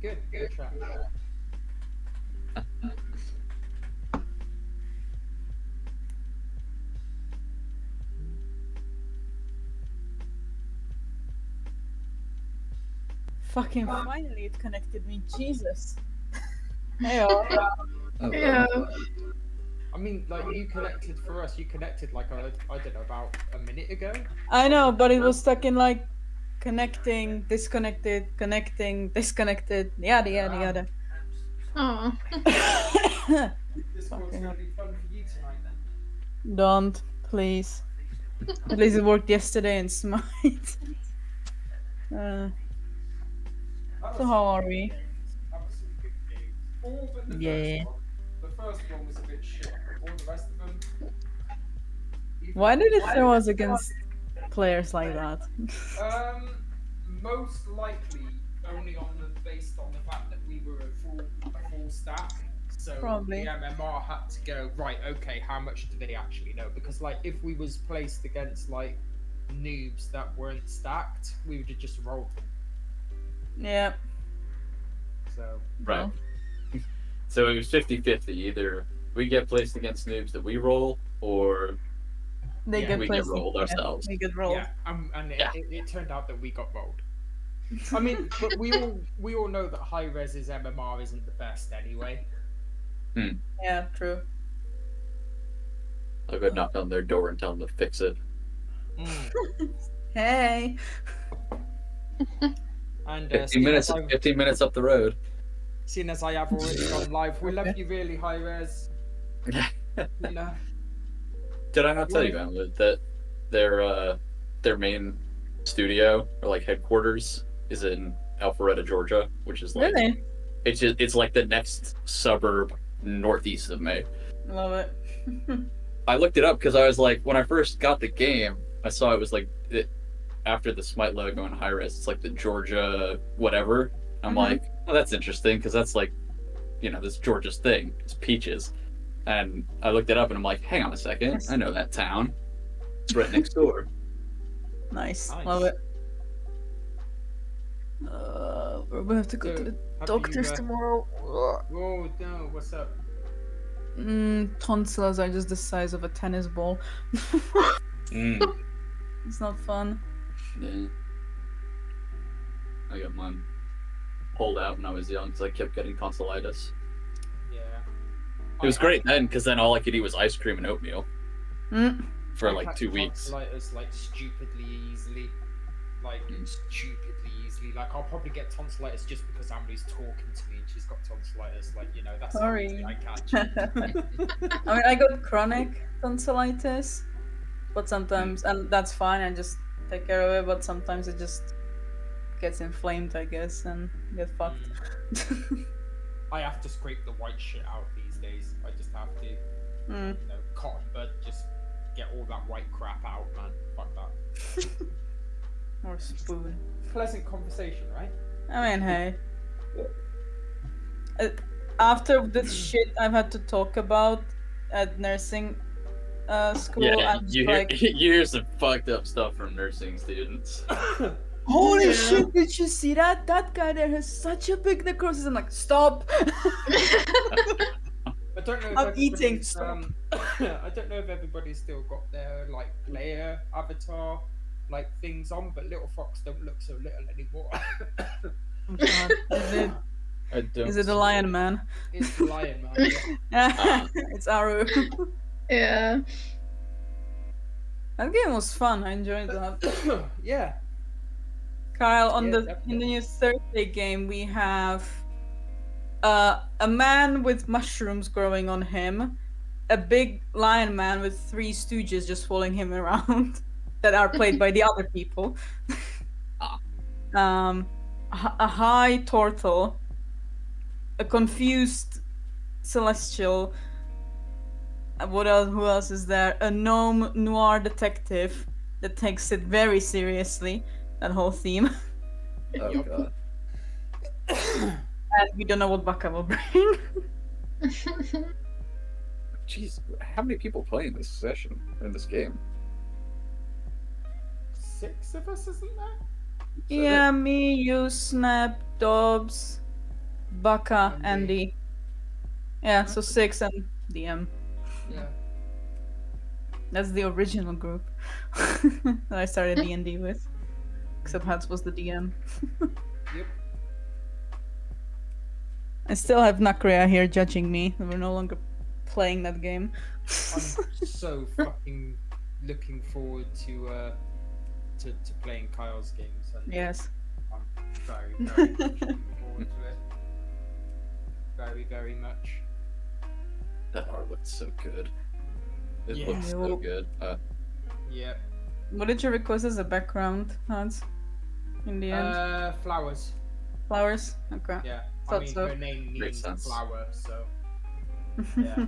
Good chat. Fucking finally it connected me. Jesus. Hey, Yeah. I mean, like you connected for us. You connected like I don't know about a minute ago. I know, but it was stuck in like connecting, disconnected, connecting, disconnected, yada yada yada. Oh. This call's gonna be fun for you tonight then. Don't, please. At least it worked yesterday in Smite. So how are we? That was some good games. All but the Yeah. first one. The first one was a bit shit. All the rest of them. Why did it throw us against players like that? Most likely only based on the fact that we were a full stack. So Probably. the MMR had to go right. Okay, how much do they actually know? Because like if we was placed against like noobs that weren't stacked, we would have just rolled them. Yeah. So Right. So it was 50-50. Either we get placed against noobs that we roll, or They Yeah, get we get placed. rolled ourselves. They get rolled. yeah, and Yeah. it turned out that we got rolled. I mean, but we all know that high res's MMR isn't the best anyway. Yeah, true. I'll go knock on their door and tell them to fix it. Hey. And 15 minutes up the road. seeing as I have already gone live, we love you really, high res. You know. Did I not tell you, Emma, that their main studio or like headquarters is in Alpharetta, Georgia, which is like Really? it's like the next suburb northeast of me. Love it. I looked it up because I was like, when I first got the game, I saw it was like after the Smite logo and high res, it's like the Georgia whatever. I'm like, oh, that's interesting because that's like, this Georgia's thing. It's peaches. And I looked it up and I'm like, hang on a second, I know that town. It's right next door. Nice. Nice. Love it. We have to go to the Have doctors you, tomorrow. Oh no, what's up? Tonsils are just the size of a tennis ball. It's not fun. Yeah. I got mine pulled out when I was young because I kept getting tonsillitis. Yeah. It was great then because then all I could eat was ice cream and oatmeal for I like catch 2 weeks. Tonsillitis like stupidly easily. Like stupidly easily. Like I'll probably get tonsillitis just because Amelie's talking to me and she's got tonsillitis. Like, that's how easy Sorry. I catch. I mean, I got chronic tonsillitis, but sometimes, and that's fine, I just take care of it, but sometimes it just gets inflamed, I guess, and get fucked. I have to scrape the white shit out these days. I just have to. Cotton bud, just get all that white crap out, man. Fuck that. Or spoon. Pleasant conversation, right? I mean, hey. After this shit I've had to talk about at nursing school, Yeah, I'm just you like, hear some fucked up stuff from nursing students. holy shit, did you see that? That guy there has such a big necrosis. I'm like, stop! I don't know if I'm eating, everybody's, stop. I don't know if everybody's still got their like player avatar like things on, but Little Fox don't look so little anymore. Oh, God. Is it the see Lion Man? It's the Lion Man. Yeah. It's Aru. Yeah. That game was fun. I enjoyed that. Yeah. Kyle, Yeah, in the definitely. new Thursday game, we have a man with mushrooms growing on him, a big lion man with 3 stooges just following him around that are played by the other people. A high turtle, a confused celestial. What else? Who else is there? A gnome noir detective that takes it very seriously. That whole theme. Oh god. And we don't know what Baka will bring. Jeez, how many people play in this session, in this game? 6 of us, isn't there? Yeah, me, you, Snap, Dobbs, Baka, Andy. Andy. Yeah, so 6 and DM. Yeah. That's the original group that I started D&D with. Except Hats was the DM. Yep. I still have Nakria here judging me. We're no longer playing that game. I'm so fucking looking forward to playing Kyle's games. And Yes. I'm very, very much looking forward to it. Very, very much. That art looks so good. It Yeah. looks so good. Yep. What did you request as a background, Hans? In the end? Flowers. Flowers? Okay. Yeah. I Thought mean, so. her name Makes means sense. flower, so yeah.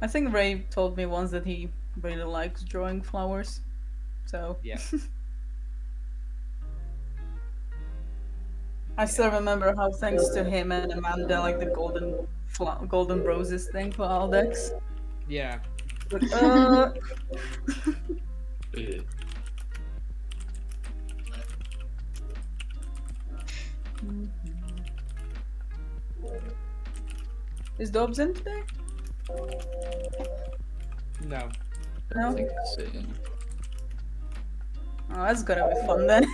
I think Ray told me once that he really likes drawing flowers. So Yeah. I still remember how thanks to him and Amanda, like the golden roses thing for Aldex. Yeah. Like, Ugh. Is Dobbs in today? No. I No? think it's Oh, that's gonna be fun then.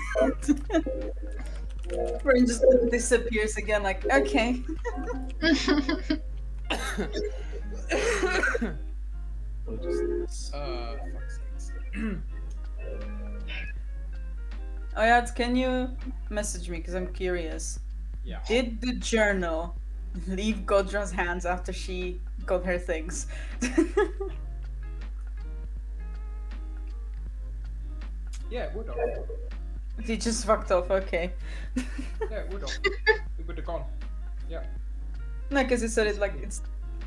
Brain just disappears again, like, okay. what is this? Fuck's sakes. Oh yeah, can you message me, because I'm curious. Yeah. Did the journal leave Godra's hands after she got her things? Yeah, it would have. He just fucked off, okay. Yeah, it would have. It would have gone. Yeah. No, because you said it like it's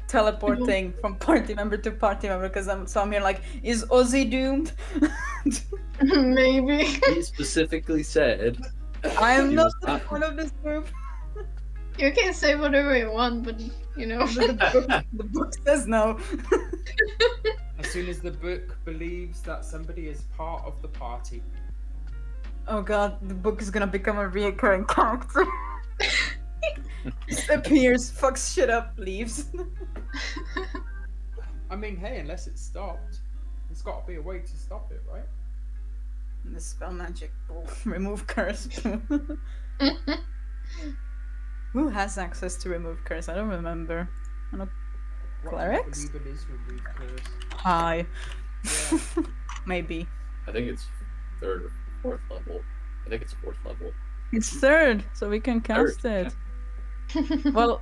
teleporting from party member to party member, because I'm here like, is Ozzy doomed? Maybe. He specifically said I am He not was a not. part of this group. You can say whatever you want, but you know. The book says no. As soon as the book believes that somebody is part of the party. Oh god, the book is gonna become a reoccurring character. Appears, fucks shit up, leaves. I mean, hey, unless it's stopped, there's got to be a way to stop it, right? The spell magic will remove curse. Who has access to remove curse? I don't remember. What Clerics? I believe it is remove curse. Hi. Yeah. Maybe. I think it's 3rd or 4th level. I think it's 4th level. It's 3rd, so we can cast Third, it. Well,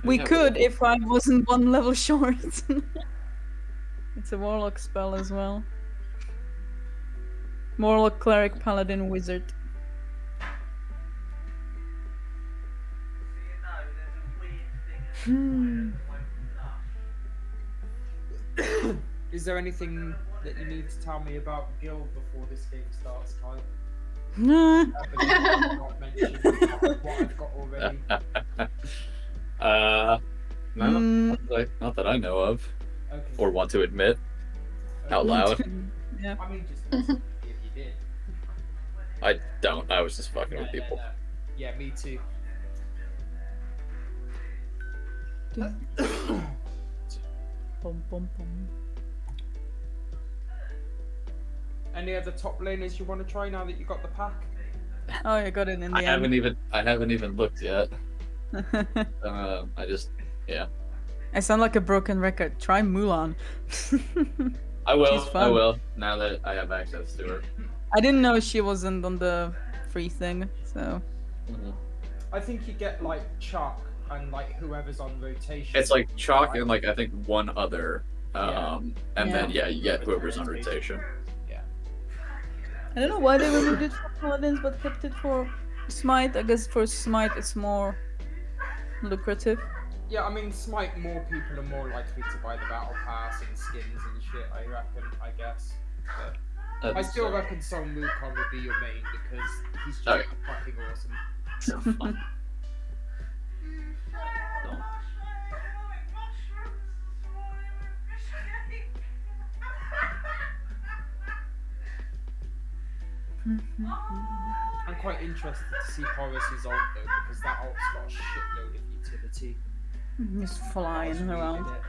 we Yeah, could but- if I wasn't 1 level short. It's a warlock spell as well. Warlock, cleric, paladin, wizard. Is there anything that you need to tell me about Guild before this game starts, Kyle? Nah. I believe I've not mentioned what I've got already. No, not that I know of Okay. or want to admit out loud. Yeah. I mean, just if you did. I don't. I was just fucking with Yeah, people. no. Yeah, me too. Bum, bum, bum. Any other top laners you want to try now that you got the pack? Oh, you got it in the I end. haven't even looked yet. I just I sound like a broken record. Try Mulan. I will. She's I fun. will. Now that I have access to her. I didn't know she wasn't on the free thing, so. Mhm. I think you get like Chuck and like whoever's on rotation. It's like chalk and like I think one other, and then Yeah. you get whoever's on rotation. Yeah. I don't know why they removed it for Paladins but kept it for Smite. I guess for Smite it's more lucrative. Yeah, I mean, Smite, more people are more likely to buy the battle pass and skins and shit, I reckon, I guess. But I still reckon Son Wukong would be your main because he's just Oh, fucking awesome. so fun. So, I'm quite interested to see Horus's ult though, because that ult's got a shitload of utility. He's flying Horus around. needed it.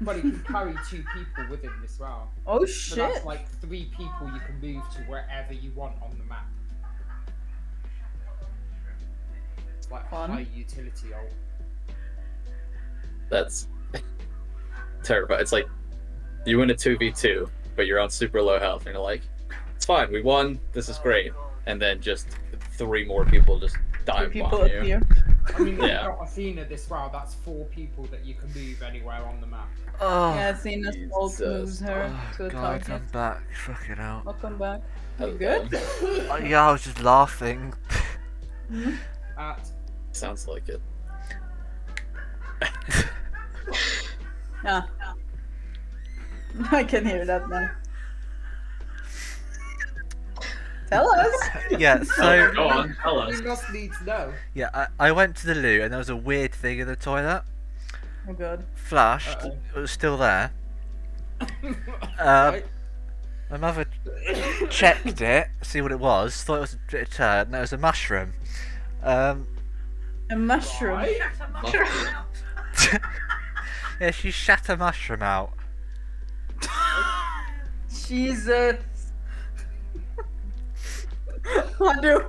But he can carry 2 people with him this round. Oh So shit! that's like 3 people you can move to wherever you want on the map. It's like Fun. high utility ult. That's terrifying. It's like you win a 2v2, but you're on super low health, and you're like, it's fine, we won, this is great. And then just 3 more people just dive People bomb you. appear. I mean, Yeah. you've got Athena this round, that's 4 people that you can move anywhere on the map. Oh, Yeah, Athena's ult Jesus. moves her to a God, target. I'm back. Fucking hell. Welcome back. You Hello. good? Yeah, I was just laughing. At Sounds like it. Ah. I can hear that now. Tell us. Yeah, so Go on, tell us. you must need to know. yeah, I went to the loo and there was a weird thing in the toilet. Oh god. Flushed, Uh-oh. it was still there. Right. My mother checked it, see what it was, thought it was a bit of turd, and it was a mushroom. A mushroom. Right. Yeah, she shat a mushroom out. Jesus. I do.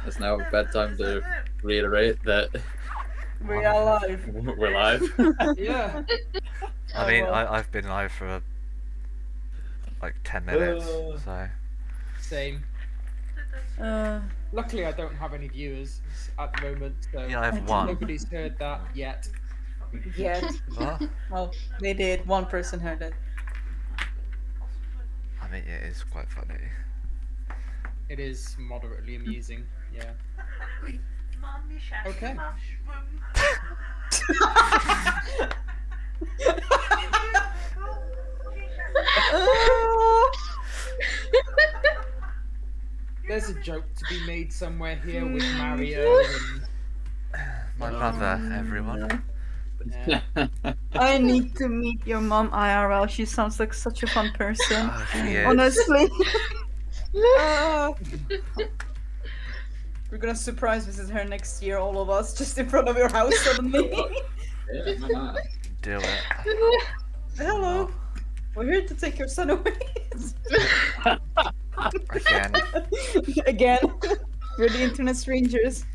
It's now a bad time to reiterate that We are live. we're live. Yeah. I mean, well. I've been live for like 10 minutes, so. Same. Luckily, I don't have any viewers at the moment, so Yeah, I have one. nobody's heard that yet. Yet. What? Well, they did. One person heard it. I mean, it is quite funny. It is moderately amusing. Yeah. Okay. There's a joke to be made somewhere here with Mario and My mother, everyone. yeah. I need to meet your mom IRL. She sounds like such a fun person. Oh, she is. Honestly. We're gonna surprise visit her next year, all of us, just in front of your house suddenly. Yeah, why not? Do it. Hello. We're here to take your son away. Again. Again. We're the internet strangers.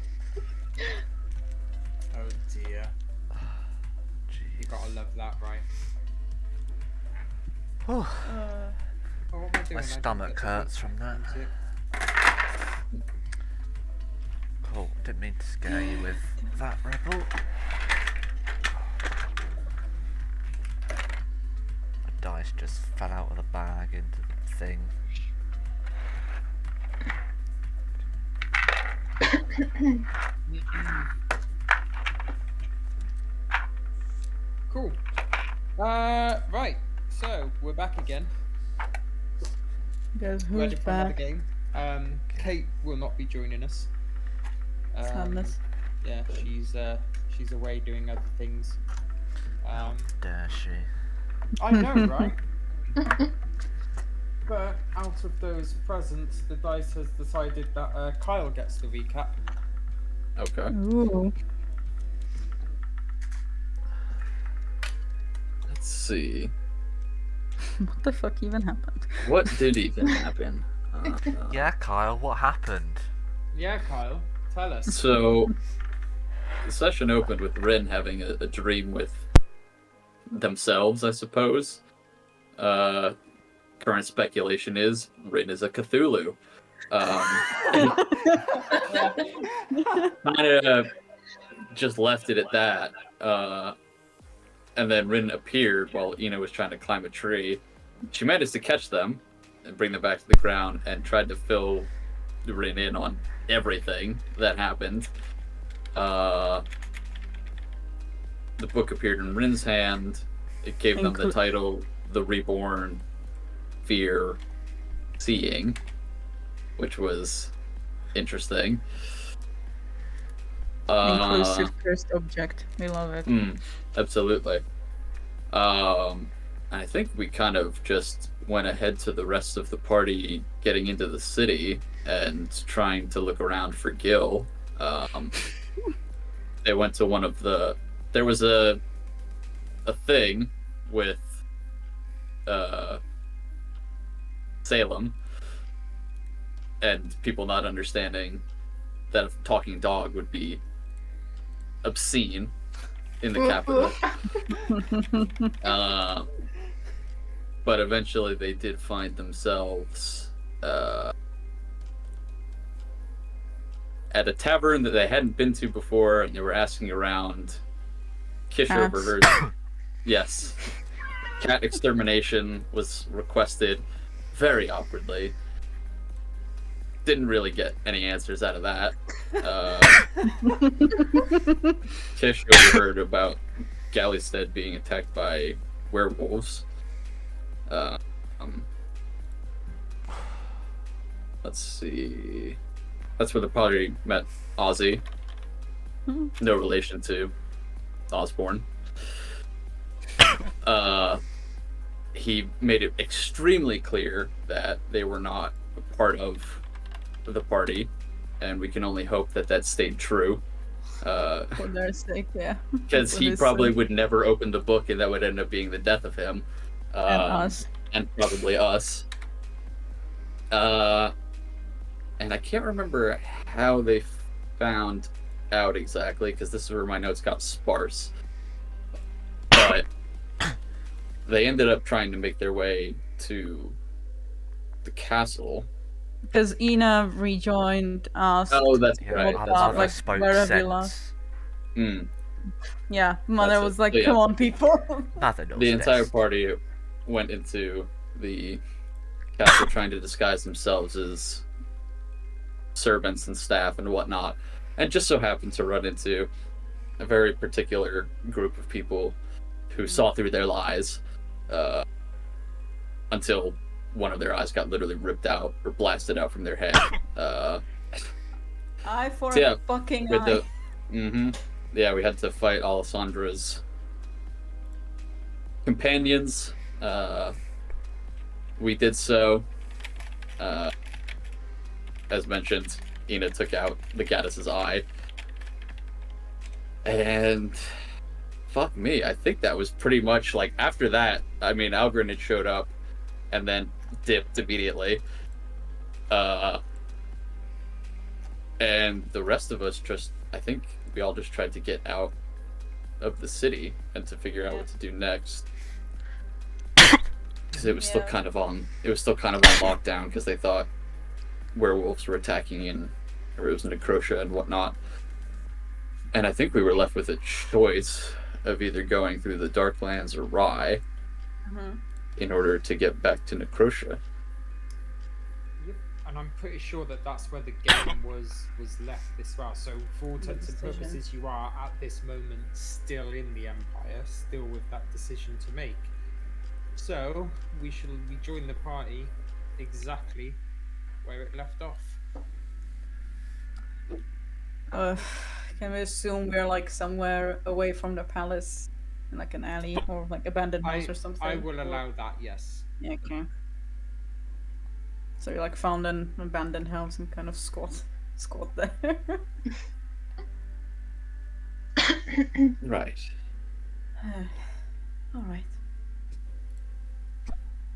Oh dear. You Jeez. gotta love that, right? Whew. Uh, Oh, what am I doing? My I didn't stomach get to hurts from that. music. Cool. Didn't mean to scare you with that, Rebel. A dice just fell out of the bag into the thing. Cool. Right. So we're back again. guys, Ready who's for another back? game. Kate will not be joining us. Sadness. Yeah, she's away doing other things. Dare she? I know, right? But out of those presents, the dice has decided that Kyle gets the recap. Okay. Ooh. Let's see. What the fuck even happened? What did even happen? Yeah, Kyle, what happened? Yeah, Kyle, tell us. So, the session opened with Rin having a dream with themselves, I suppose. Current speculation is Rin is a Cthulhu. Kind of just left it at that. And then Rin appeared while Ina was trying to climb a tree. She managed to catch them and bring them back to the ground and tried to fill Rin in on everything that happened. The book appeared in Rin's hand. It gave them the title The Reborn Fear Seeing, which was interesting. Inclusive cursed object. We love it. Absolutely. I think we kind of just went ahead to the rest of the party getting into the city and trying to look around for Gil. They went to one of the... There was a thing with Salem and people not understanding that a talking dog would be obscene in the capital. But eventually they did find themselves at a tavern that they hadn't been to before, and they were asking around. Kish Cats. overheard. Yes. Cat extermination was requested very awkwardly. Didn't really get any answers out of that. Kish overheard about Gallistead being attacked by werewolves. Let's see. That's where the party met Ozzy. No relation to Osborne. He made it extremely clear that they were not a part of the party, and we can only hope that that stayed true. For their sake, yeah. Because For he his probably sake. would never open the book, and that would end up being the death of him. And us. And probably us. And I can't remember how they found out exactly, because this is where my notes got sparse. But they ended up trying to make their way to the castle. Because Ina rejoined us. Oh, that's Yeah, right. What That's about, Mother right. like, spoke where have you sense. lost? Mm. Yeah, Mother That's it. was like, So, yeah. come on, people. Mother knows The entire this. party went into the castle trying to disguise themselves as servants and staff and whatnot, and just so happened to run into a very particular group of people who saw through their lies until one of their eyes got literally ripped out or blasted out from their head. Eye for So, yeah, a fucking with eye. the yeah, we had to fight Alessandra's companions. We did so. As mentioned, Ina took out the Gaddis's eye. And fuck me, I think that was pretty much like after that. I mean, Algren had showed up and then dipped immediately. And the rest of us just, I think we all just tried to get out of the city and to figure out what to do next. Because it was still Yeah. kind of on lockdown because they thought werewolves were attacking in Rose and Necrotia and whatnot. And I think we were left with a choice of either going through the Darklands or Rye Mhm. in order to get back to Necrotia. Yep. And I'm pretty sure that that's where the game was left this route. So for all intents and decision. purposes, you are at this moment still in the Empire, still with that decision to make. So we shall rejoin the party exactly where it left off. Can we assume we're like somewhere away from the palace, in like an alley or like abandoned house or something? I will allow that, yes. Yeah, okay. So you like found an abandoned house and kind of squat there. Right. All right.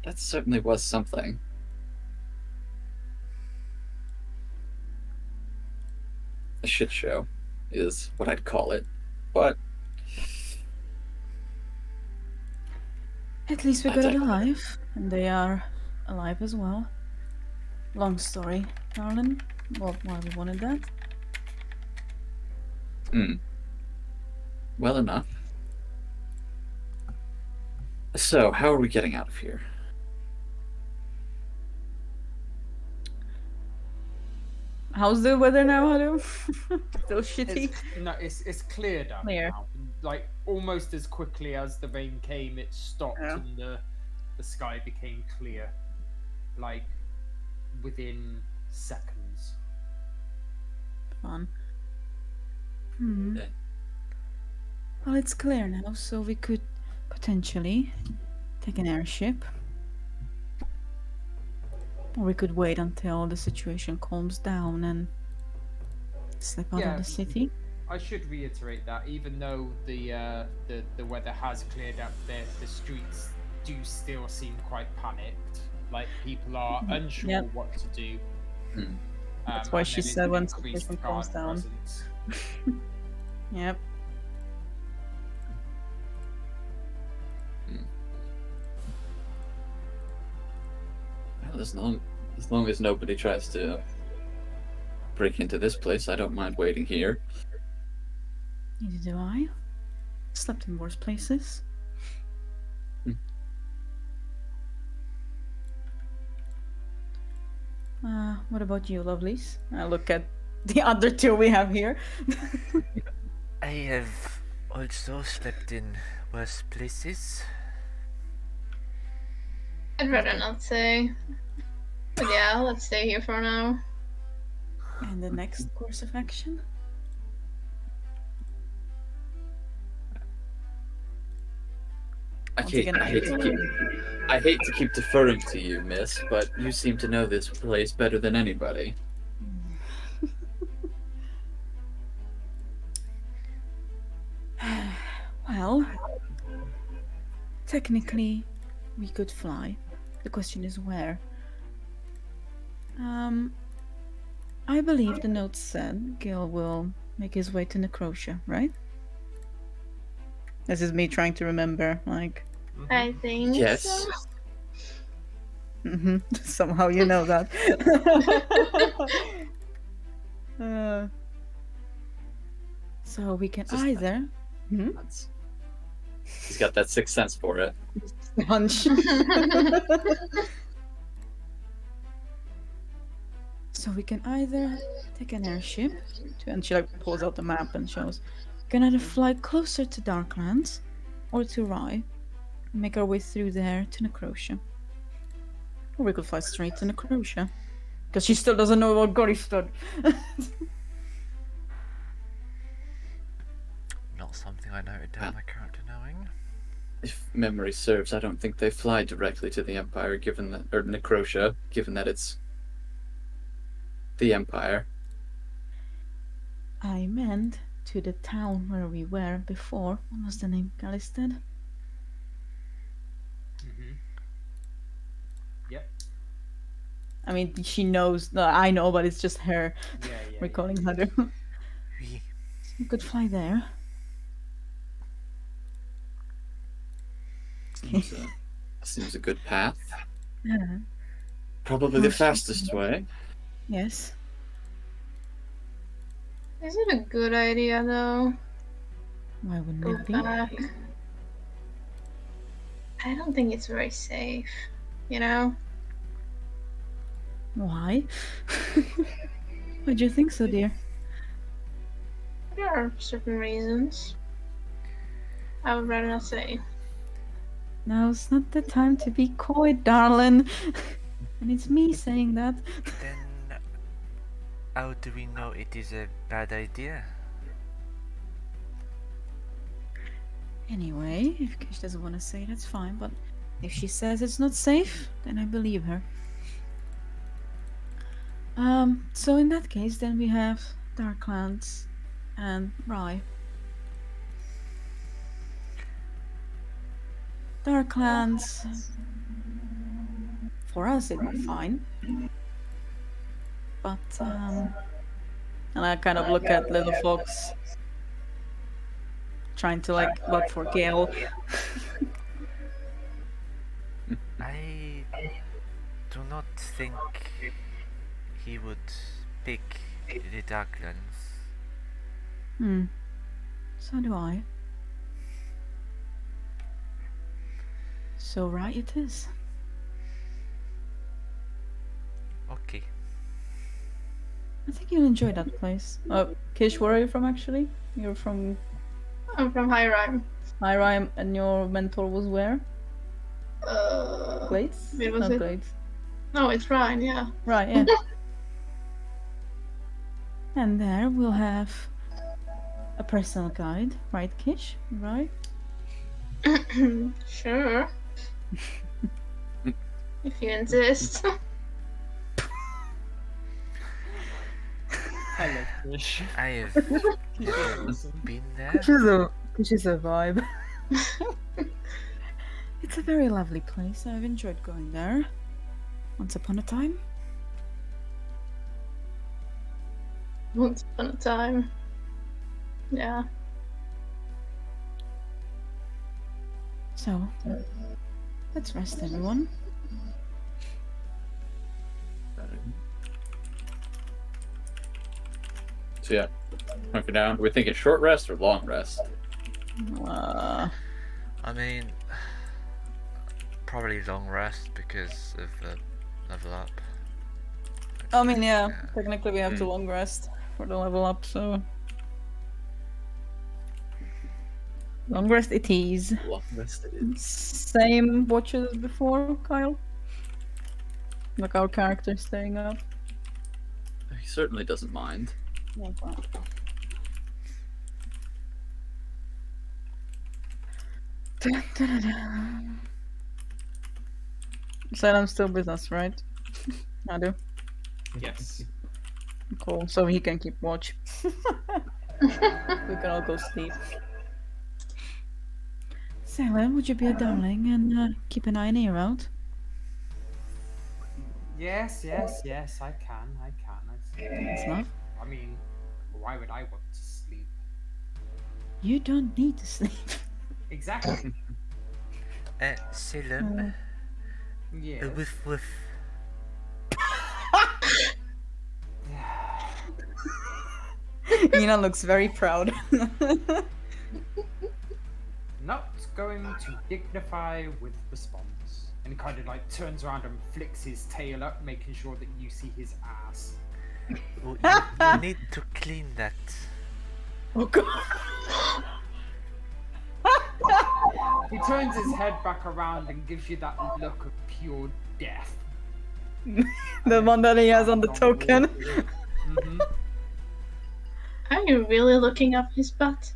That certainly was something. A shit show is what I'd call it. But At least we That's got it. alive, and they are alive as well. Long story, darling. Well, why we wanted that? well enough. So, how are we getting out of here? How's the weather now, Hado? Still shitty. It's clear down Clear. now. Like almost as quickly as the rain came, it stopped Yeah. and the sky became clear. Like within seconds. Fun. Hmm. Okay. Well, it's clear now, so we could potentially take an airship. Or we could wait until the situation calms down and slip out Yeah. of the city. I should reiterate that even though the weather has cleared up, the streets do still seem quite panicked. Like people are unsure Yep. what to do. Hmm. That's why and she there is said an when increased situation calms guard down. presence. Yep. Well, as long as nobody tries to break into this place, I don't mind waiting here. Neither do I. Slept in worse places. What about you, lovelies? I look at the other two we have here. I have also slept in worse places. I'd rather not say. But yeah, let's stay here for now. And the next course of action? Once again, I hate to keep deferring to you, miss, but you seem to know this place better than anybody. Well, technically, we could fly. The question is where. I believe the note said Gil will make his way to Necrotia, right? This is me trying to remember, like, I think Yes. so. somehow you know that. So we can Just- either He's got that sixth sense for it. hunch. So we can either take an airship and she like pulls out the map and shows. We can either fly closer to Darklands or to Rye and make our way through there to Necrotia. Or we could fly straight to Necrotia. Because she still doesn't know about Goristad. Not something I noted down my character knowing. If memory serves, I don't think they fly directly to the Empire, given that, or Necrotia, given that it's the Empire. I meant to the town where we were before. What was the name? Galistad? Mhm. Yep. I mean, she knows. No, I know, but it's just her Yeah. recalling how to. We We could fly there. Seems a good path. Yeah. Probably the fastest way. Yes. Is it a good idea though? Why wouldn't Go it be? back. I don't think it's very safe. You know? Why? Why do you think so, dear? There are certain reasons. I would rather not say. Now's not the time to be coy, darling. And it's me saying that. then. How do we know it is a bad idea? Anyway, if Kish doesn't want to say, that's fine. But if she says it's not safe, then I believe her. So in that case, then we have Darklands and Rye. Darklands. For us, it'd be fine. But, and I kind of look at Little Fox, trying to, like, look for Gale. I do not think he would pick the Darklands. So do I. So right it is. Okay. I think you'll enjoy that place. Kish, where are you from actually? You're from I'm from High Rhyme. Myra, and your mentor was where? Glades? Where was Not it? Glades. No, it's Ryan, yeah. Right, yeah. And there we'll have a personal guide, right, Kish? Right? Sure. If you insist. Hello, fish. I've been there. Which is a vibe. It's a very lovely place. I've enjoyed going there. Once upon a time. Once upon a time. Yeah. So, let's rest, everyone. So yeah, hunker down. We're thinking short rest or long rest. Uh, I mean, probably long rest because of the level up. I mean, yeah, technically we have to long rest for the level up, so. Long rest it is. Long rest it is. Same watches as before, Kyle? Like our character staying up? He certainly doesn't mind. Okay. Salem still with us, right? I do. Yes. Cool. So he can keep watch. We can all go sleep. Salem, would you be a darling and keep an eye and ear out? Yes, I can. That's love. I mean, why would I want to sleep? You don't need to sleep. Exactly. Salem, Yeah. woof woof. Nina looks very proud. Not going to dignify with response. And he kind of like turns around and flicks his tail up, making sure that you see his ass. Oh, you need to clean that. Oh god. He turns his head back around and gives you that look of pure death. The one that he has on the token. Mm-hmm. Are you really looking up his butt?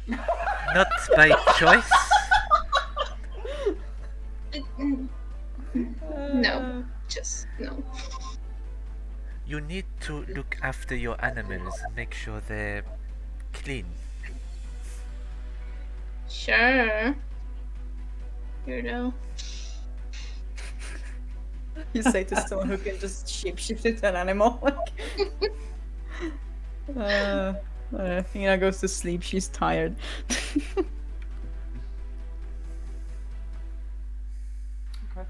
Not by choice. No. Just no. You need to look after your animals and make sure they're clean. Sure. Weirdo. You say to someone who can just shapeshift into an animal. Nina goes to sleep. She's tired. Okay.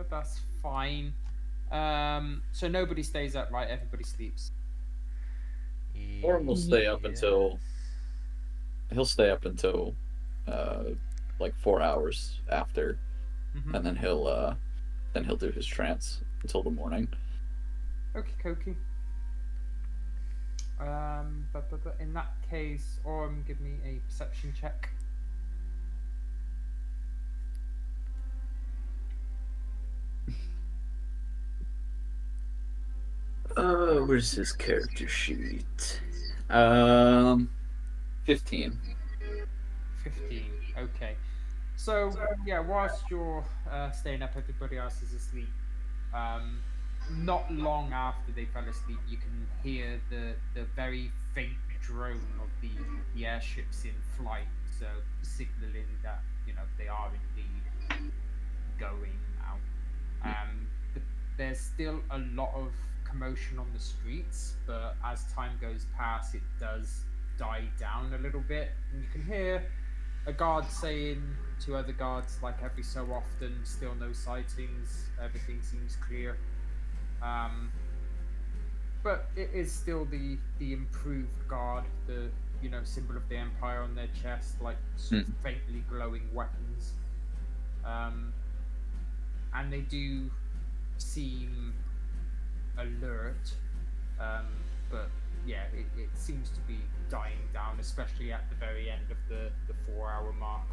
That's fine. So nobody stays up, right? Everybody sleeps. Orm will stay up Yes. until he'll stay up until like 4 hours after, Mhm. and then he'll do his trance until the morning. Okie dokie. But in that case, Orm, give me a perception check. Where's his character sheet? 15. 15. Okay. So yeah, whilst you're staying up, everybody else is asleep. Not long after they fell asleep, you can hear the very faint drone of the airships in flight, so signaling that they are indeed going out. There's still a lot of commotion on the streets, but as time goes past, it does die down a little bit, and you can hear a guard saying to other guards, like every so often, still no sightings, everything seems clear. But it is still the improved guard, the symbol of the Empire on their chest, like faintly glowing weapons. And they do seem alert, but yeah, it seems to be dying down, especially at the very end of the 4-hour mark.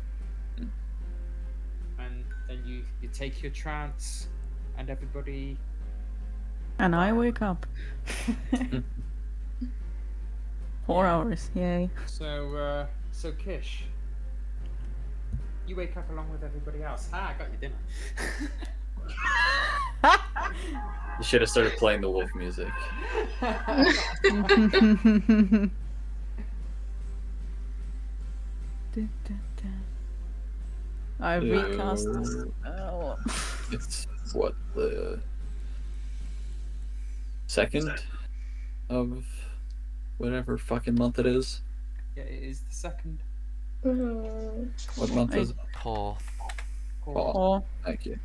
And then you take your trance, and everybody. And I wake up. 4 Yeah. hours, yay. So, so Kish, you wake up along with everybody else. Ah, I got your dinner. You should have started playing the wolf music. I recast this. Uh, It's what, the second of whatever fucking month it is. Yeah, it is the second. What month is it? Poor. Call. Oh, Thank you.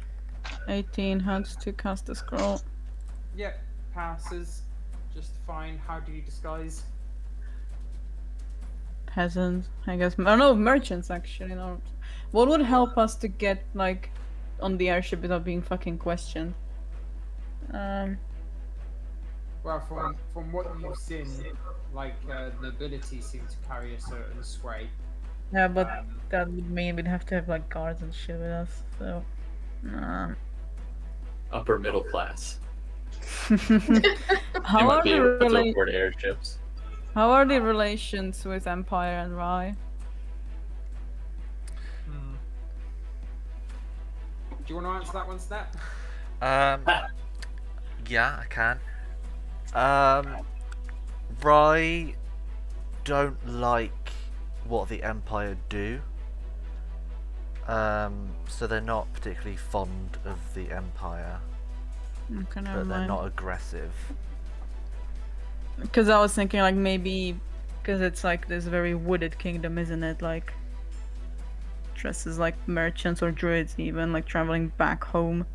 18 hands to cast a scroll. Yep, passes just fine. How do you disguise? Peasants, I guess. Oh no, merchants actually. No. What would help us to get like on the airship without being fucking questioned? Well, from what you've seen, like nobility seem to carry a certain sway. Yeah, but Um, that would mean we'd have to have like guards and shit with us. So. Upper middle class. How They are might be able the to afford airships. How are the relations with Empire and Rye? hmm. Do you want to answer that one, Snap? Yeah, I can. Rye don't like what the Empire do. So they're not particularly fond of the Empire, Okay, never but they're mind. not aggressive. Because I was thinking like maybe because it's like this very wooded kingdom, isn't it? Like dresses like merchants or druids, even like traveling back home.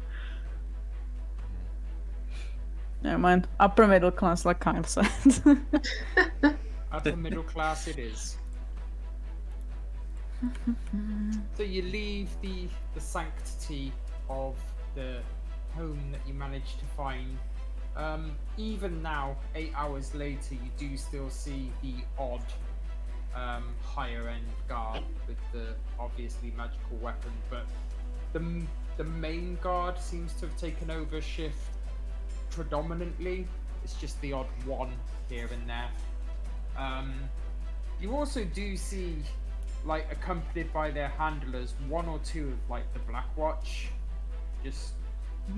Never mind. Upper middle class, like Kyle said. Upper middle class it is. So you leave the sanctity of the home that you managed to find. Even now, 8 hours later, you do still see the odd higher end guard with the obviously magical weapon, but the main guard seems to have taken over shift predominantly. It's just the odd one here and there. You also do see, like, accompanied by their handlers, one or two of like the Black Watch just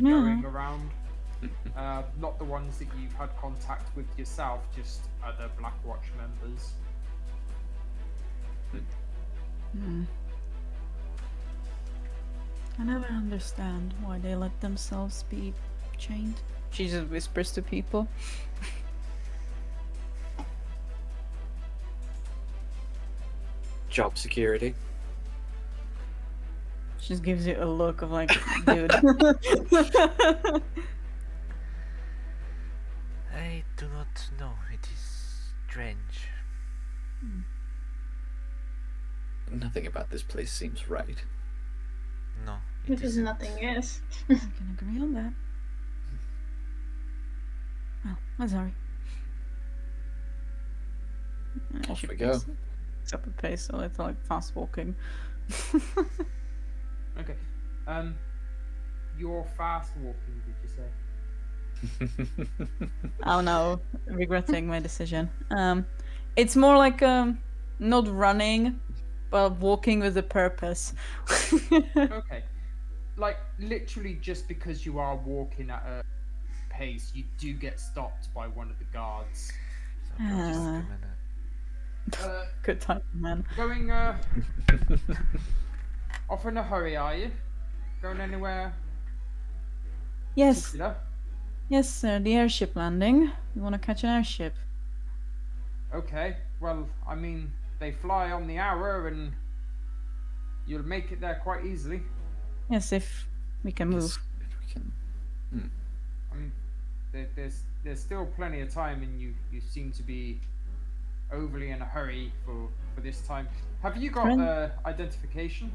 going around. Not the ones that you've had contact with yourself, just other Black Watch members. I never understand why they let themselves be chained. She just whispers to people. Job security. She just gives you a look of like, dude. I do not know. It is strange. Nothing about this place seems right. No, it Because isn't. nothing is. I can agree on that. Well, I'm sorry. Off we go. It's up a pace, so it's like fast walking. Okay. You're fast walking, did you say? Oh no, regretting my decision. It's more like not running, but walking with a purpose. Okay. Like, literally just because you are walking at a pace, you do get stopped by one of the guards. So just a minute. Good time, man. Going, off in a hurry, are you? Going anywhere Yes, particular? yes, sir. The airship landing. You want to catch an airship? Okay, well, I mean, they fly on the hour and you'll make it there quite easily. Yes, if we can move. Yes, if we can. I mean, there's still plenty of time, and you seem to be overly in a hurry for this time. Have you got Friend? identification?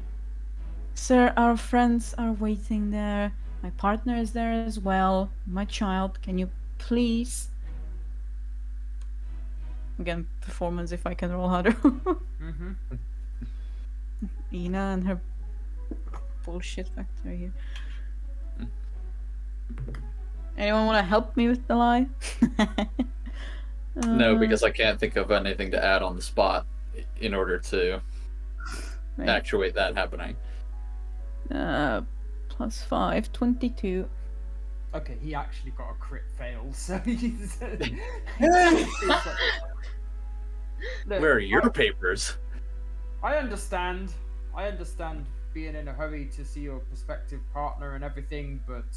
Sir, our friends are waiting there. My partner is there as well. My child, can you please? Again, performance if I can roll harder. Mm-hmm. Ina and her bullshit factory here. Anyone want to help me with the lie? No, because I can't think of anything to add on the spot in order to Right. actuate that happening. +5, 22. Okay, he actually got a crit fail, so he's. Look, Where are your papers? I understand. I understand being in a hurry to see your prospective partner and everything, but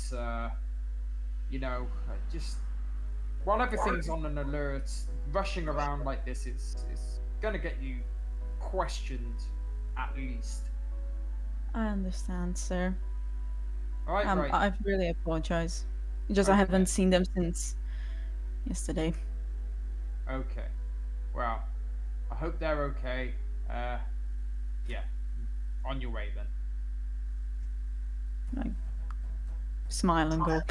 you know, just while everything's on an alert, rushing around like this is gonna get you questioned, at least. I understand, sir. All right, right. I really apologize. Just I Okay. haven't seen them since yesterday. Okay. Well, I hope they're okay. Yeah. On your way then. Smile and go.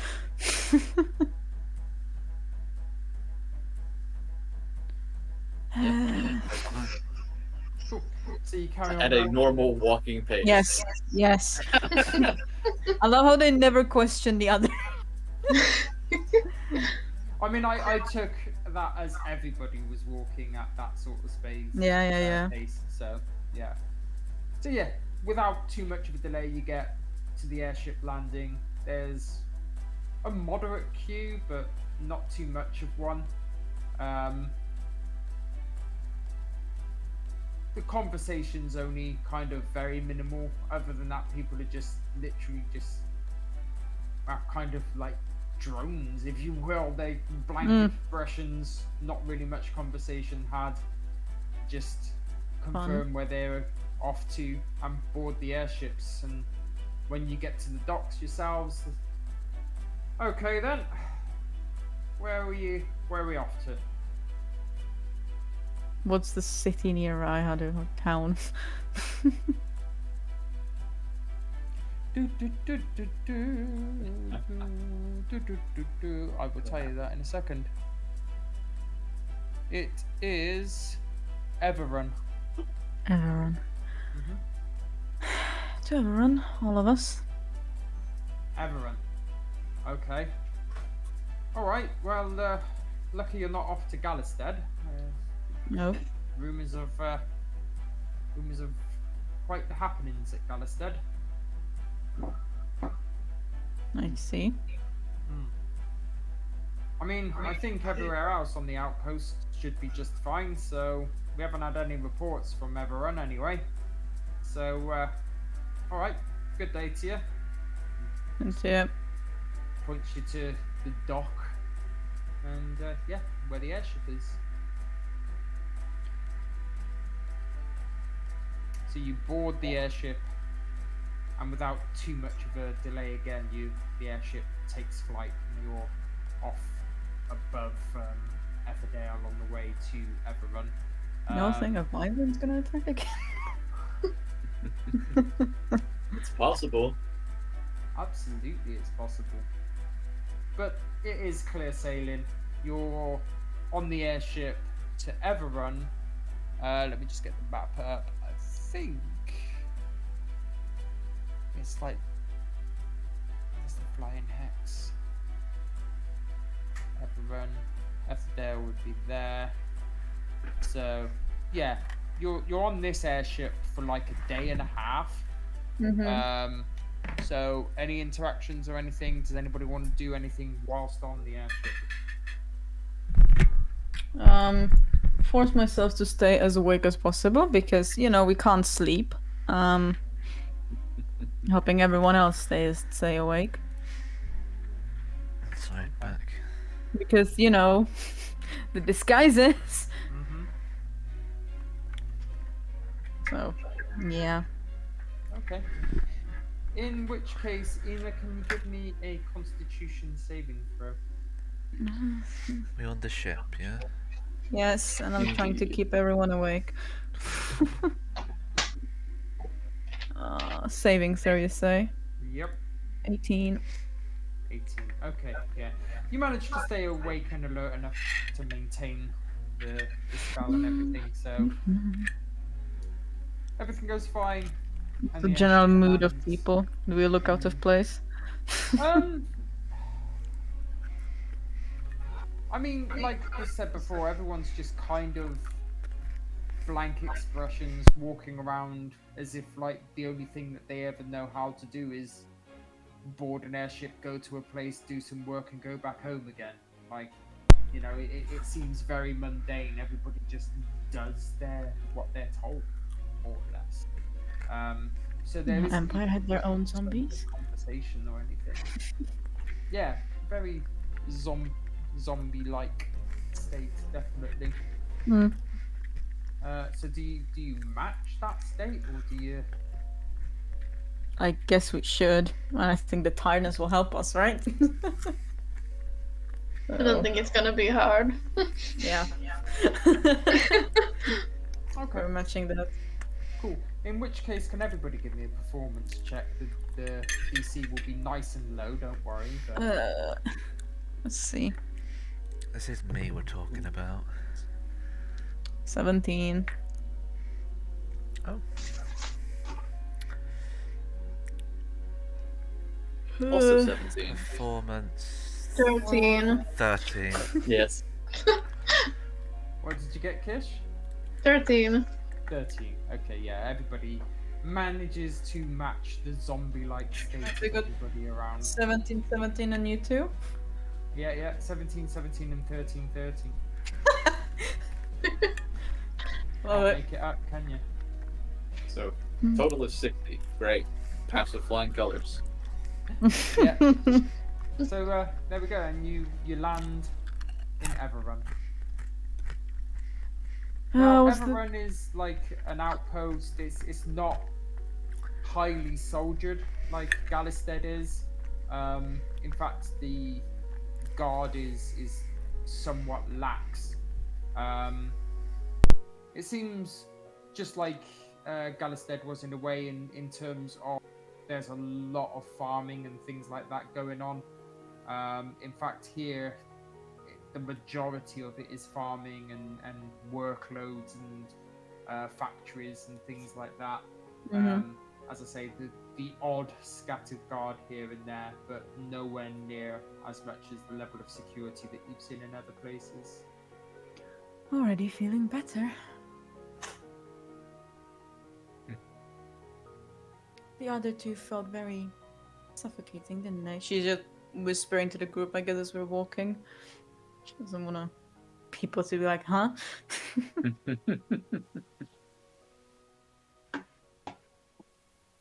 Cool. So you carry on. At a walking. normal walking pace. Yes, yes. I love how they never question the other. I mean, I took that as everybody was walking at that sort of space. Yeah. Pace. So yeah. So yeah, without too much of a delay, you get to the airship landing. There's a moderate queue, but not too much of one. The conversation's only kind of very minimal. Other than that, people are just literally just kind of like drones, if you will. They blank expressions, not really much conversation had. Just confirm where they're off to and board the airships. And when you get to the docks yourselves, okay then, where are we off to? What's the city near Raihadu or town? I will tell you that in a second. It is Everrun. Everyone. To everyone, all of us. Everrun. Okay. All right. Well, lucky you're not off to Galistad. No. Rumors of quite the happenings at Galistad. I see. I mean, I think everywhere else on the outpost should be just fine. So we haven't had any reports from Everrun anyway. So, all right. Good day to you. And yeah. Points you to the dock, and yeah, where the airship is. So you board the airship, and without too much of a delay, again, the airship takes flight, and you're off above Efferdale on the way to Everrun. No thing of Wyvern's gonna attack again. It's possible. Absolutely, it's possible. But it is clear sailing. You're on the airship to Everrun. Let me just get the map up. I think it's like there's the flying hex. Everrun, Efferdale would be there. So yeah, you're on this airship for like a day and a half. So any interactions or anything? Does anybody want to do anything whilst on the airship? Force myself to stay as awake as possible because we can't sleep. Helping everyone else stay awake Sorry, back. because the disguises. So yeah. Okay. In which case, Ina, can you give me a Constitution saving throw? We're on the ship, yeah? Yes, and I'm trying to keep everyone awake. Saving throw, you say? Yep. 18. 18. Okay, yeah. You managed to stay awake and alert enough to maintain the spell and everything, so everything goes fine. and The the general airship mood of lands. people. Do we look out of place? I mean, like I said before, everyone's just kind of blank expressions, walking around as if like the only thing that they ever know how to do is board an airship, go to a place, do some work, and go back home again. Like, you know, it seems very mundane. Everybody just does what they're told, more or less. So there The isn't Empire had their own so much zombies. conversation or anything. Yeah, very zombie-like state, definitely. Hmm. So do you match that state, or do you? I guess we should. And I think the tiredness will help us, right? I don't think it's gonna be hard. Yeah. Okay, We're matching that. cool. In which case, can everybody give me a performance check? The DC will be nice and low. Don't worry. But Let's see. This is me we're talking about. 17. Oh, Also 17. performance 13. 13. Yes. what did you get, Kish? 13. 13. Okay, yeah. Everybody manages to match the zombie-like state of We got everybody around. 17, 17, and you too? Yeah. 17, 17, and 13, 13. Love Can't it. make it up, can you? So total of 60. Great. Pass with flying colors. Yeah. So there we go, and you land in Everrun. Now, was the... Everrun is like an outpost. It's not highly soldiered like Galisted is. In fact, the guard is somewhat lax. It seems just like Galisted was in a way in terms of there's a lot of farming and things like that going on. In fact, here the majority of it is farming and workloads and factories and things like that. As I say, the odd scattered guard here and there, but nowhere near as much as the level of security that you've seen in other places. Already feeling better. The other two felt very suffocating, didn't they? She's just whispering to the group, I guess, as we're walking. She doesn't want people to be like, huh?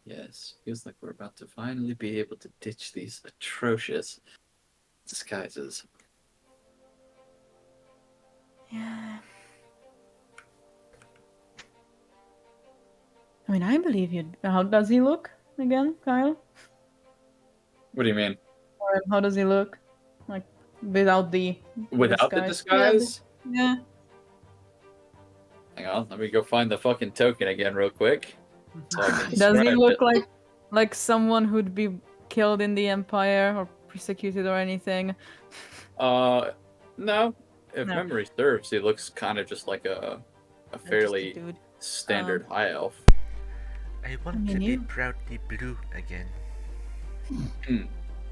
Yes, feels like we're about to finally be able to ditch these atrocious disguises. Yeah. I mean, I believe you. How does he look again, Kyle? What do you mean? Or how does he look? Like, without the Without the disguise? Yeah. Hang on, let me go find the fucking token again real quick. So I can Does he describe look it. like someone who'd be killed in the Empire or persecuted or anything? No. If No. memory serves, he looks kind of just like a Just a fairly dude. standard high elf. I want mean, to be you- proudly blue again.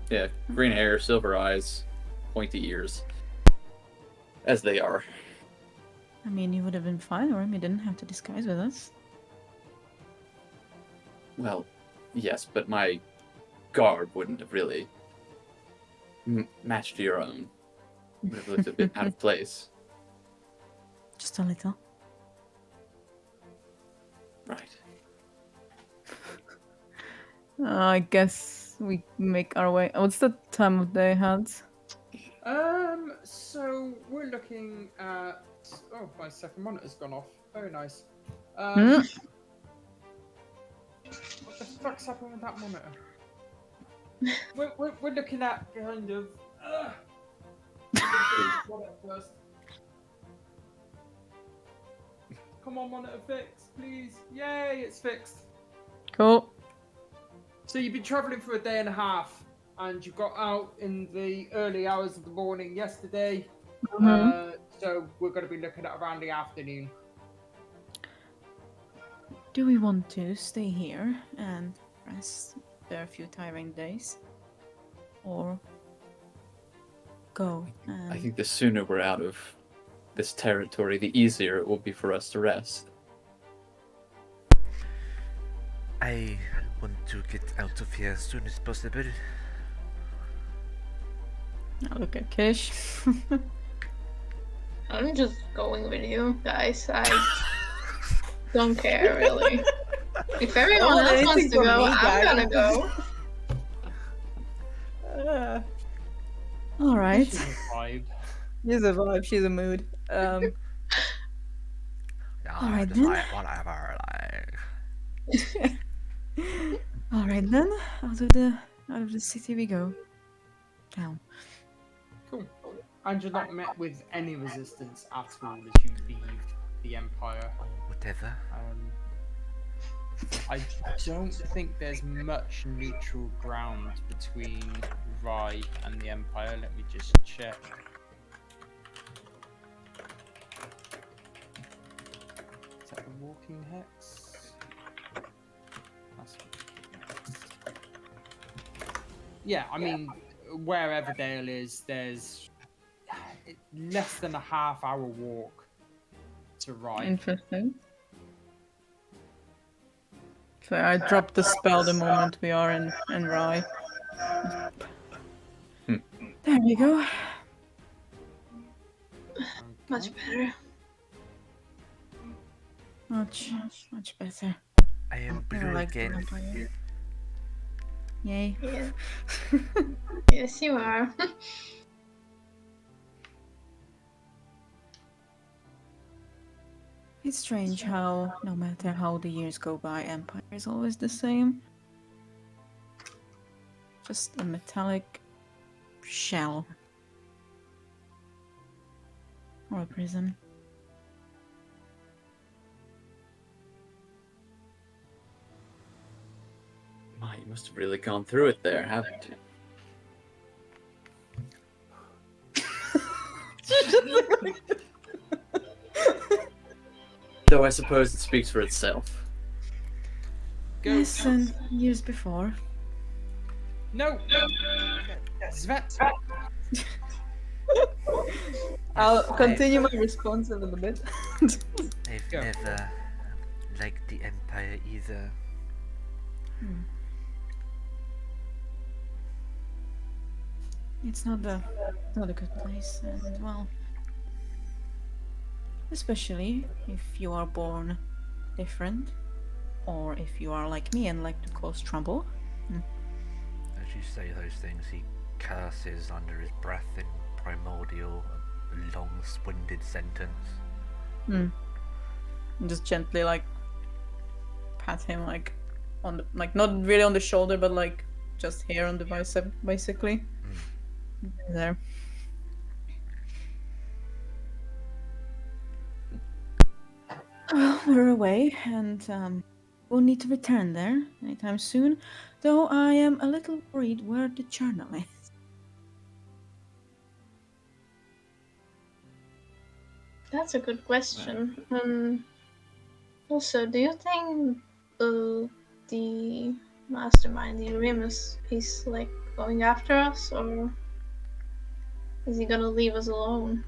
Yeah, green hair, silver eyes, pointy ears. As they are. I mean, you would have been fine, or you didn't have to disguise with us. Well, yes, but my garb wouldn't have really matched your own. Would have looked a bit out of place. Just a little. Right. I guess we make our way. What's the time of day, Hans? So we're looking at. Oh, my second monitor's gone off. Very nice. Hmm? What the fuck's happened with that monitor? We're looking at kind of. Monitor first. Come on, monitor fix, please. Yay, it's fixed. Cool. So you've been travelling for a day and a half, and you got out in the early hours of the morning yesterday. So we're going to be looking at around the afternoon. Do we want to stay here and rest? There are a few tiring days. Or go. I think the sooner we're out of this territory, the easier it will be for us to rest. I want to get out of here as soon as possible. I look at Kish. I'm just going with you, guys. I don't care, really. If everyone want else wants anything to from go, me, I'm guys. gonna go. All right. She's a vibe. She's a vibe. She's a mood. Alright Just then. like whatever, like. All right then. Out of the city we go. Down. Cool. And you're not met with any resistance at all as you leave the Empire. Whatever. I don't think there's much neutral ground between Rye and the Empire. Let me just check. Is that the walking hex? That's yeah, I mean, where Everdale is, there's less than a half-hour walk to Rye. Interesting. So I dropped the spell the moment we are in Rye. There we go. Much better. Much better. I am I blue like the again. vampire. Yay. Yeah. Yes, you are. It's strange how, no matter how the years go by, Empire is always the same. Just a metallic shell. Or a prison. My, you must have really gone through it there, haven't you? Though I suppose it speaks for itself. Go. Yes, and years before. No! Zvet! I'll continue my response a little bit. I've Go. never liked the Empire either. It's not a good place, and well, especially if you are born different, or if you are like me and like to cause trouble. As you say those things, he curses under his breath in primordial, a long-winded sentence. And just gently like pat him like on the, like not really on the shoulder, but like just here on the bicep, basically. There. Well, we're away, and we'll need to return there anytime soon. Though I am a little worried where the journal is. That's a good question. Also, do you think the mastermind, the Remus, is like going after us, or is he gonna leave us alone?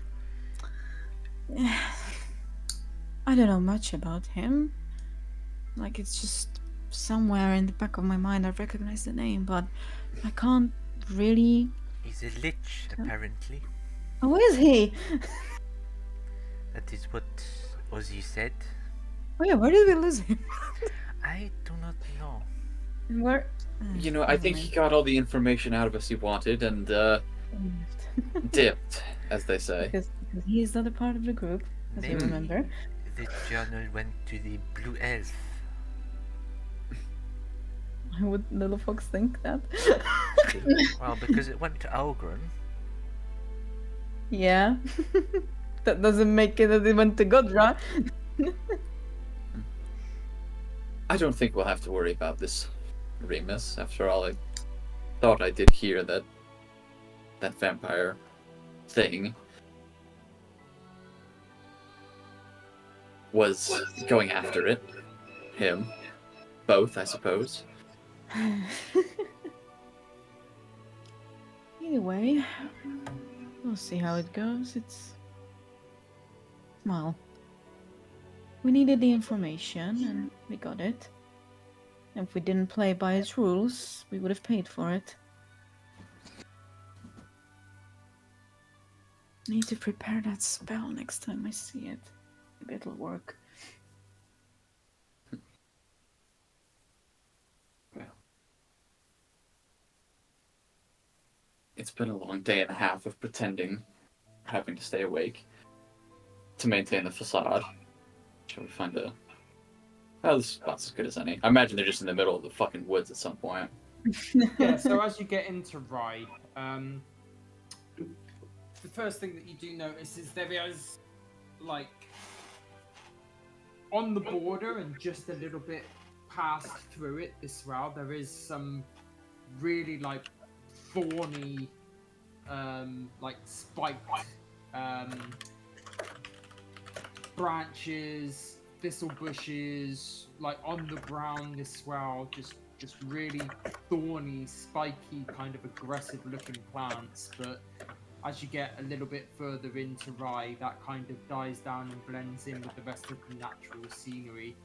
I don't know much about him. Like, it's just somewhere in the back of my mind I recognize the name, but I can't really. He's a lich, apparently. Oh, is he? That is what Ozzy said. Oh yeah, where did we lose him? I do not know. And where? You know, I think he got all the information out of us he wanted and dipped, as they say. because he is not a part of the group, as you Maybe remember. the journal went to the Blue Elf. Why would Little Fox think that? Well, because it went to Algren. Yeah. That doesn't make it that it went to Godra. I don't think we'll have to worry about this, Remus. After all, I thought I did hear that vampire thing was going after it. Him. Both, I suppose. Either way, We'll see how it goes. Well, we needed the information and we got it. If we didn't play by its rules, we would have paid for it. Need to prepare that spell next time I see it. Maybe it'll work. It's been a long day and a half of pretending, having to stay awake to maintain the facade. Shall we find a... Oh, this spot's as good as any. I imagine they're just in the middle of the fucking woods at some point. Yeah, so as you get into Rye, the first thing that you do notice is there is, like, on the border and just a little bit past through it, this route, there is some really, like, thorny, like, spiked branches, thistle bushes, like, on the ground as well, just really thorny, spiky, kind of aggressive-looking plants, but as you get a little bit further into Rye, that kind of dies down and blends in with the rest of the natural scenery.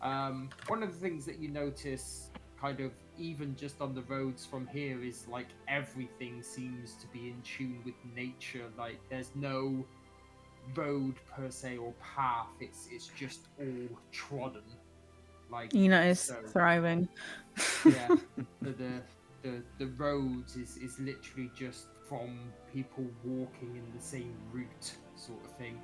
One of the things that you notice, kind of even just on the roads from here, is like everything seems to be in tune with nature. Like there's no road per se or path. It's just all trodden. Like Ina is so. thriving. Yeah, the roads is literally just from people walking in the same route, sort of thing.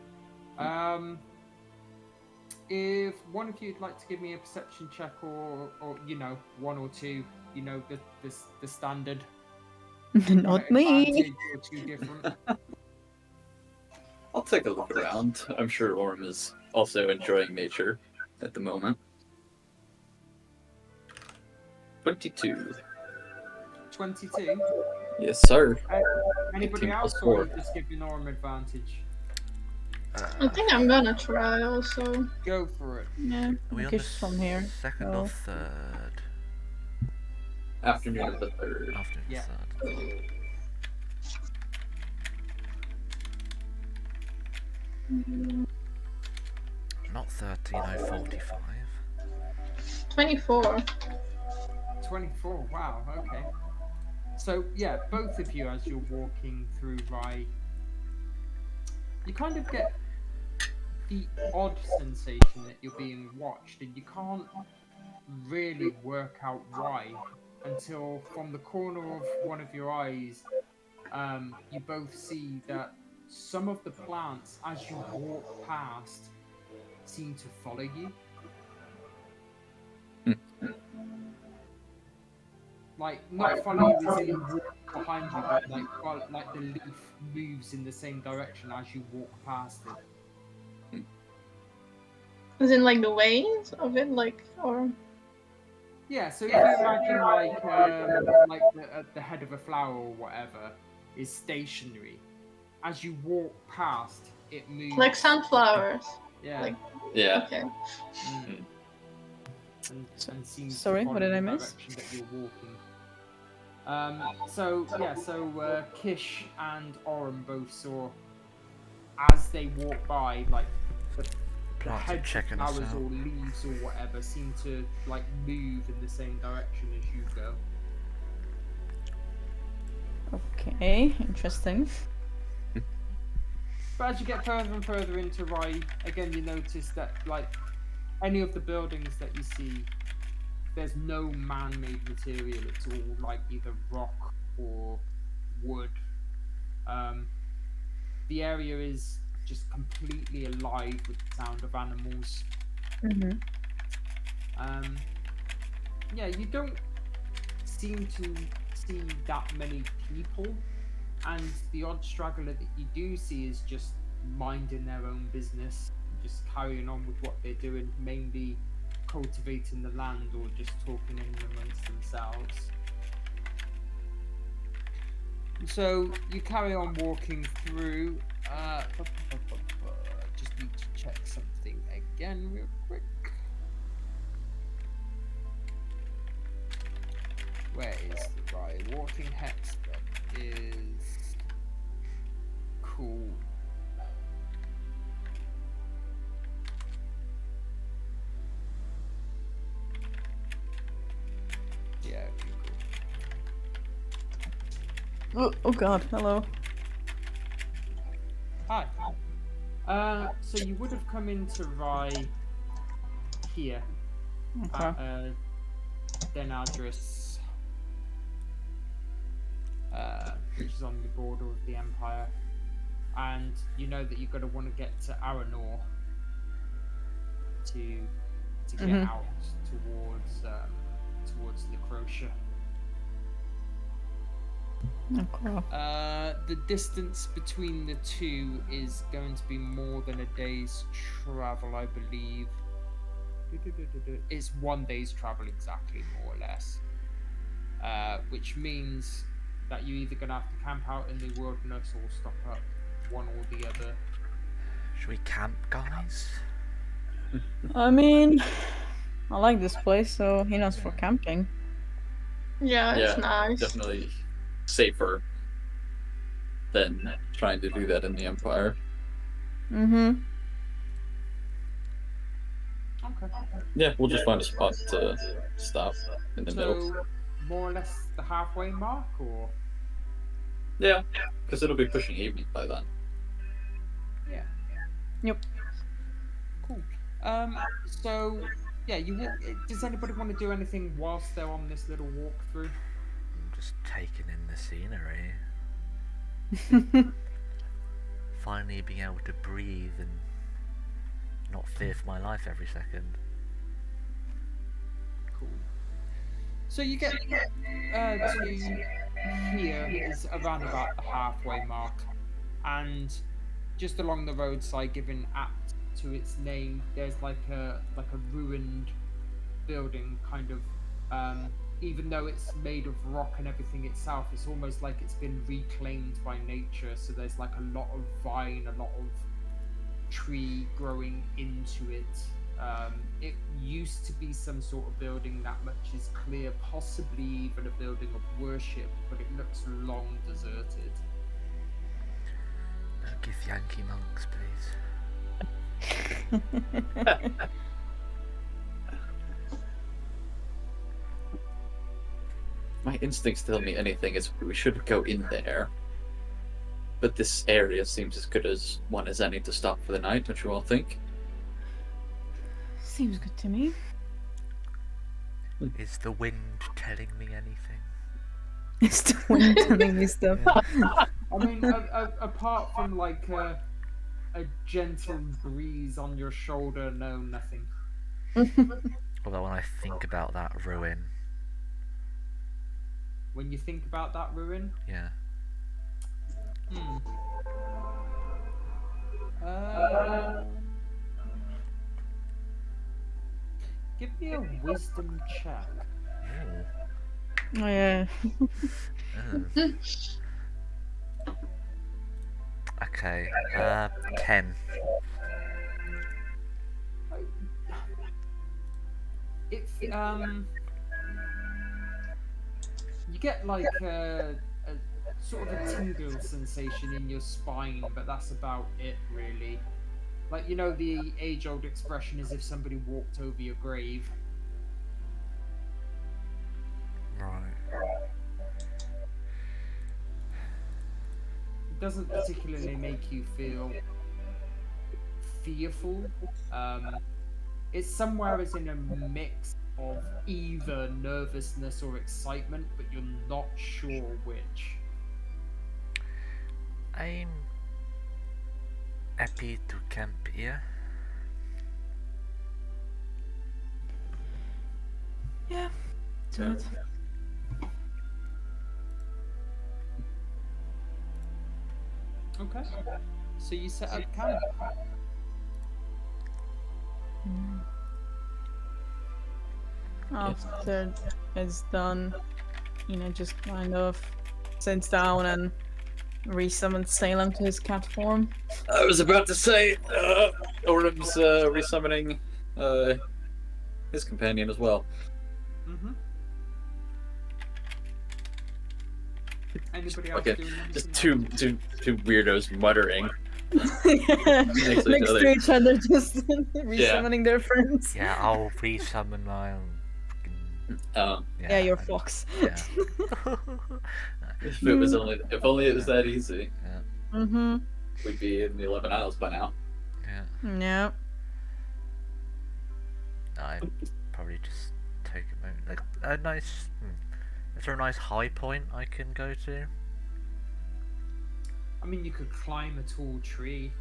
If one of you'd like to give me a perception check, or you know, one or two, you know, the standard. Not me. Or two different. I'll take a look around. I'm sure Orm is also enjoying nature at the moment. 22. 22. Yes, sir. Anybody 18 else, plus or 4. just give Norm advantage? I think I'm gonna try also. Go for it. Yeah, Are we on Kish the from here. second so- or third? Afternoon of the 3rd. After the Yeah. third. Not 13, oh 45. 24. 24. Wow. Okay. So yeah, both of you, as you're walking through Rye, you kind of get the odd sensation that you're being watched, and you can't really work out why until from the corner of one of your eyes, you both see that some of the plants, as you walk past, seem to follow you. Like, not follow you as in walk behind you, but like the leaf moves in the same direction as you walk past it. As in like the ways of it, like, or... Yeah, so if you imagine like the head of a flower or whatever is stationary, as you walk past, it moves. Like sunflowers. Yeah. like- Yeah. Okay. Mm. And seems Sorry, to what follow did the I miss? direction that you're walking. So Kish and Oren both saw, as they walk by, like the Plants are heads of checking us flowers out. or leaves or whatever seem to like move in the same direction as you go. Okay, interesting. But as you get further and further into Rye, again you notice that like any of the buildings that you see, there's no man-made material. It's all like either rock or wood. The area is just completely alive with the sound of animals. Mm-hmm. Yeah, you don't seem to see that many people, and the odd straggler that you do see is just minding their own business, just carrying on with what they're doing, mainly cultivating the land or just talking in amongst themselves. So you carry on walking through. Just need to check something again real quick. Where is the right walking hex? That is Cool. Yeah, okay, cool. Oh god, hello. Hi. So you would have come into Rye here Okay. at Denadris, which is on the border of the Empire, and you know that you're going to want to get to Aranor to get Mhm. out towards Necrotia. Okay. The distance between the two is going to be more than a day's travel, I believe. It's 1 day's travel exactly, more or less. Which means that you're either going to have to camp out in the wilderness or stop up, one or the other. Should we camp, guys? I mean, I like this place, so he knows for camping. Yeah, it's nice. Definitely safer than trying to do that in the Empire. Mm-hmm. Okay. Yeah, we'll just find a spot to stop in the middle. So, more or less the halfway mark, or? Yeah, because it'll be pushing evening by then. Yeah. Yep. Cool. So, yeah, does anybody want to do anything whilst they're on this little walkthrough? I'm just taking in the scenery. Finally being able to breathe and not fear for my life every second. Cool. So you get to here is around about the halfway mark, and just along the roadside, given apt to its name, there's like a ruined building, kind of. Even though it's made of rock and everything itself, it's almost like it's been reclaimed by nature. So there's like a lot of vine, a lot of tree growing into it. It used to be some sort of building, that much is clear, possibly even a building of worship, but it looks long deserted. No give Yankee monks, please. My instincts tell me anything is we should go in there. But this area seems as good as one as any to stop for the night, don't you all think? Seems good to me. Is the wind telling me anything? It's the wind telling me stuff. I mean, apart from like a gentle breeze on your shoulder, no, nothing. Although when I think about that ruin, When you think about that ruin, yeah. Give me a wisdom check. Ooh. Oh yeah. Oh. Okay, 10. It's you get like a sort of a tingle sensation in your spine, but that's about it, really. Like, you know, the age-old expression is if somebody walked over your grave. Right. It doesn't particularly make you feel fearful. It's somewhere as in a mix of either nervousness or excitement, but you're not sure which. I'm happy to camp here. Yeah. Do it. Okay. So you set up camp. After it's done, just kind of sits down and resummons Salem to his cat form. I was about to say, Orem's resummoning his companion as well. Mm-hmm. Anybody else Okay, doing just anything two weirdos muttering. Next Next to each other. to each other, just resummoning their friends. Yeah, I'll resummon my own. Yeah, your I- fox. Yeah. If it was only it was that easy, Mm-hmm. we'd be in the 11 Isles by now. Yeah. Yeah. I'd probably just take a moment. Like a nice. Is there a nice high point I can go to? I mean, you could climb a tall tree.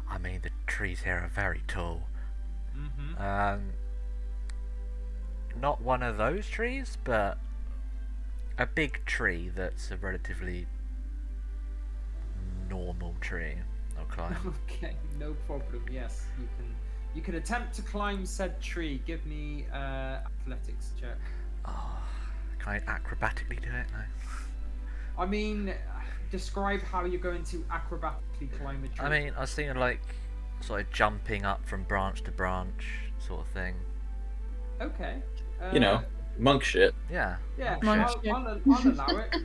I mean, the trees here are very tall. Mm-hmm. Not one of those trees, but a big tree that's a relatively normal tree. I'll climb. Okay, no problem. Yes, you can attempt to climb said tree. Give me athletics check. Oh, can I acrobatically do it? No. I mean, describe how you're going to acrobatically climb a tree. I mean, I was thinking like sort of jumping up from branch to branch, sort of thing. Okay. You know, monk shit. Yeah. Yeah, Monk I'll, shit. I'll allow it.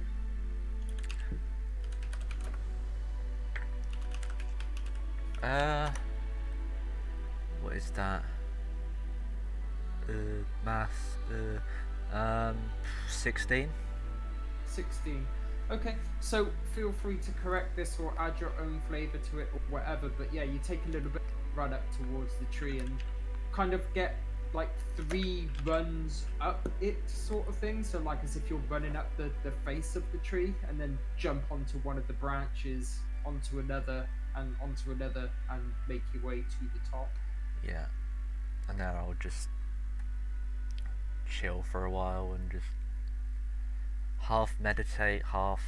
What is that? Math. 16. 16. Okay, so feel free to correct this or add your own flavour to it or whatever, but yeah, you take a little bit run up towards the tree and kind of get like 3 runs up it sort of thing, so like as if you're running up the face of the tree and then jump onto one of the branches, onto another and make your way to the top. Yeah. And then I'll just chill for a while and just half meditate, half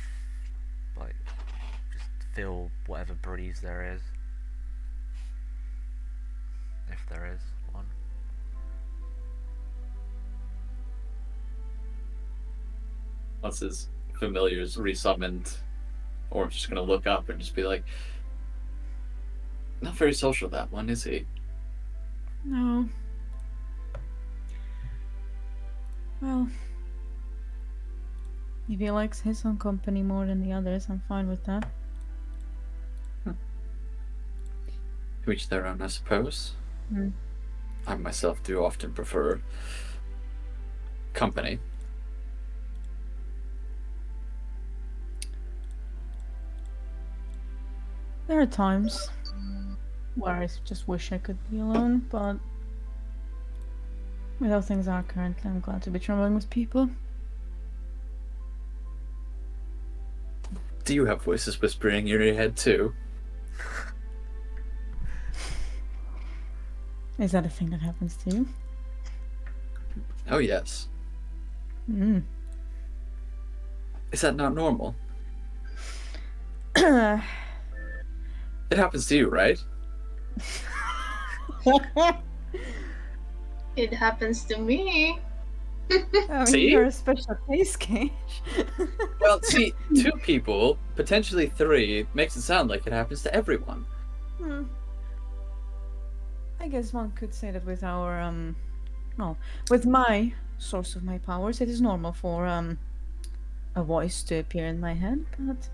like just feel whatever breeze there is. If there is one. Once his familiar's resummoned, Orm's just gonna look up and just be like, not very social, that one, is he? No. Well, if he likes his own company more than the others, I'm fine with that. To each their own, I suppose. I myself do often prefer company. There are times where I just wish I could be alone, but with how things are currently, I'm glad to be traveling with people. Do you have voices whispering in your head too? Is that a thing that happens to you? Oh yes. Mm. Is that not normal? It happens to you, right? It happens to me. I mean, See? you're a special case, Cage. Well, see, 2 people, potentially 3, makes it sound like it happens to everyone. I guess one could say that with our, well, with my source of my powers, it is normal for, a voice to appear in my head, but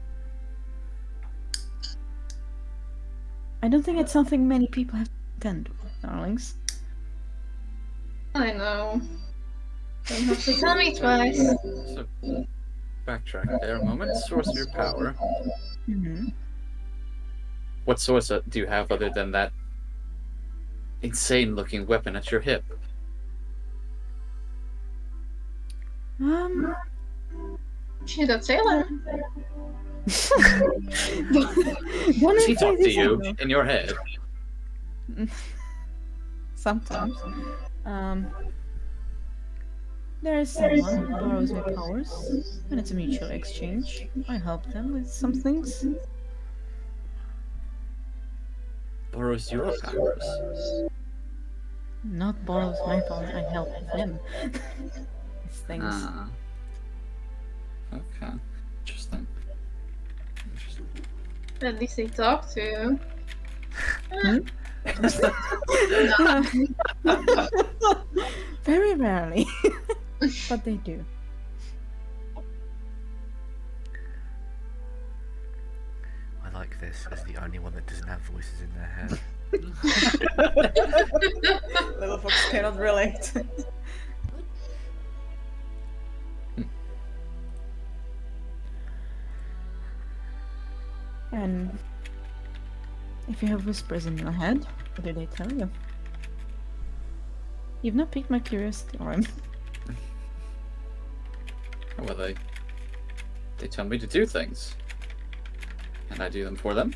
I don't think it's something many people have to contend with, darlings. I know. Don't have to tell me twice. So, backtrack there a moment. Source of your power. Mm-hmm. What source do you have other than that insane-looking weapon at your hip? She got Sailor. Don't She say talked to this you out loud. in your head. Sometimes. There is someone who borrows my powers, and it's a mutual exchange. I help them with some things. Borrows your powers. Not borrows my powers, I help them. These things. Ah. Okay. Interesting. At least they talk to you. Very rarely, but they do. like this as the only one that doesn't have voices in their head. Little Fox cannot relate. And if you have whispers in your head, what do they tell you? You've not piqued my curiosity, or Well, they tell me to do things, and I do them for them.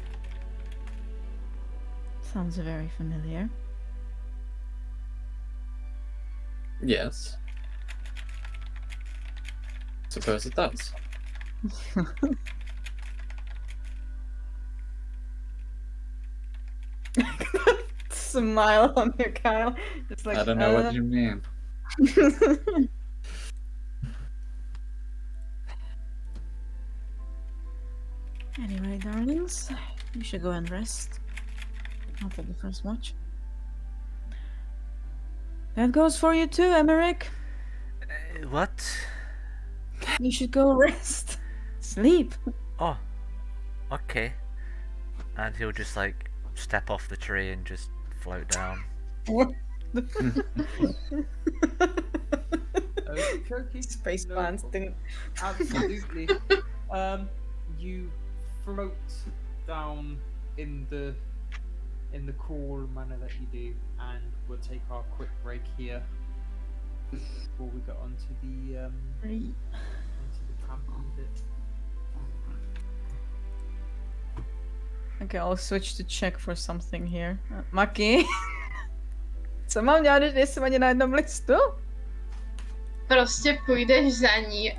sounds very familiar. Yes. Suppose it does. Smile on your Kyle. Just like I don't know what you mean. Anyway, darlings, you should go and rest after the first watch. That goes for you too, Emmerich. What? You should go rest. Sleep. Oh, okay. And he'll just like step off the tree and just float down. Okay. Space No plans problem. didn't. Absolutely. You float down in the cool manner that you do, and we'll take our quick break here before we get onto the camping bit. Okay, I'll switch to check for something here. Maki? Co mám dělat, když nejsem ani na jednom listu? Prostě půjdeš za ní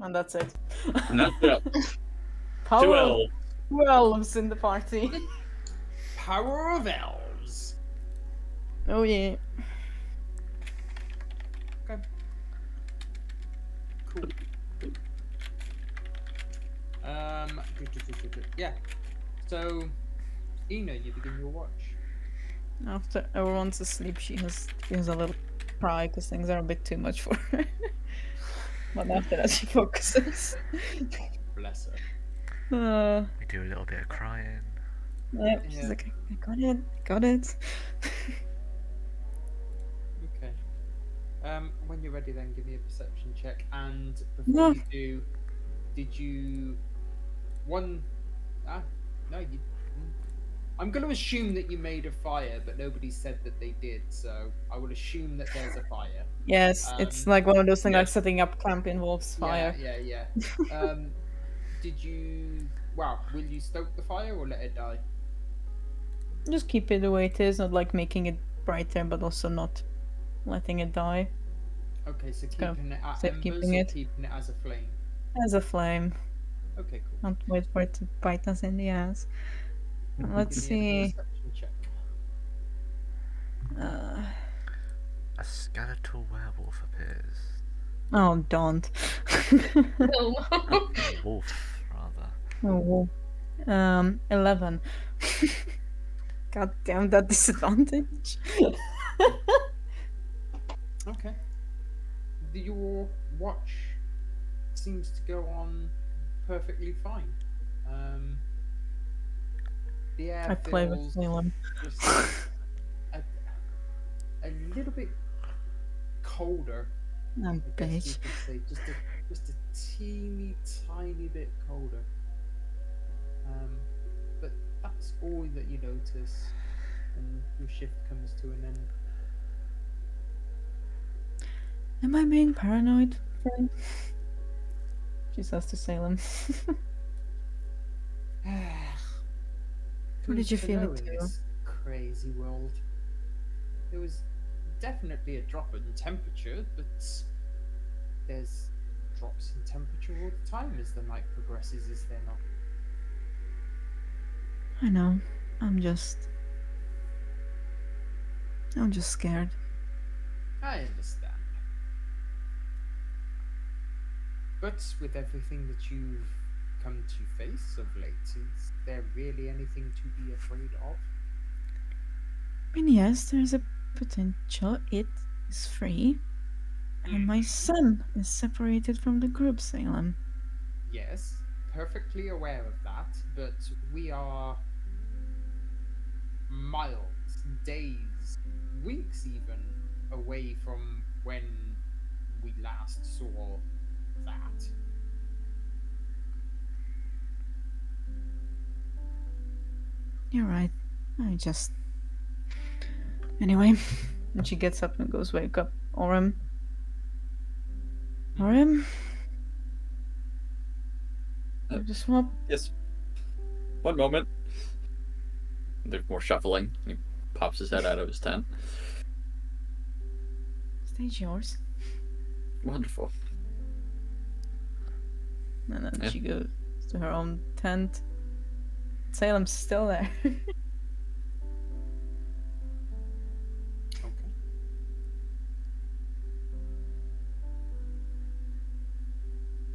And that's it. Not yet. Power Two of L. two elves in the party. Power of elves. Oh yeah. Okay. Cool. Yeah. So, Ina, you begin your watch. After everyone's asleep, she has a little cry because things are a bit too much for her. But after that, she focuses. Bless her. We do a little bit of crying. Yeah, she's Yeah. like, I got it, I got it. Okay. When you're ready, then give me a perception check. And before No. you do, did you one? Ah, no. You. I'm going to assume that you made a fire, but nobody said that they did. So I will assume that there's a fire. Yes, it's like one of those things like yes. setting up camp involves fire. Yeah. Did you? Well, will you stoke the fire or let it die? Just keep it the way it is, not like making it brighter, but also not letting it die. Okay, so kind of keeping it at safe embers keeping or it. keeping it as a flame. As a flame. Okay, cool. Not wait for it to bite us in the ass. Let's Give me a see. perception check. A skeletal werewolf appears. Oh, don't. No. Wolf, rather. Oh, 11. God damn that disadvantage. Okay. Your watch seems to go on perfectly fine. The air I play with feels Salem. just a little bit colder. I'm I guess you bitch. could say just a teeny tiny bit colder. But that's all that you notice, and your shift comes to an end. Am I being paranoid, friend? She says to Salem. How did you Who's to feel know it in too? this crazy world? There was definitely a drop in temperature, but there's drops in temperature all the time as the night progresses, is there not? I know. I'm just scared. I understand. But with everything that you've come to face of late, is there really anything to be afraid of? I mean, yes, there's a potential. It is free. And my son is separated from the group, Salem. Yes, perfectly aware of that, but we are miles, days, weeks even away from when we last saw that. You're right. Anyway. And she gets up and goes, wake up. Orem. Orem? Just swap. Yes. One moment. There's more shuffling. He pops his head out of his tent. Stage yours. Wonderful. And then Yeah. she goes to her own tent. Salem's still there. Okay.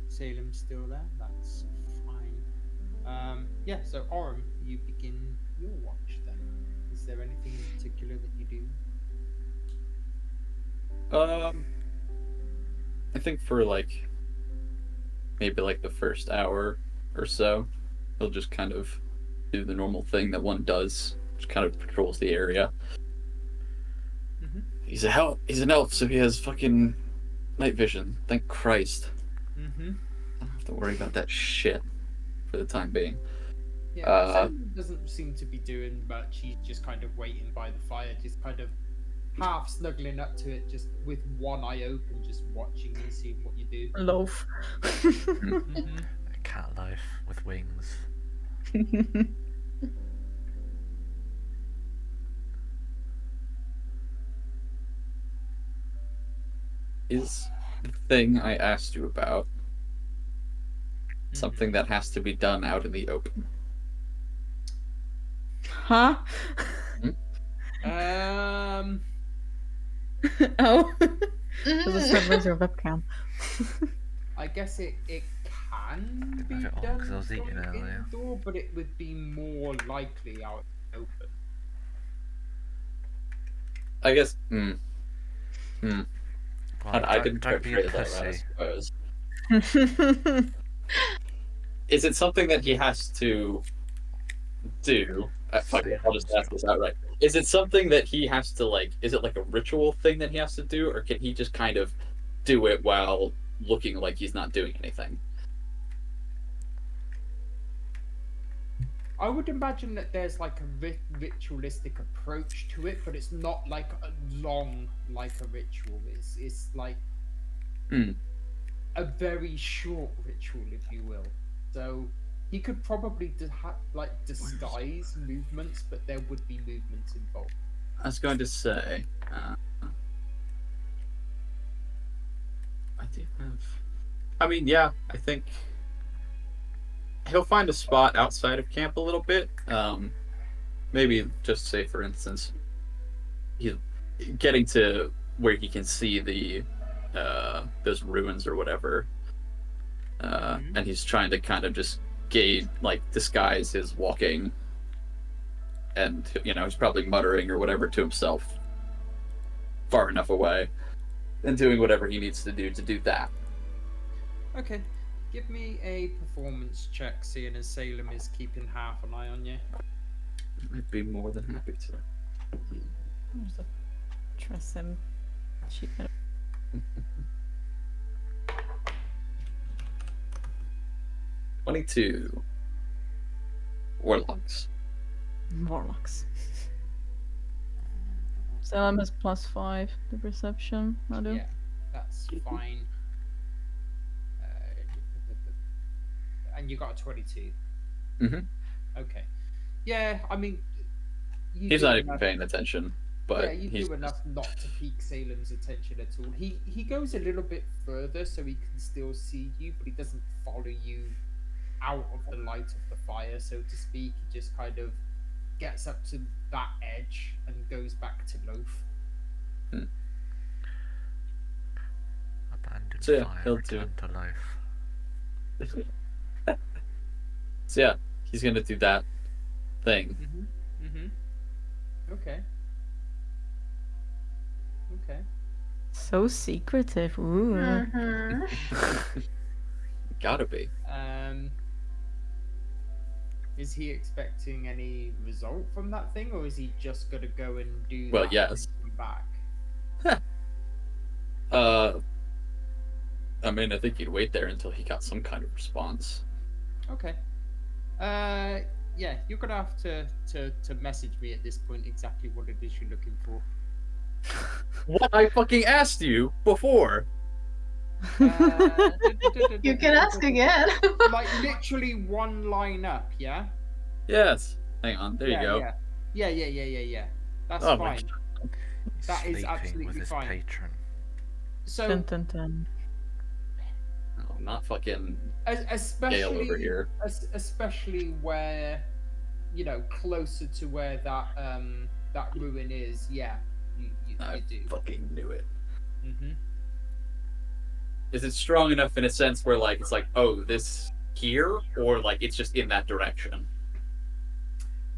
Salem's still there. That's fine. Yeah. So Orem, you begin your watch then. Is there anything in particular that you do? I think for like maybe like the first hour or so, he'll just kind of do the normal thing that one does, just kind of patrols the area. Mhm. He's an elf, so he has fucking night vision. Thank Christ. Mm-hmm. I don't have to worry about that shit for the time being. Yeah. Salem doesn't seem to be doing much. He's just kind of waiting by the fire, just kind of half snuggling up to it, just with one eye open, just watching you, seeing what you do. Loaf. Mm-hmm. A cat loaf with wings. Is the thing I asked you about Something that has to be done out in the open. Huh? Oh. There's a Mm. where's your webcam? I guess it can be Have it on, done 'cause I was eating from earlier. indoor, but it would be more likely out in the open. I guess. Right, I didn't don't be a portray that, I pussy. suppose. Is it something that he has to do? Fuck it, I'll just ask this outright. Is it something that he has to, like, is it like a ritual thing that he has to do, or can he just kind of do it while looking like he's not doing anything? I would imagine that there's like a ritualistic approach to it, but it's not like a long like a ritual. It's like a very short ritual, if you will. So he could probably like disguise movements, but there would be movements involved. I was going to say, I do have. I mean, yeah, I think he'll find a spot outside of camp a little bit. Maybe just say, for instance, he's getting to where he can see the those ruins or whatever, and he's trying to kind of just disguise his walking, and he's probably muttering or whatever to himself, far enough away, and doing whatever he needs to do that. Okay. Give me a performance check, seeing as Salem is keeping half an eye on you. I'd be more than happy to. Where's the Tressum sheet metal? 22. Warlocks. Warlocks. Salem has +5 to perception. I do. Yeah, that's fine. And you got a 22. Mhm. Okay. Yeah, I mean, you He's do not even enough- paying attention, but yeah, you he's do enough not to pique Salem's attention at all. He goes a little bit further so he can still see you, but he doesn't follow you out of the light of the fire, so to speak. He just kind of gets up to that edge and goes back to Loaf. Abandoned So, yeah, fire, he'll return to life. So yeah, he's gonna do that thing. Okay. Okay. So secretive. Ooh. Mhm. Gotta be. Is he expecting any result from that thing, or is he just gonna go and do Well, that yes. and come back? I mean, I think he'd wait there until he got some kind of response. Okay. Yeah, you're gonna have to message me at this point exactly what it is you're looking for. What I fucking asked you before. You can ask again. Like literally one line up, yeah? Yes. Hang on. There yeah, you go. Yeah. That's Oh my fine. He's That is sleeping absolutely with his fine. patron. So, Dun, dun, dun. Oh, not fucking Gale especially over here. especially where, closer to where that ruin is. Yeah, you I do. fucking knew it. Mm-hmm. Is it strong enough in a sense where it's like, oh, this here, or like it's just in that direction?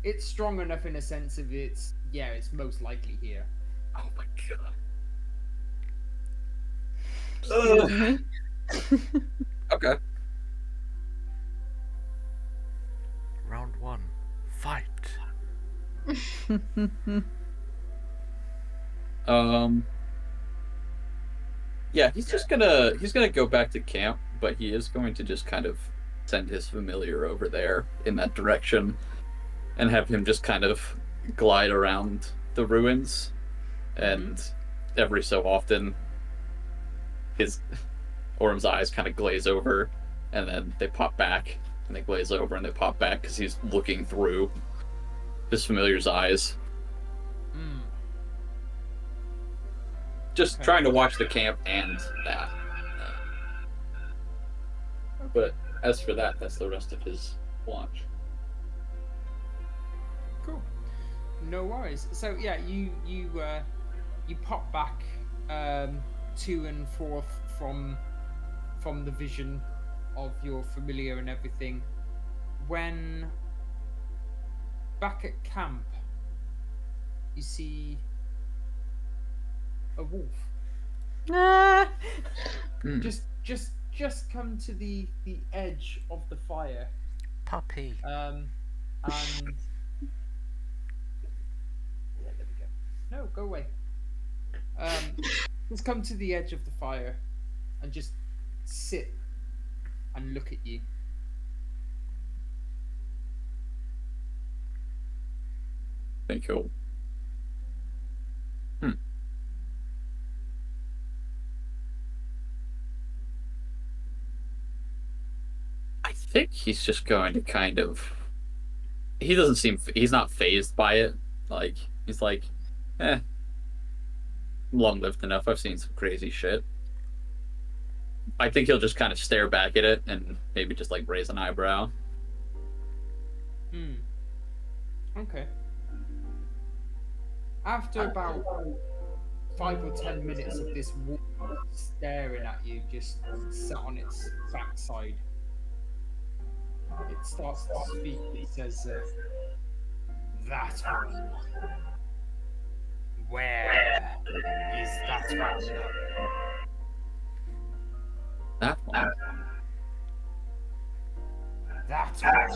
It's strong enough in a sense of it's most likely here. Oh my god. Excuse me. Okay. Round 1. Fight. Yeah, he's gonna go back to camp, but he is going to just kind of send his familiar over there in that direction and have him just kind of glide around the ruins, and every so often Orm's eyes kind of glaze over and then they pop back, and they glaze over and they pop back because he's looking through his familiar's eyes. Just Okay. trying to watch the camp and that. But as for that, that's the rest of his launch. Cool. No worries. So yeah, you pop back to and forth from the vision of your familiar and everything. When back at camp, you see a wolf. Ah! Hmm. Just come to the edge of the fire. Puppy. And yeah, there we go. No, go away. Just come to the edge of the fire and just sit and look at you. Thank you. I think he's just going to kind of. He doesn't seem. He's not phased by it. Like, he's like, long lived enough. I've seen some crazy shit. I think he'll just kind of stare back at it and maybe just like raise an eyebrow. Okay. After about 5 or 10 minutes of this wolf staring at you, just sat on its backside, it starts to speak. It says, "That one. Where is that one?" That one. That one.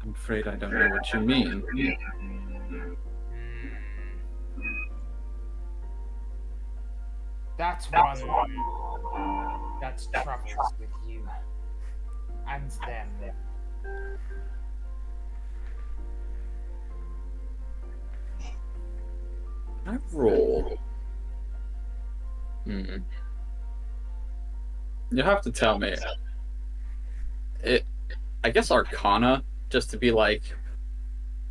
I'm afraid I don't know what you mean. That one that travels with you and them. I roll. You have to tell me. I guess Arcana, just to be like,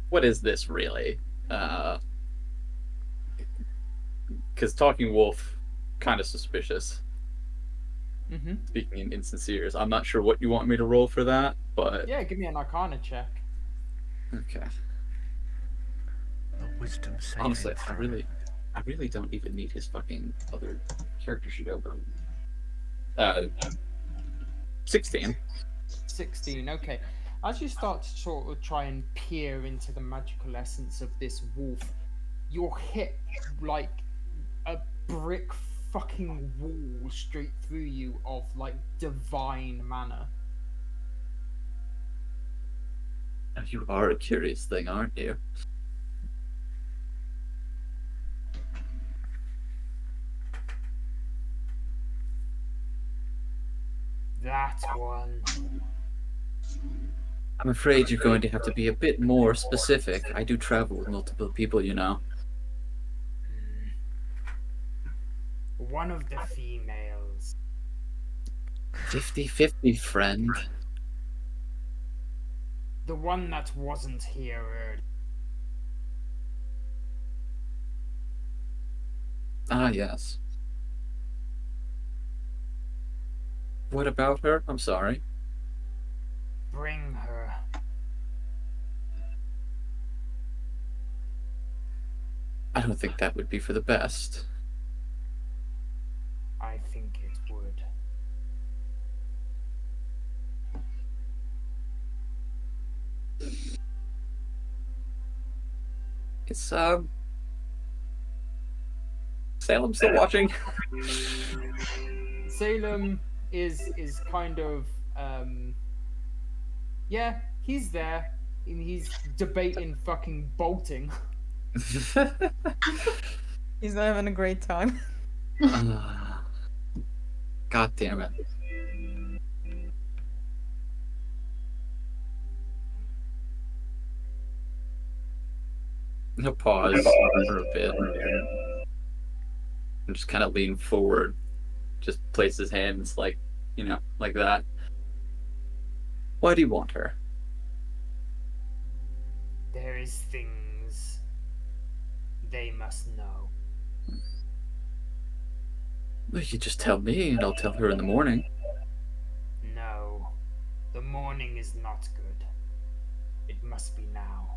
what is this really? Because talking wolf, kind of suspicious. Speaking in insinceres, I'm not sure what you want me to roll for that, but Yeah, give me an Arcana check. okay. A wisdom saving Honestly, throw. I really don't even need his fucking other character sheet open. 16. 16, okay. As you start to sort of try and peer into the magical essence of this wolf, you're hit like a brick fucking wall straight through you of like divine mana. You are a curious thing, aren't you? That one. I'm afraid you're going to have to be a bit more specific. I do travel with multiple people, you know. One of the females. 50-50, friend. The one that wasn't here earlier. Ah, yes. What about her? I'm sorry. Bring her. I don't think that would be for the best. I think it would. It's, Salem still watching? Salem is kind of yeah, he's there and he's debating fucking bolting. He's not having a great time. God damn it. He'll pause for a bit and just kind of lean forward. Just place his hands like, you know, like that. Why do you want her? There is things they must know. Well, you just tell me, and I'll tell her in the morning. No. The morning is not good. It must be now.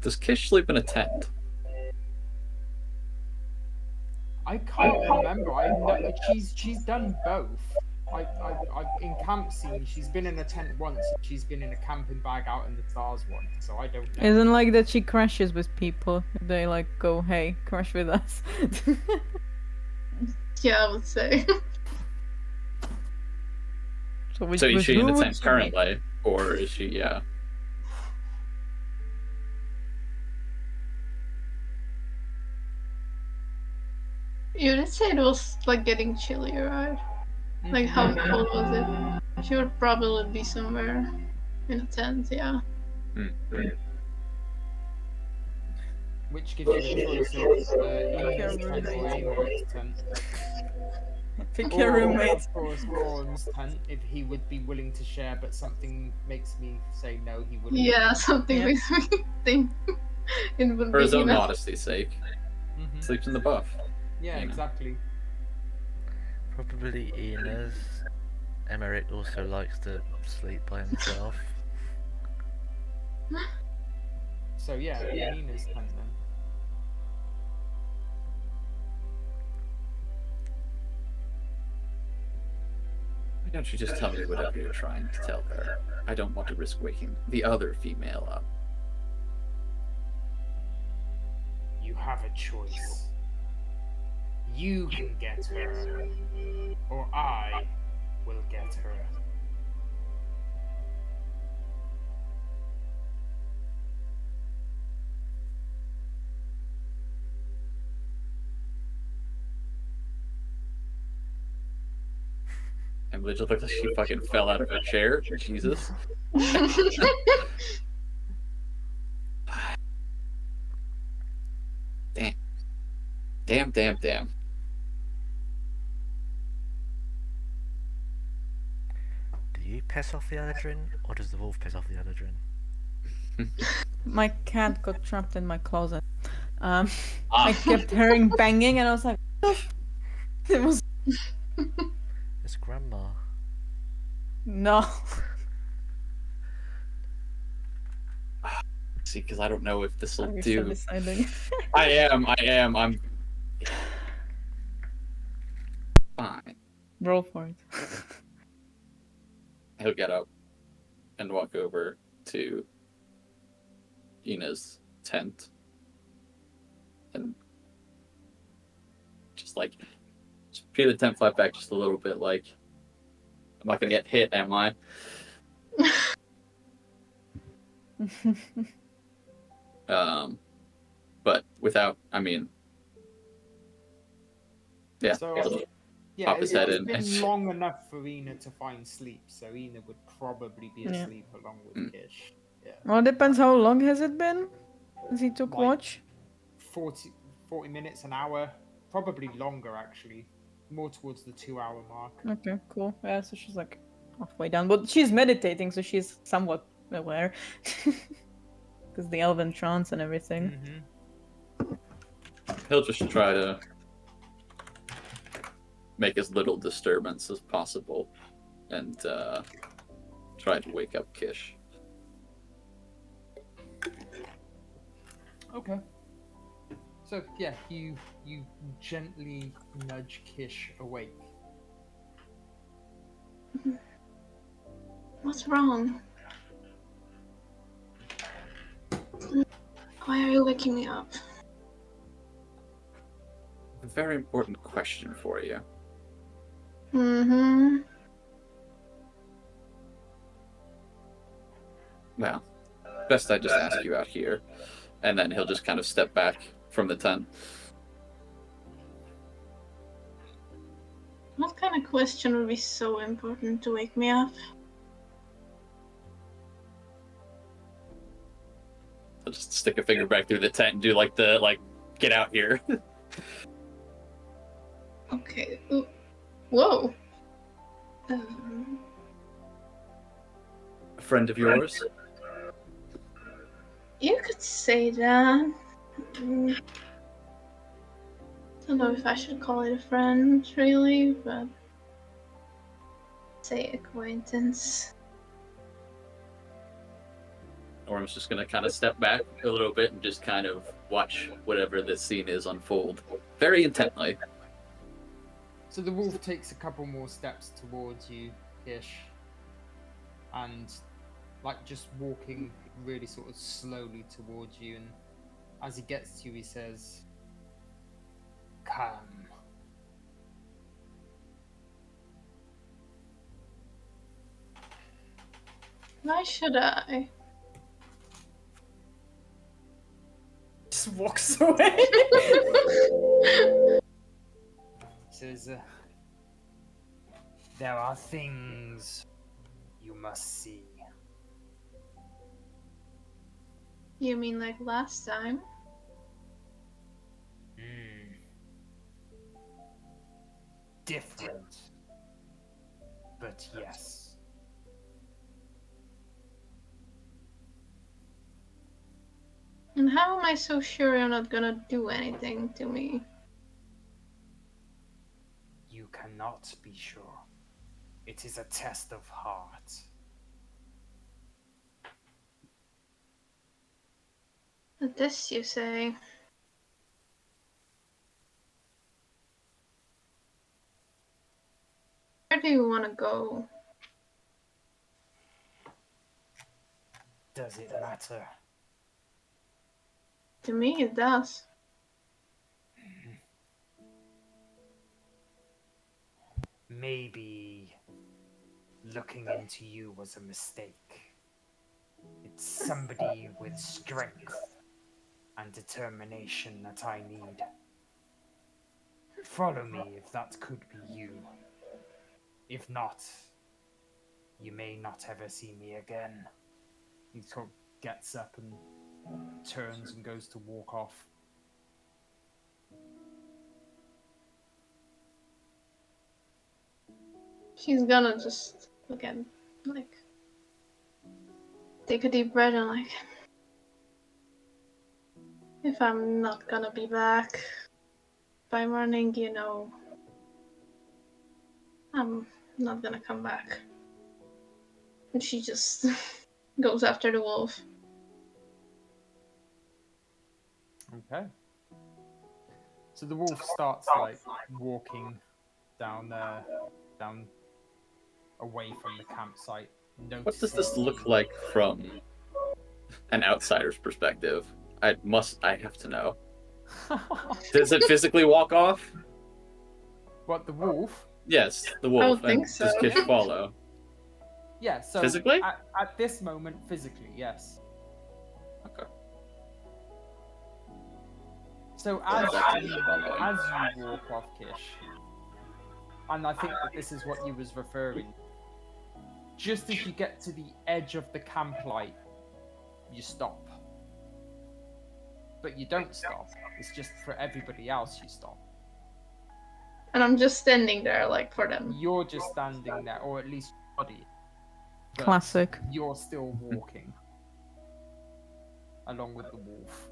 Does Kish sleep in a tent? I can't remember. I know she's done both. I've in camp scene. She's been in a tent once. And she's been in a camping bag out in the stars once. So I don't know. Isn't like that she crashes with people. They like go, hey, crash with us. Yeah, I would say. So, So is she in the who would tent she be? currently, or is she? Yeah. You did say it was like getting chillier, right? Like how cold was it? She would probably be somewhere in a tent, yeah. Which gives you a choice of Ena's tent or Amory's tent. Pick your Or, roommate. of course, Gorham's tent, if he would be willing to share, but something makes me say no, he wouldn't. Yeah, something Yeah. makes me think it would For be his own enough. modesty's sake, Mhm. sleeps in the buff. Yeah, you know. exactly. Probably Ena's. Emmerich also likes to sleep by himself. So yeah, Ena's tent then. Why don't you just tell me whatever you're trying to tell her? I don't want to risk waking the other female up. You have a choice. You can get her, or I will get her. Emily just looks like she fucking fell out of a chair. Jesus. Damn. Do you piss off the Eladrin, or does the wolf piss off the Eladrin? My cat got trapped in my closet. I Ah, kept hearing banging, and I was like, it was It's Grandma. no. see, because I don't know if this will You're still do. deciding. I am. I'm fine. Roll for it. He'll get up and walk over to Ina's tent and just peel the tent flap back just a little bit. Like, I'm not gonna get hit, am I? But without, I mean, yeah. So, he'll yeah, pop his it's head in. been long enough for Ena to find sleep, so Ena would probably be Yeah. asleep along with Kish. Yeah. Well, depends how long has it been since he took Like- watch. 40 minutes, an hour, probably longer actually, more towards the 2 hour mark. Okay, cool. Yeah, so she's like halfway down, but she's meditating, so she's somewhat aware. Because the elven trance and everything. Mm-hmm. He'll just try to make as little disturbance as possible and try to wake up Kish. Okay. So yeah, you gently nudge Kish awake. What's wrong? Why are you waking me up? A very important question for you. Mm-hmm. Well, best I just ask you out here, and then he'll just kind of step back from the tent. What kind of question would be so important to wake me up? He'll just stick a finger back through the tent and do get out here. Okay. Ooh. Whoa. A friend of yours? You could say that. Mm, don't know if I should call it a friend, really, but say acquaintance. Orm's just gonna kind of step back a little bit and just kind of watch whatever this scene is unfold very intently. So the wolf takes a couple more steps towards you, Ish, and like just walking really sort of slowly towards you, and as he gets to you, he says, "Come." Why should I? Just walks away. He says, "There are things you must see." You mean like last time? Hmm. Different. But yes. And how am I so sure you're not gonna do anything to me? You cannot be sure. It is a test of heart. This, you say? Where do you want to go? Does it matter? To me, it does. Maybe looking into you was a mistake. It's somebody with strength and determination that I need. Follow me if that could be you. If not, you may not ever see me again. He sort of gets up and turns and goes to walk off. She's gonna just again, like, take a deep breath and like, if I'm not gonna be back by morning, you know, I'm not gonna come back. And she just goes after the wolf. Okay. So the wolf starts like walking down away from the campsite. What does this look like from an outsider's perspective? I have to know. Does it physically walk off? What, the wolf? Yes, the wolf. would think and does so. Kish follow? Yeah, so Physically? at this moment, physically, yes. Okay. So Yeah, as that's you, following. as you walk off, Kish, and I think that this is what you was referring. Just as you get to the edge of the camplight, you stop. But you don't stop. It's just for everybody else you stop. And I'm just standing there, like, for them. You're just standing there, or at least your body. But Classic. You're still walking along with the wolf.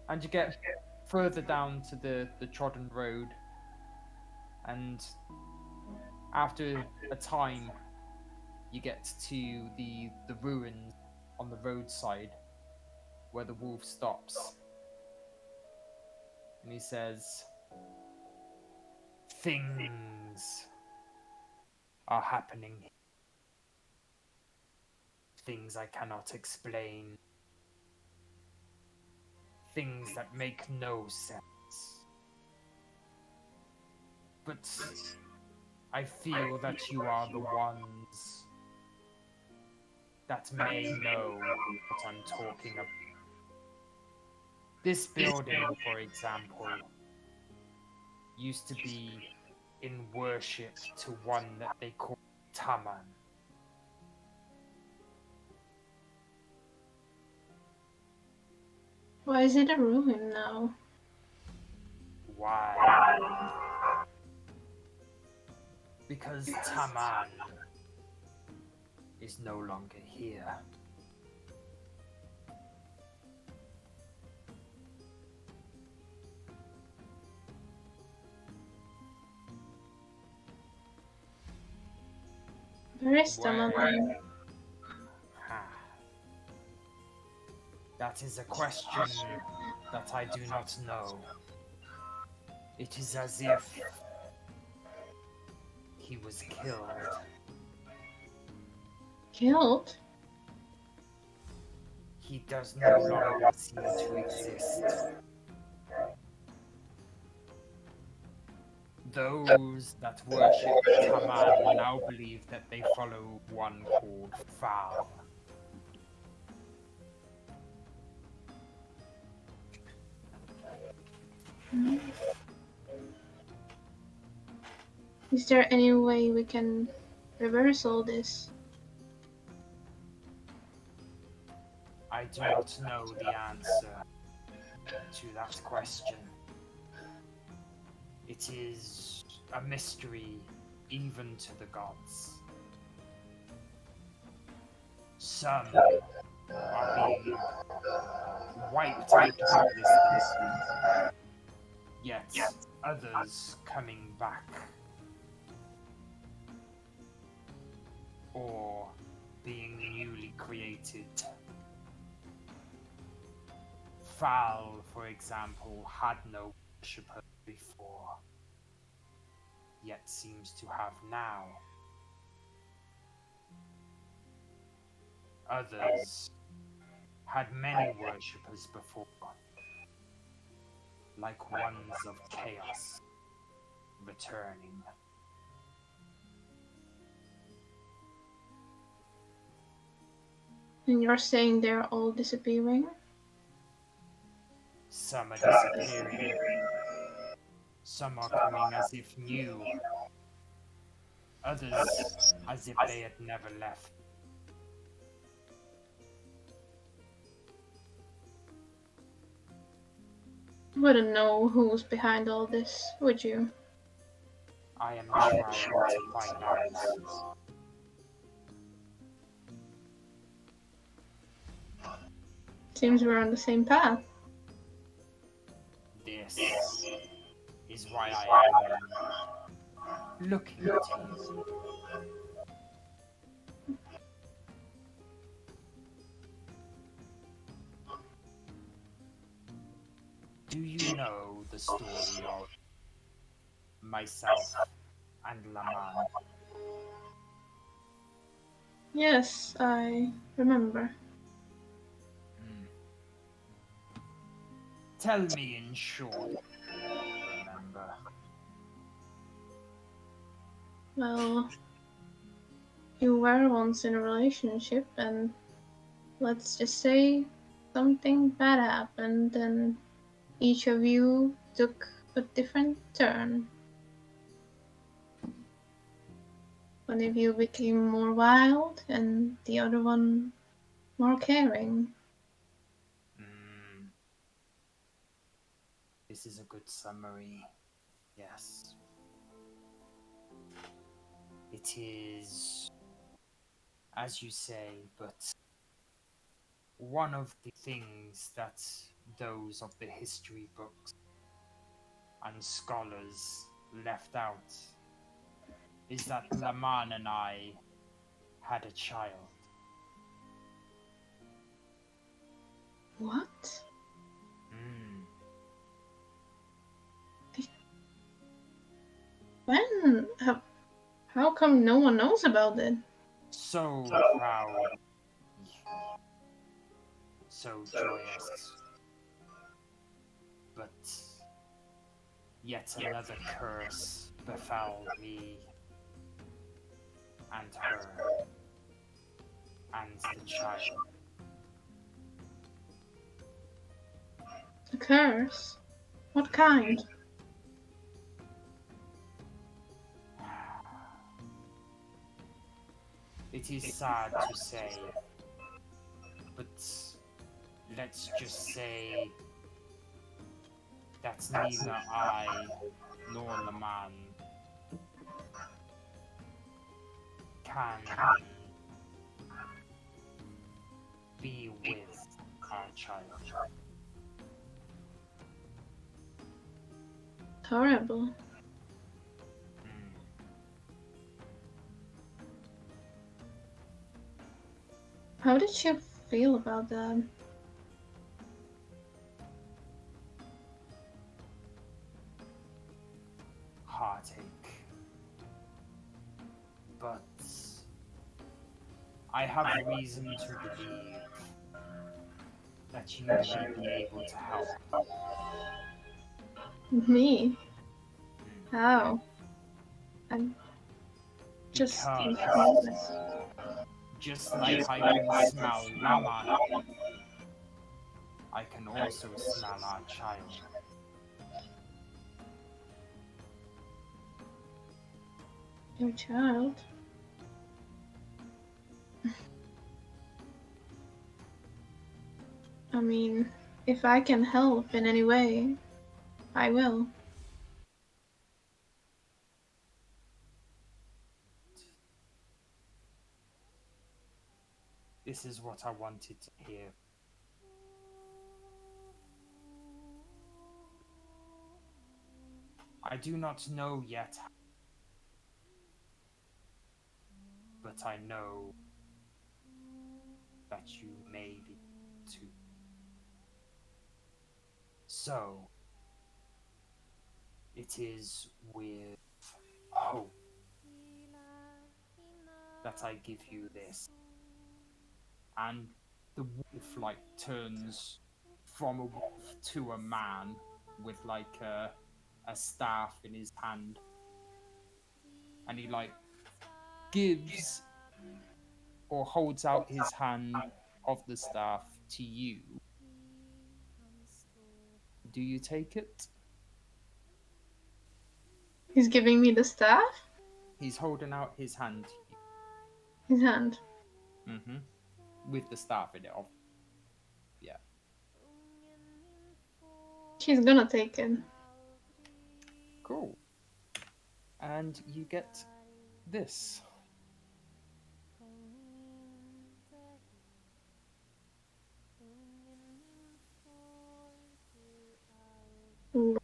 And you get further down to the trodden road, and after a time you get to the ruins on the roadside where the wolf stops, and he says, "Things are happening here. Things I cannot explain. Things that make no sense. But I feel that you are the ones that may know what I'm talking about. This building, for example, used to be in worship to one that they call Taman. Why is it a ruin now? Why? Because Taman is no longer here. Where is the Where? Laman? Ah. That is a question that I do not know. It is as if he was killed. Killed? He does no longer seem to exist. Those that worship Taman now believe that they follow one called Fal. Is there any way we can reverse all this? I do not know the answer to that question. It is a mystery even to the gods. Some are being wiped out of existence, yet others coming back. Or being newly created. Fal, for example, had no worshipper before, yet seems to have now. Others had many worshippers before, like ones of chaos returning. And you're saying they're all disappearing? Some are disappearing. Some are coming as if new. Others as if they had never left. Wouldn't know who's behind all this, would you? I am trying to find out. Seems we're on the same path. This is why I am looking at you. Do you know the story of myself and Laman? Yes, I remember. Tell me in short. Remember. Well, you were once in a relationship, and let's just say something bad happened, and each of you took a different turn. One of you became more wild, and the other one more caring. This is a good summary. Yes. It is, as you say, but one of the things that those of the history books and scholars left out is that Laman and I had a child. What? When? How come no one knows about it? So proud. So joyous. But yet another curse befell me and her and the child. A curse? What kind? It is sad to say, but let's just say that neither I nor Laman can be with our child. Horrible. How did you feel about that? Heartache. But I have reason to believe that you may be able to help. Me? How? I'm just Because nervous. just like I can smell Laman, I can also smell our child. Your child? I mean, if I can help in any way, I will. This is what I wanted to hear. I do not know yet, but I know that you may be too. So, it is with hope that I give you this. And the wolf like turns from a wolf to a man with like a staff in his hand, and he like gives or holds out his hand of the staff to you. Do you take it? He's giving me the staff? He's holding out his hand to His hand. you. With the staff in it. Yeah. She's gonna take it. Cool. And you get this. Ooh.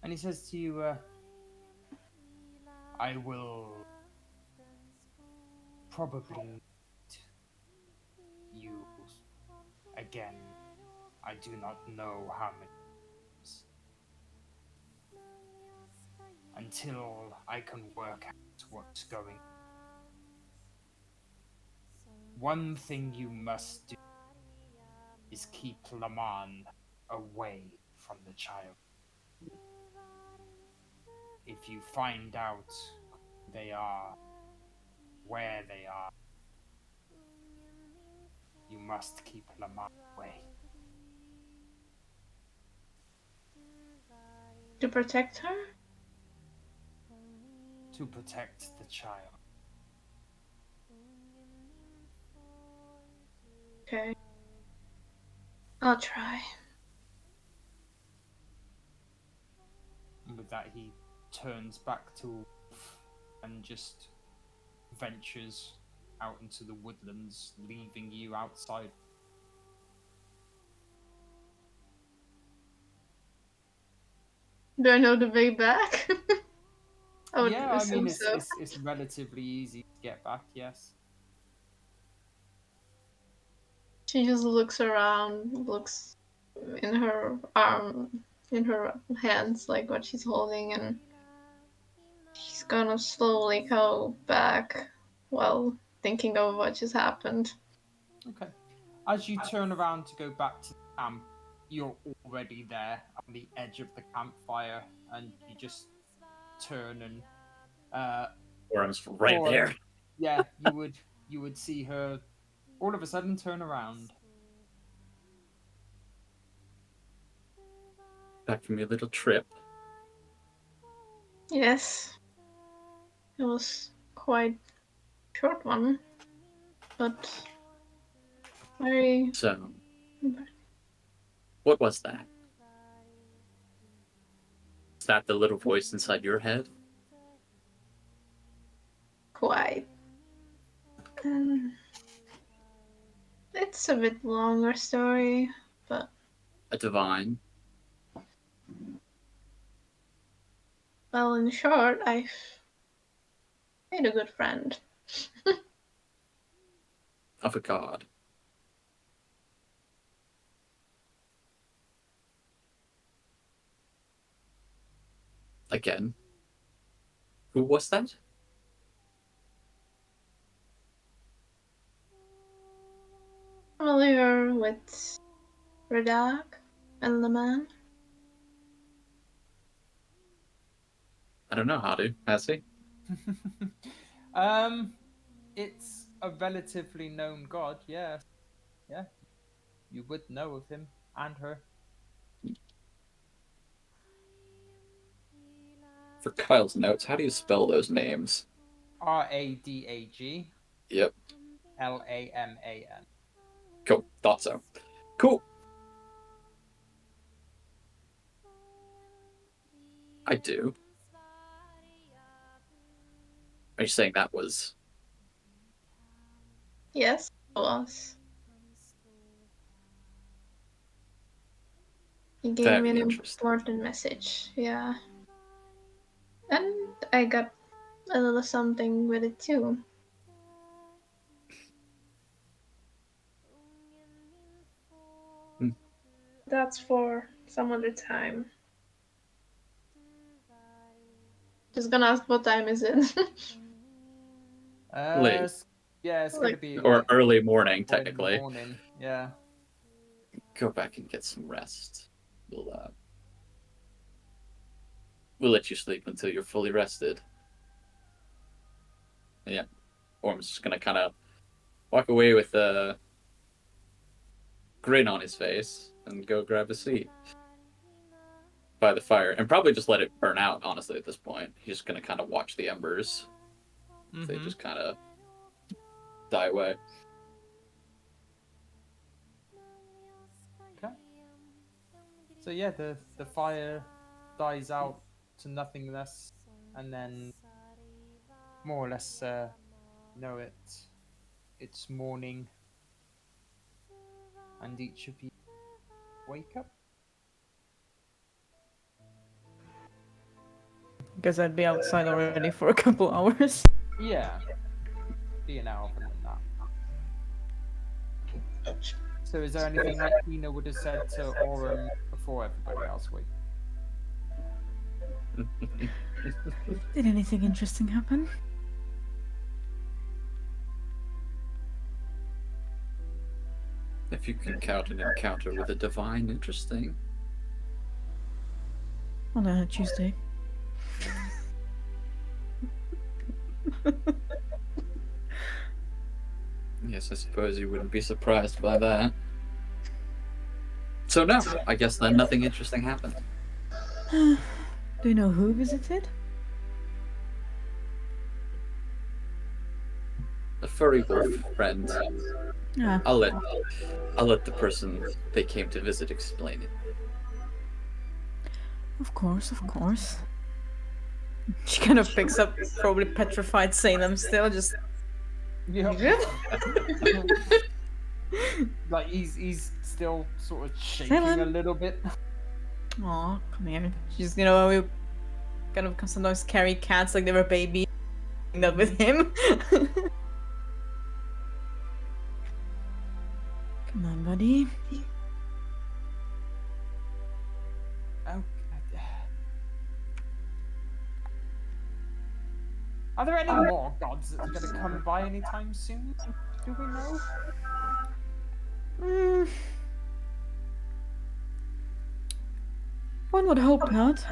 And he says to you, I will probably meet you again. I do not know how many times. Until I can work out what's going on. One thing you must do is keep Laman away from the child. If you find out who they are, where they are, you must keep Laman away. To protect her? To protect the child. Okay. I'll try. And with that, he turns back to Wolf and just ventures out into the woodlands, leaving you outside. Do I know the way back? I would Yeah, I assume mean, so. it's relatively easy to get back, yes. She just looks around, looks in her in her hands, like what she's holding, and she's gonna slowly go back while thinking of what just happened. Okay. As you turn around to go back to the camp, you're already there on the edge of the campfire, and you just turn and Orm's right Or- there. yeah, you would see her all of a sudden turn around. Back from your little trip. Yes, it was quite a short one, but very. So, what was that? Is that the little voice inside your head? Quite. It's a bit longer story, but a divine. Well, in short, I've made a good friend. Of a god. Again. Who was that? Familiar with Radak and Leman? I don't know how to. Has he? It's a relatively known god, yeah. Yeah. You would know of him and her. For Kyle's notes, how do you spell those names? Radag Yep. Laman. Cool. Thought so. Cool. I do. Are you saying that was... Yes, it was. He gave Very me an interesting. important message, yeah. And I got a little something with it too. Hmm. That's for some other time. Just gonna ask what time is it? Late. Yeah, it's gonna be Or like early morning, 4 in the technically. morning. Yeah. Go back and get some rest. We'll let you sleep until you're fully rested. Yeah. Orm's just gonna kind of walk away with a grin on his face and go grab a seat by the fire and probably just let it burn out, honestly, at this point. He's just gonna kind of watch the embers. They just kind of die away. Okay. So yeah, the fire dies out to nothingness, and then more or less, it's morning, and each of you wake up. Guess I'd be outside already for a couple hours. Yeah, be an hour than that. So is there anything that Tina would have said to Aurum before everybody else wakes? Did anything interesting happen? If you can count an encounter with a divine, interesting. On a Tuesday. Yes, I suppose you wouldn't be surprised by that. So no, I guess then nothing interesting happened. Do you know who visited? A furry wolf friend. Ah, I'll let the person they came to visit explain it. of course, of course. She kind of picks up probably petrified Salem still, just Yeah. Like he's still sort of shaking a Salem. little bit. aw, come here. She's, you know, we kind of sometimes carry cats like they were babies. That with him. Come on, buddy. Oh. Are there any more gods that are going to come by anytime soon? Do we know? One would hope not.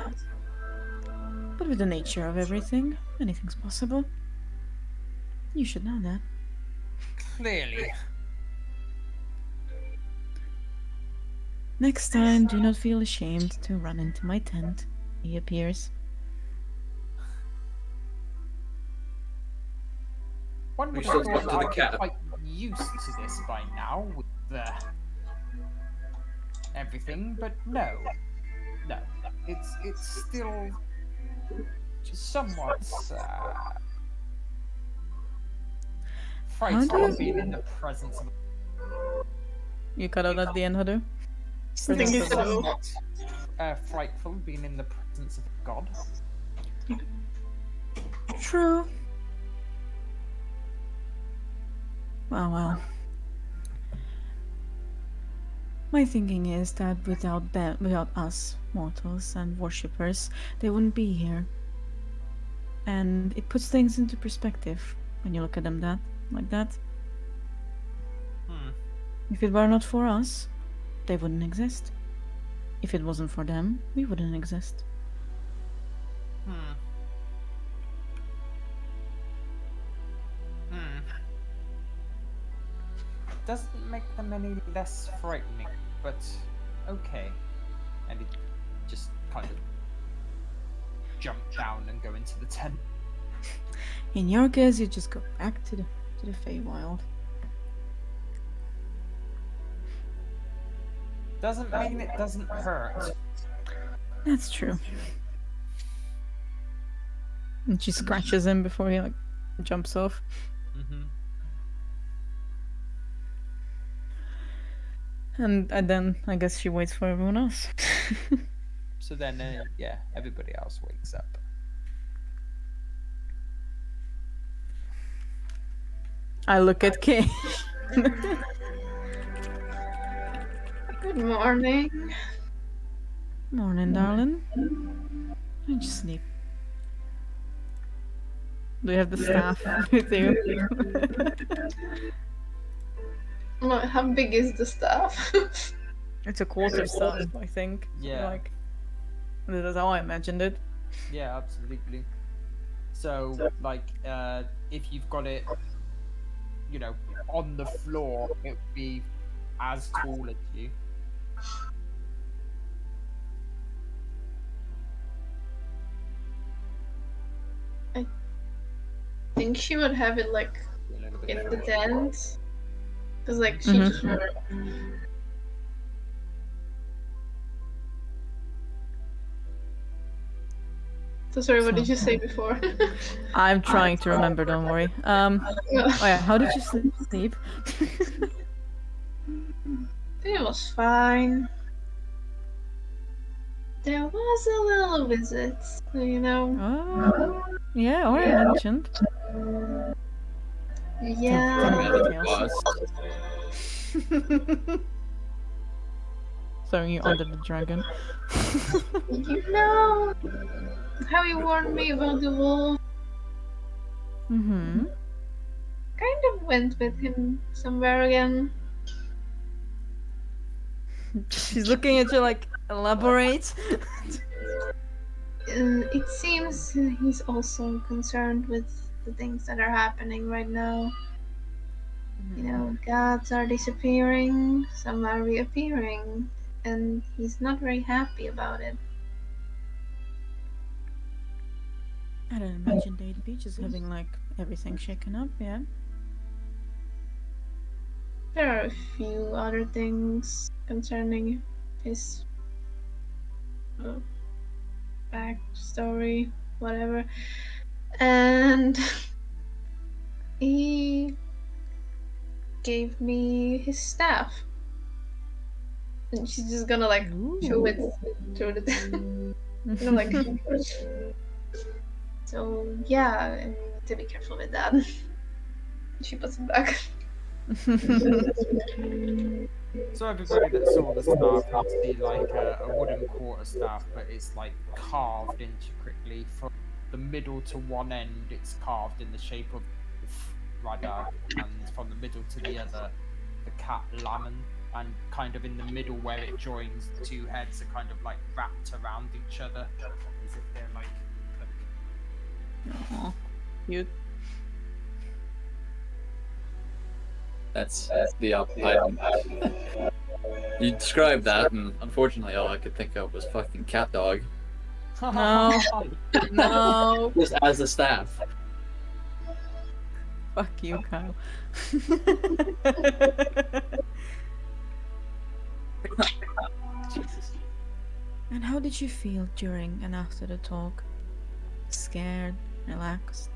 But with the nature of everything, anything's possible. You should know that. Clearly. Next time, do not feel ashamed to run into my tent. He appears. One We would should have have thought gone to the I'd be cat. quite used to this by now with everything, but no. No. It's still somewhat frightful do you- being in the presence of You cut out at the end, Hudu? I think Presence so. of- somewhat frightful being in the presence of God. True. Well. My thinking is that without them, without us mortals and worshippers, they wouldn't be here. And it puts things into perspective when you look at them like that. Hmm. If it were not for us, they wouldn't exist. If it wasn't for them, we wouldn't exist. Hmm. Hmm. Doesn't make them any less frightening, but okay. And he just kind of jump down and go into the tent. In your case, you just go back to the Feywild. Doesn't mean it doesn't hurt. That's true. And she scratches him before he jumps off. Mm-hmm. And then I guess she waits for everyone else. So then, yeah, everybody else wakes up. I look at Kay. Good morning. Morning, darling. I just sleep. Do you have the staff with you? How big is the staff? It's a quarter staff, I think. Yeah. That's how I imagined it. Yeah, absolutely. So, if you've got it, on the floor, it would be as tall as you. I think she would have it A little bit in the shorter. tent. Cause she Mhm. just So sorry, what did you say before? I'm trying to remember, don't worry. Oh yeah, how did you sleep? It was fine. There was a little visit, Oh, yeah, Ori mentioned. Yeah. Throwing you under the dragon. How you warned me about the wolf. Mm-hmm. Kind of went with him somewhere again. She's looking at you like, elaborate. It seems he's also concerned with the things that are happening right now. Gods are disappearing, some are reappearing, and he's not very happy about it. I don't imagine they'd be just having everything shaken up, yeah. There are a few other things concerning his backstory, whatever. And he gave me his staff. And she's just gonna show it through the So yeah, I need to be careful with that. She puts it back. So everybody that saw the staff can see a wooden quarterstaff, but it's carved intricately from the middle to one end. It's carved in the shape of Radar, and from the middle to the other, the cat Laman, and kind of in the middle where it joins, the two heads are kind of wrapped around each other, as if they're Aw, cute. That's the item. You described that, and unfortunately, all I could think of was fucking cat dog. No. No. Just as a staff. Fuck you, Kyle. Jesus. And how did you feel during and after the talk? Scared? Relaxed?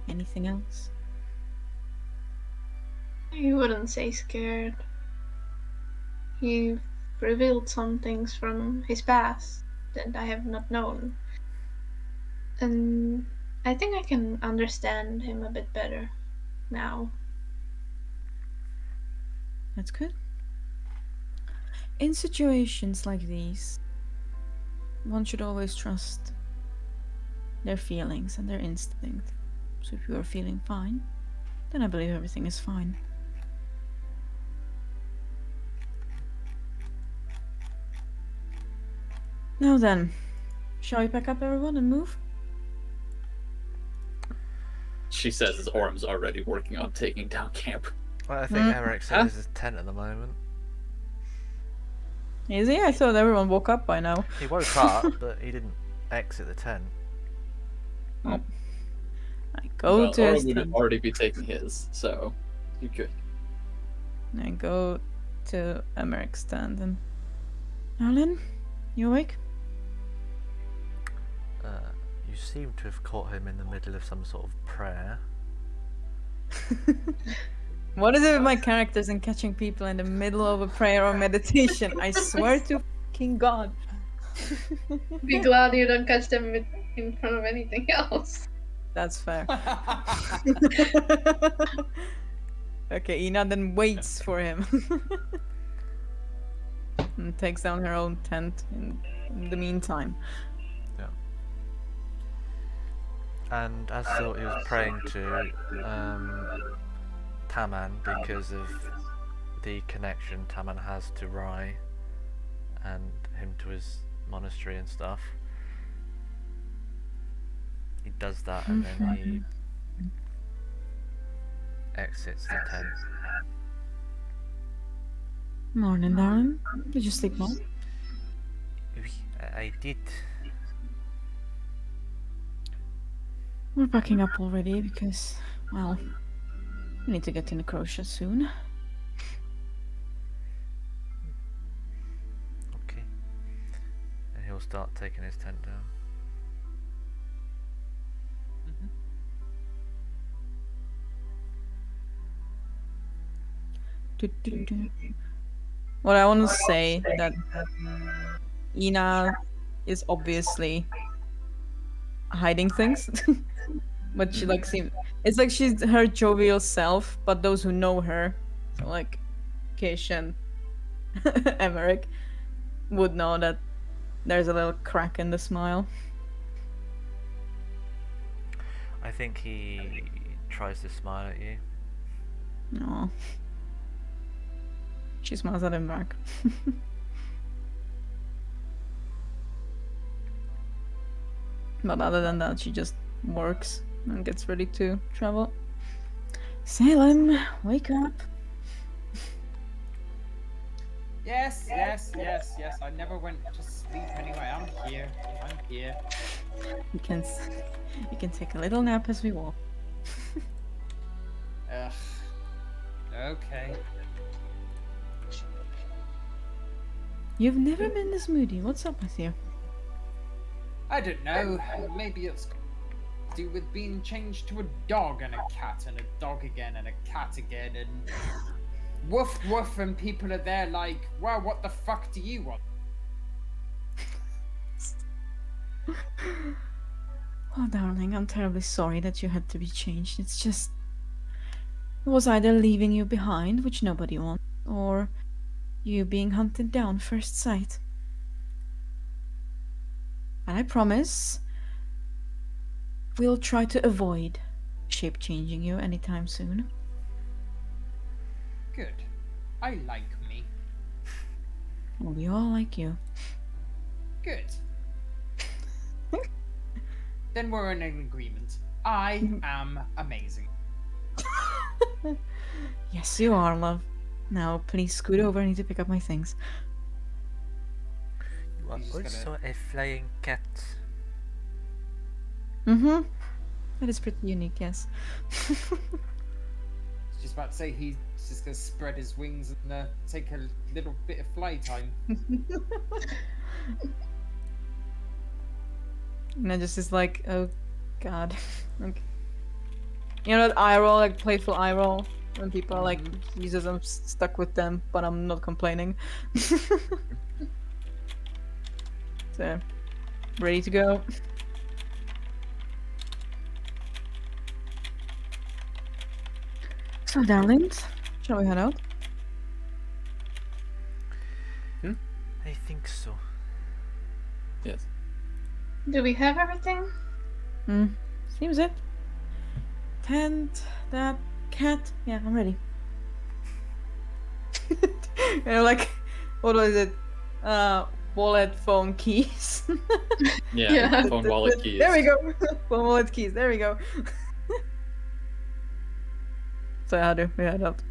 Anything else? He wouldn't say scared. He revealed some things from his past that I have not known. And I think I can understand him a bit better now. That's good. In situations like these, one should always trust their feelings and their instinct. So if you are feeling fine, then I believe everything is fine. Now then, shall we pack up everyone and move? She says his arm's already working on taking down camp. Well, I think Eric said this is his tent at the moment. Is he? I thought everyone woke up by now. He woke up, but he didn't exit the tent. I go Well, to Oren his would tent. already be taking his, so you could. I go to Emeric's stand and... Alan, you awake? You seem to have caught him in the middle of some sort of prayer. What is it with my characters and catching people in the middle of a prayer or meditation? I swear to fucking God. Be glad you don't catch them in front of anything else. That's fair. Okay, Ina then waits for him. And takes down her own tent in the meantime. And as thought, he was praying to Taman because of the connection Taman has to Rai and him to his monastery and stuff. He does that and then he exits the tent. Morning, darling. Did you sleep well? I did. We're packing up already because, well, we need to get to Necrotia soon. Okay. And he'll start taking his tent down. What I want to say that Ina is obviously hiding things, but she like it's like she's her jovial self, but those who know her, so like Kish and Emmerich, would know that there's a little crack in the smile. I think he tries to smile at you. No. She smiles at him back. But other than that, she just works and gets ready to travel. Salem, wake up. Yes. I never went to sleep anyway. I'm here. You can take a little nap as we walk. Ugh. Okay. You've never been this moody. What's up with you? I don't know. Maybe it's to do with being changed to a dog and a cat and a dog again and a cat again and woof woof, and people are there like, well, what the fuck do you want? Oh, darling, I'm terribly sorry that you had to be changed. It's just... It was either leaving you behind, which nobody wants, or you being hunted down first sight. And I promise we'll try to avoid shape-changing you anytime soon. Good. I like me. Well, we all like you. Good. Then we're in an agreement. I am amazing. Yes, you are, love. Now, please scoot over. I need to pick up my things. You are He's just also a flying cat. Mm-hmm. That is pretty unique, yes. I was just about to say he's just gonna spread his wings and take a little bit of fly time. And I just is like, oh god. Okay. You know that eye roll, like playful eye roll? when people are like, Jesus, I'm stuck with them, but I'm not complaining. So, ready to go. So, darlings, shall we head out? I think so. Yes. Do we have everything? Seems it. Tent, that cat. Yeah, I'm ready. You know, like, what was it? Wallet, phone, keys. Yeah. Yeah. Phone, wallet, keys. There we go. Phone, wallet, keys. There we go. So how do we head out?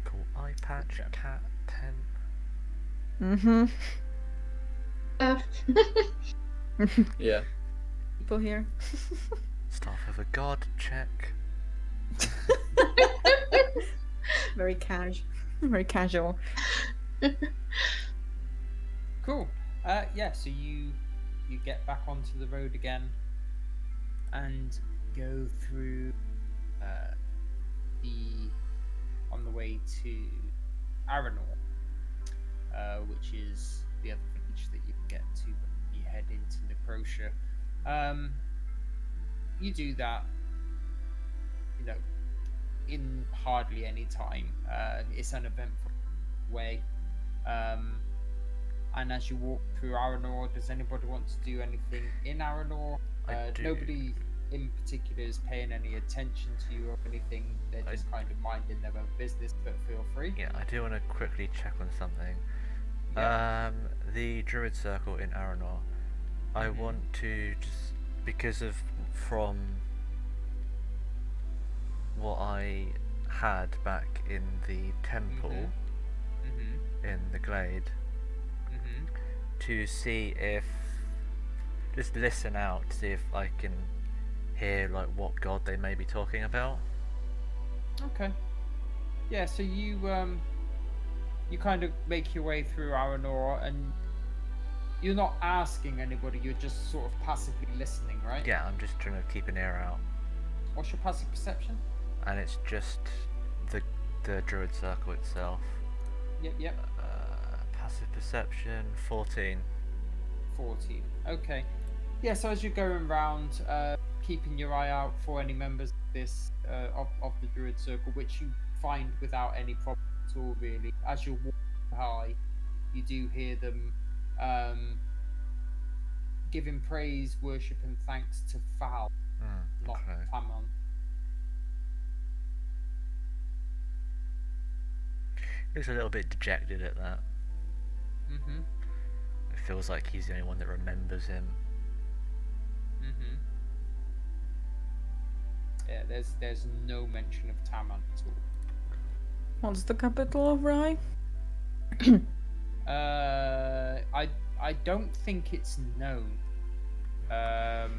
Cool. Eye patch, cat, tent. Mm-hmm. Yeah. People here. Staff of a god, check. Very casual. Very casual. Cool. Yeah. So you get back onto the road again, and go through on the way to Aranor, which is the other village that you get to when you head into Necrotia. You do that, you know, in hardly any time. It's an eventful way. And as you walk through Aranor, does anybody want to do anything in Aranor? I do. Nobody in particular is paying any attention to you or anything. They're just kind of minding their own business, but feel free. Yeah, I do want to quickly check on something. Yeah. The Druid Circle in Aranor. I want to just because of from what I had back in the temple in the glade to see if just listen out to see if I can hear like what god they may be talking about. Okay. Yeah, so you kind of make your way through Aranor, and you're not asking anybody, you're just sort of passively listening, right? Yeah, I'm just trying to keep an ear out. What's your passive perception? And it's just the Druid Circle itself. Yep. Passive perception 14. 14. Okay. Yeah, so as you're going around, keeping your eye out for any members of this of the Druid Circle, which you find without any problem at all, really. As you're walking high, you do hear them giving praise, worship, and thanks to Fal, not Okay. Tamon. He looks a little bit dejected at that. It feels like he's the only one that remembers him. Yeah, there's no mention of Tamon at all. What's the capital of Rye? I don't think it's known.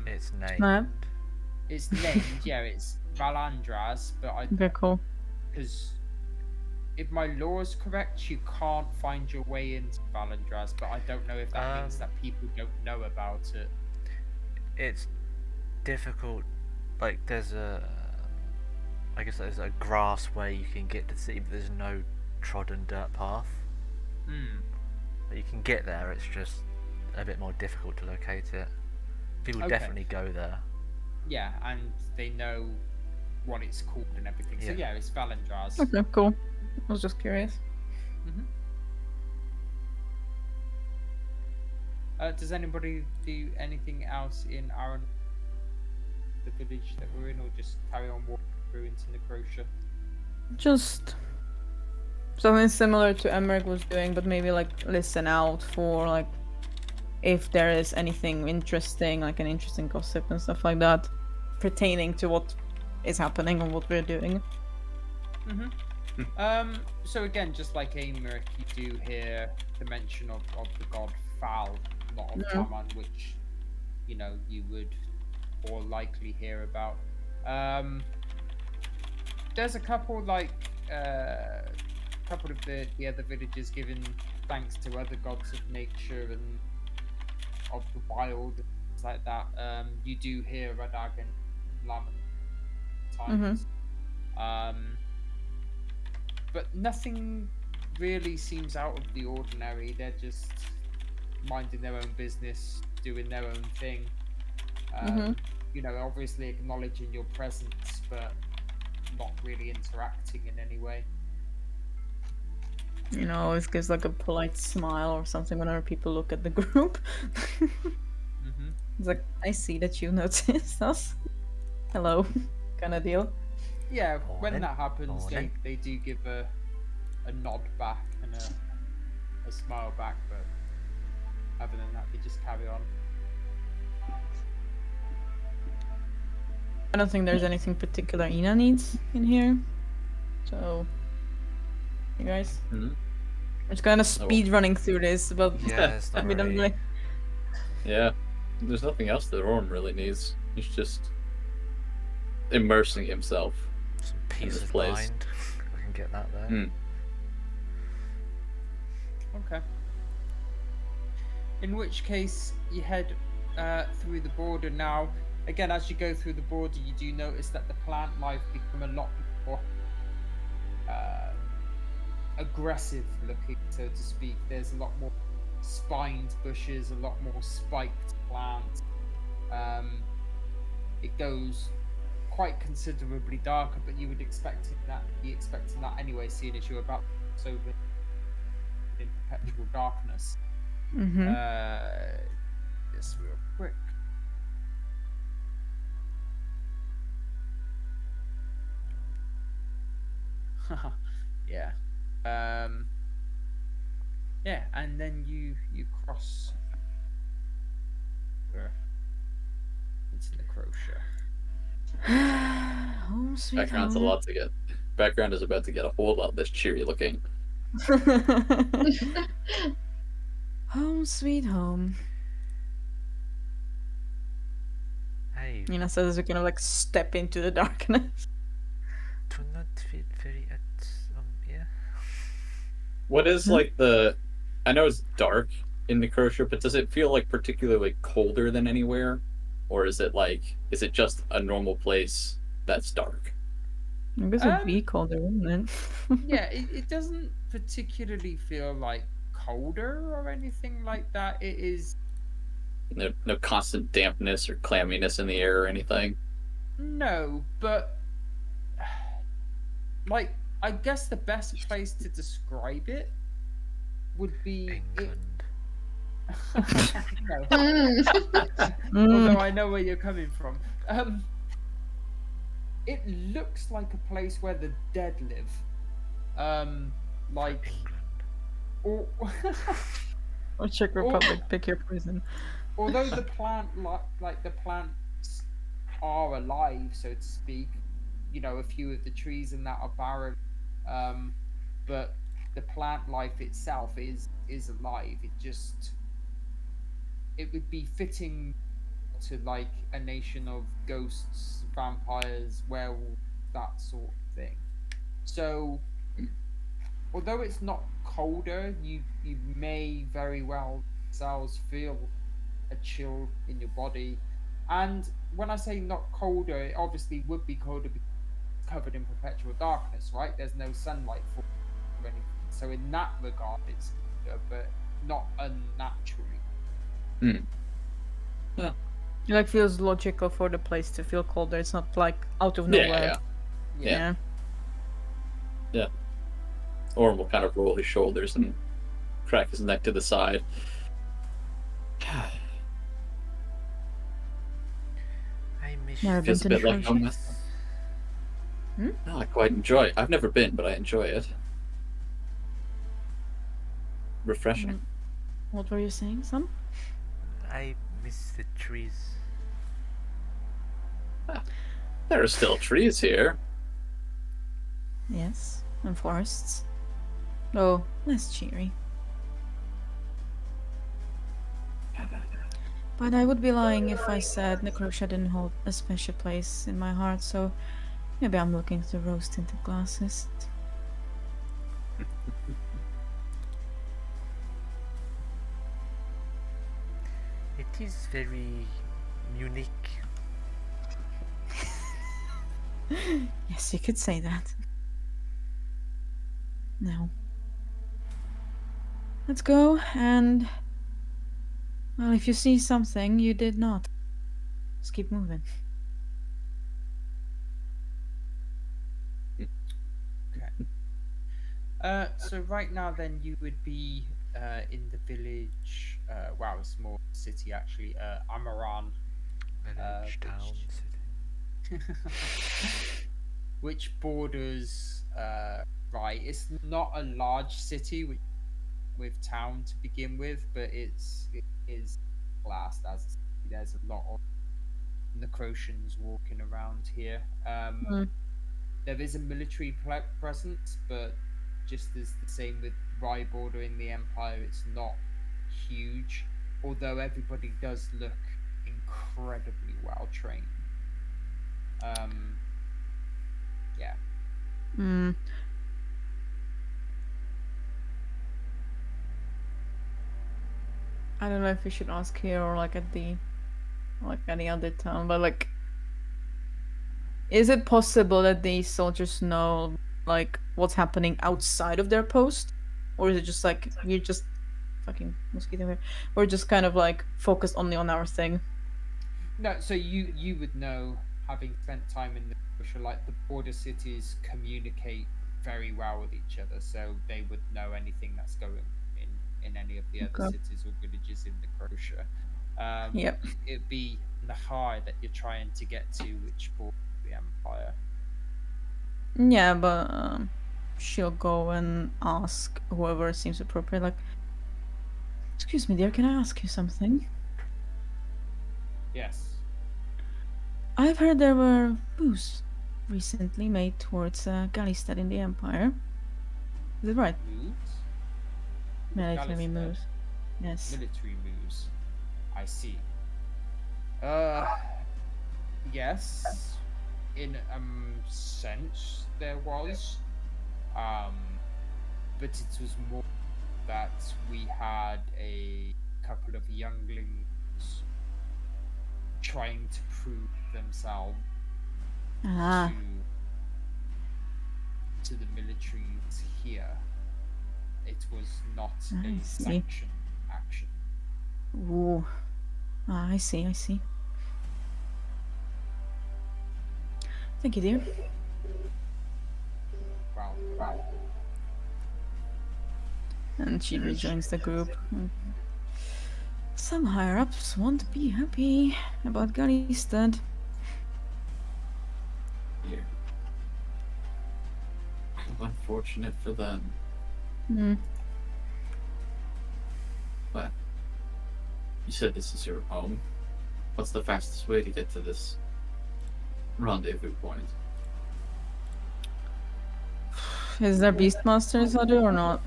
It's named. No. It's named, yeah, it's Valandraz, but I Okay, cool. because if my law is correct, you can't find your way into Valandraz, but I don't know if that means that people don't know about it. It's difficult. Like there's I guess there's a grass way you can get to see, but there's no trodden dirt path. But you can get there. It's just a bit more difficult to locate it. People Okay. definitely go there. Yeah, and they know what it's called and everything. So Yeah. yeah, it's Valandraz. Okay, cool. I was just curious. Does anybody do anything else in Aran, the village that we're in, or just carry on walking through into Necrotia? Just something similar to Emmerich was doing, but maybe like listen out for like if there is anything interesting, like an interesting gossip and stuff like that, pertaining to what is happening and what we're doing. So again, just like Emmerich, you do hear the mention of the god Fal, not of Tamon, which you know you would more likely hear about. There's a couple like couple of the other villages giving thanks to other gods of nature and of the wild and things like that. You do hear Radag and Lam times. but nothing really seems out of the ordinary. They're just minding their own business, doing their own thing. You know, obviously acknowledging your presence, but not really interacting in any way. You know, always gives like a polite smile or something whenever people look at the group. It's like, I see that you noticed us. Hello, kind of deal. Yeah, when Morning. that happens, Morning. they do give a nod back and a smile back, but other than that, they just carry on. I don't think there's anything particular Ina needs in here. So, you guys, Mhm. I'm just kind of speed running through this, but Yeah, it's not we don't really. really. Yeah, there's nothing else that Orm really needs. He's just immersing himself. Some peace this of place. mind. I can get that there. Hmm. Okay. In which case, you head through the border now. Again, as you go through the border, you do notice that the plant life become a lot more aggressive looking, so to speak. There's a lot more spined bushes, a lot more spiked plants. It goes quite considerably darker, but you would be expecting that anyway, seeing as you're about so in perpetual darkness. Just real quick. Yeah. Yeah, and then you cross into Necrotia. Home sweet Background's a home. lot to get. Background is about to get a whole lot less cheery looking. Home sweet home. Hey, Nina says as we kind of like step into the darkness. do not feel very at yeah. What is Hmm? like the? I know it's dark in Necrotia, but does it feel like particularly colder than anywhere, or is it like is it just a normal place that's dark? I guess it'd be colder, wouldn't it? Yeah, it doesn't particularly feel like colder or anything like that. It is No constant dampness or clamminess in the air or anything. no, but like I guess the best place to describe it would be England. No. Mm. Although I know where you're coming from. It looks like a place where the dead live. Like or Or Czech Republic, pick your poison. although the plant like the plants are alive, so to speak, you know, a few of the trees and that are barren, but the plant life itself is alive. It would be fitting to like a nation of ghosts, vampires, werewolves, that sort of thing. So although it's not colder, you may very well yourselves feel a chill in your body. And when I say not colder, it obviously would be colder because it's covered in perpetual darkness, right? There's no sunlight for or anything. So in that regard, it's colder, but not unnaturally. It like feels logical for the place to feel colder. It's not like out of Yeah, nowhere. yeah. Orm will kind of roll his shoulders and crack his neck to the side. I miss Never been Feels to a bit like Necrotia. home. No, I quite enjoy it. I've never been, but I enjoy it. Refreshing. What were you saying, son? I miss the trees. There are still trees here. Yes, and forests. Oh, less cheery. But I would be lying if I said Necrotia didn't hold a special place in my heart, so maybe I'm looking through rose-tinted glasses. It is very unique. Yes, you could say that. Now, let's go and. Well, if you see something you did not, just keep moving. So right now, then you would be in the village. Wow, a small city actually. Amaran, Village, town, which- city. which borders. Right, it's not a large city with town to begin with, but it is classed as a city. There's a lot of Necrosians walking around here. Mm. There is a military presence, but just as the same with Rye bordering the Empire, it's not huge. Although everybody does look incredibly well trained. Yeah. Mm. I don't know if we should ask here or like at any other town, but like, is it possible that these soldiers know like what's happening outside of their post, or is it just like we're just fucking mosquito here? We're just kind of like focused only on our thing. No, so you would know, having spent time in the Russia, like the border cities communicate very well with each other, so they would know anything that's going in any of the other Okay. cities or villages in the Croatia. Yep. It'd be Nahar that you're trying to get to, which borders the Empire. Yeah, but she'll go and ask whoever seems appropriate. Like, excuse me, dear, can I ask you something? Yes. I've heard there were moves recently made towards Galistad in the Empire. Is it right? Moves? Military Galistad. moves. Yes. Military moves. I see. Yes. In a sense, there was. But it was more that we had a couple of younglings trying to prove themselves Ah, to the militaries here. It was not I a see. sanctioned action. ooh. Ah, I see, I see. Thank you, dear. Well. And she rejoins the group. Some higher ups won't be happy about Galistad. Yeah. Unfortunate for them. Hmm. But you said this is your home. What's the fastest way to get to this rendezvous point? Is there Beastmasters out there or not?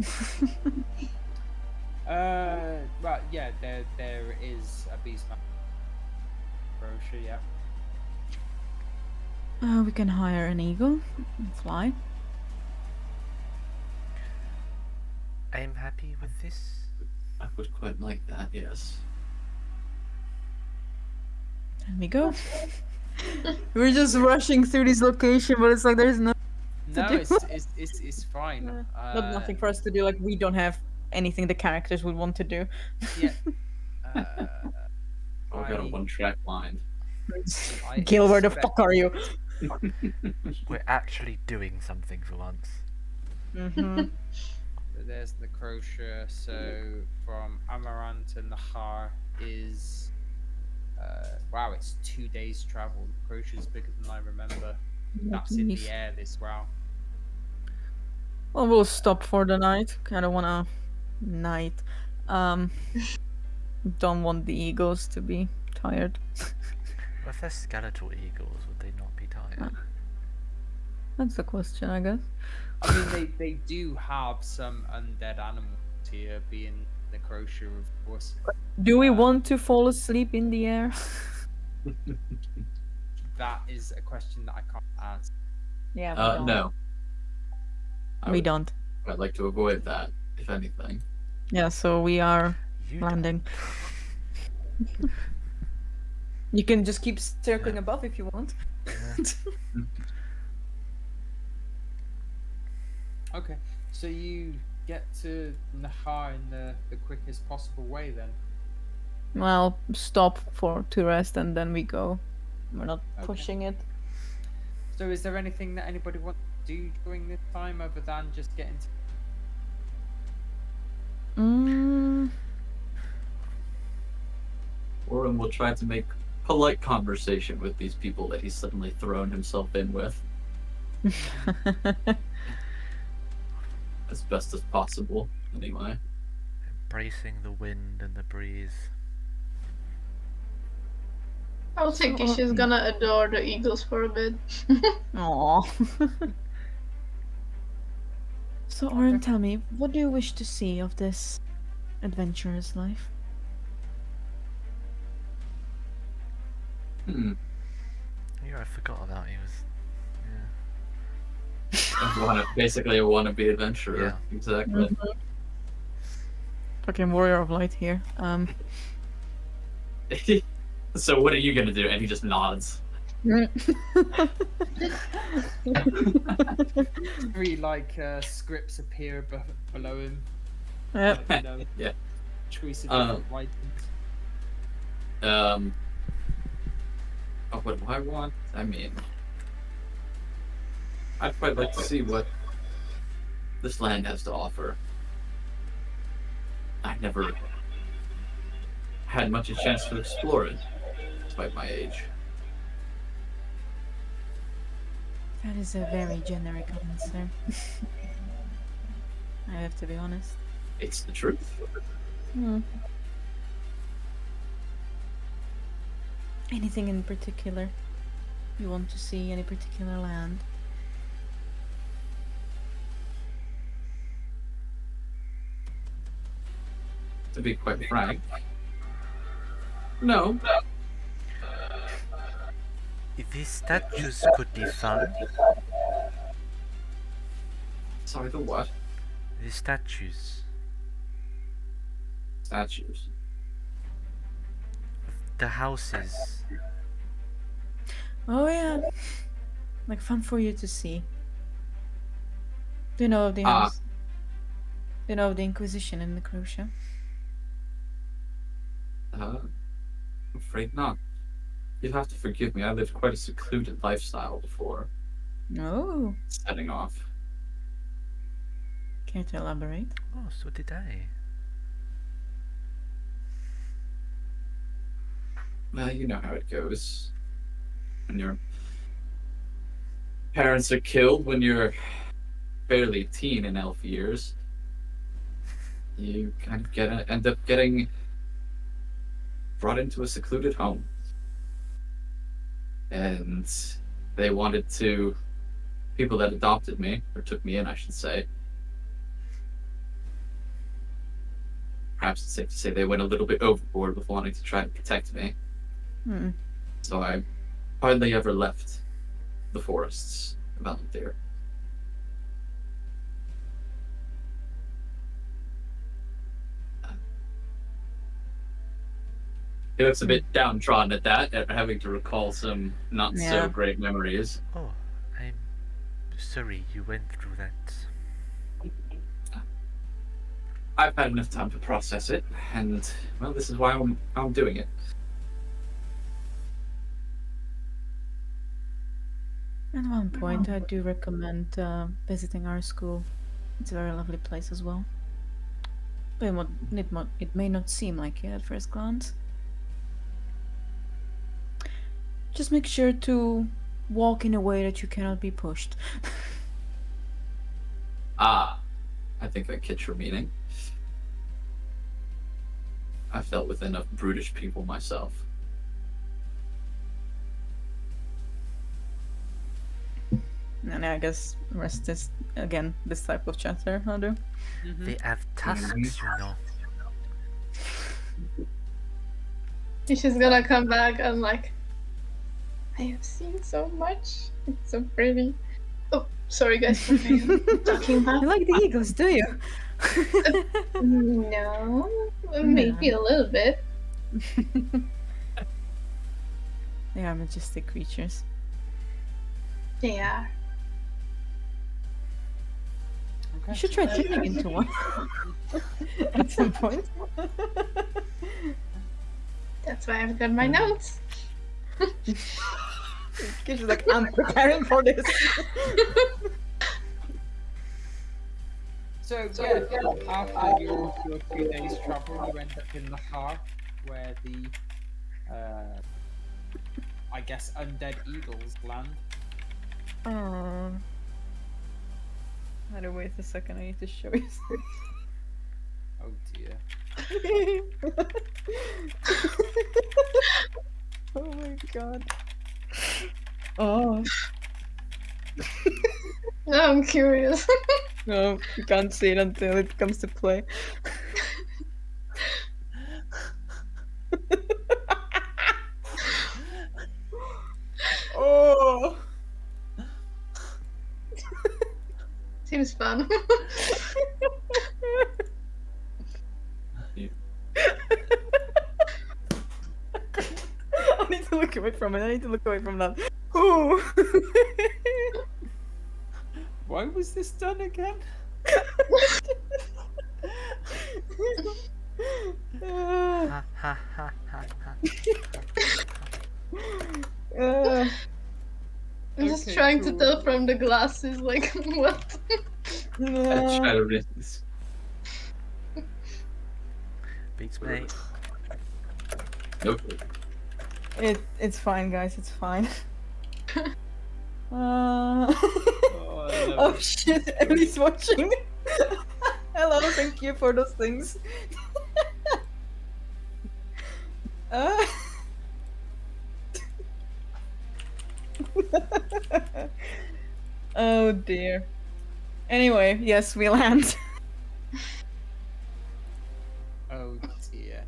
Well, yeah, there is a Beastmaster brochure, yeah. We can hire an eagle and fly. I'm happy with this. I would quite like that, yes. And we go. We're just rushing through this location, but it's like there's no No, do. it's fine. not nothing for us to do. Like we don't have anything the characters would want to do. Yeah. Oh, I got a I- one-track mind. I Gil, where the expect- fuck are you? We're actually doing something for once. Mm-hmm. So there's the Croatia. So from Amaran to Nahar is wow, it's 2 days travel. Croatia's bigger than I remember. That's in the air this wow. Well, we'll stop for the night. Kind of wanna night. Don't want the eagles to be tired. Well, if they're skeletal eagles, would they not be tired? That's the question, I guess. I mean, they do have some undead animals here, being the Croatia, of course. Do we want to fall asleep in the air? That is a question that I can't answer. Yeah, No. I we would- don't. I'd like to avoid that, if anything. Yeah, so we are You landing. You can just keep circling above if you want. Okay, So you get to Naha in the quickest possible way then? Well, stop to rest and then we go. We're not Okay. pushing it. So is there anything that anybody wants to do during this time other than just getting to... Mm. Orin will try to make polite conversation with these people that he's suddenly thrown himself in with as best as possible, anyway. Embracing the wind and the breeze. I'll think So, she's gonna adore the eagles for a bit. Aww. So, Orin, tell me, what do you wish to see of this adventurous life? Yeah, I forgot about he was. Basically a wannabe adventurer. Yeah. Exactly. Fucking warrior of light here. So what are you gonna do? And he just nods. Three scripts appear below him. Yep. You know, Yeah. choice of different lightings. What do I want? I mean, I'd quite like to see what this land has to offer. I never had much a chance to explore it, despite my age. That is a very generic answer. I have to be honest. It's the truth. Anything in particular you want to see? Any particular land? To be quite frank, no. If these statues could be found, Sorry, the what? these statues, Statues. the houses, Oh yeah, like fun for you to see. Do you know of the Ah. house? Do you know of the Inquisition in Necrotia? I'm afraid not. You'll have to forgive me. I lived quite a secluded lifestyle before No. setting off. Care to elaborate? oh, so did I. Well, you know how it goes. When your parents are killed when you're barely a teen in elf years, you kind of end up getting brought into a secluded home. And they wanted to, people that adopted me, or took me in, I should say, perhaps it's safe to say they went a little bit overboard with wanting to try to protect me. Hmm. So I hardly ever left the forests of Valentyr. He looks a bit downtrodden at that, at having to recall some not Yeah. so great memories. Oh, I'm sorry you went through that. I've had enough time to process it, and well, this is why I'm doing it. At one point, I do recommend visiting our school. It's a very lovely place as well. But it may not seem like it at first glance. Just make sure to walk in a way that you cannot be pushed. Ah, I think I get your meaning. I've dealt with enough brutish people myself. And I guess the rest is, again, this type of chatter, I'll do. They have tusks, you know. She's gonna come back and like, I have seen so much. It's so pretty. Oh, sorry guys, what I am talking about. You like the eagles, do you? No, maybe a little bit. They are majestic creatures. They are. You should try turning into one at some point. That's why I've got my notes. She's like, I'm preparing for this. So yeah, after your 2 days travel, you end up in the heart where the, I guess, undead eagles land. Oh. Wait a second, I need to show you something. Oh dear. Oh my god. Oh. Now I'm curious. No, you can't see it until it comes to play. Oh. Seems fun. I need to look away from it. I need to look away from that. Ooh. Why was this done again? Ha ha ha ha ha. I'm just Okay, trying to cool. tell from the glasses, like, what? Shadow Rings. Beats me. Nope. It's fine, guys. It's fine. Oh, I love Oh it. shit! Emily's watching. Hello, thank you for those things. uh... Oh dear. Anyway, yes, we land. Oh dear.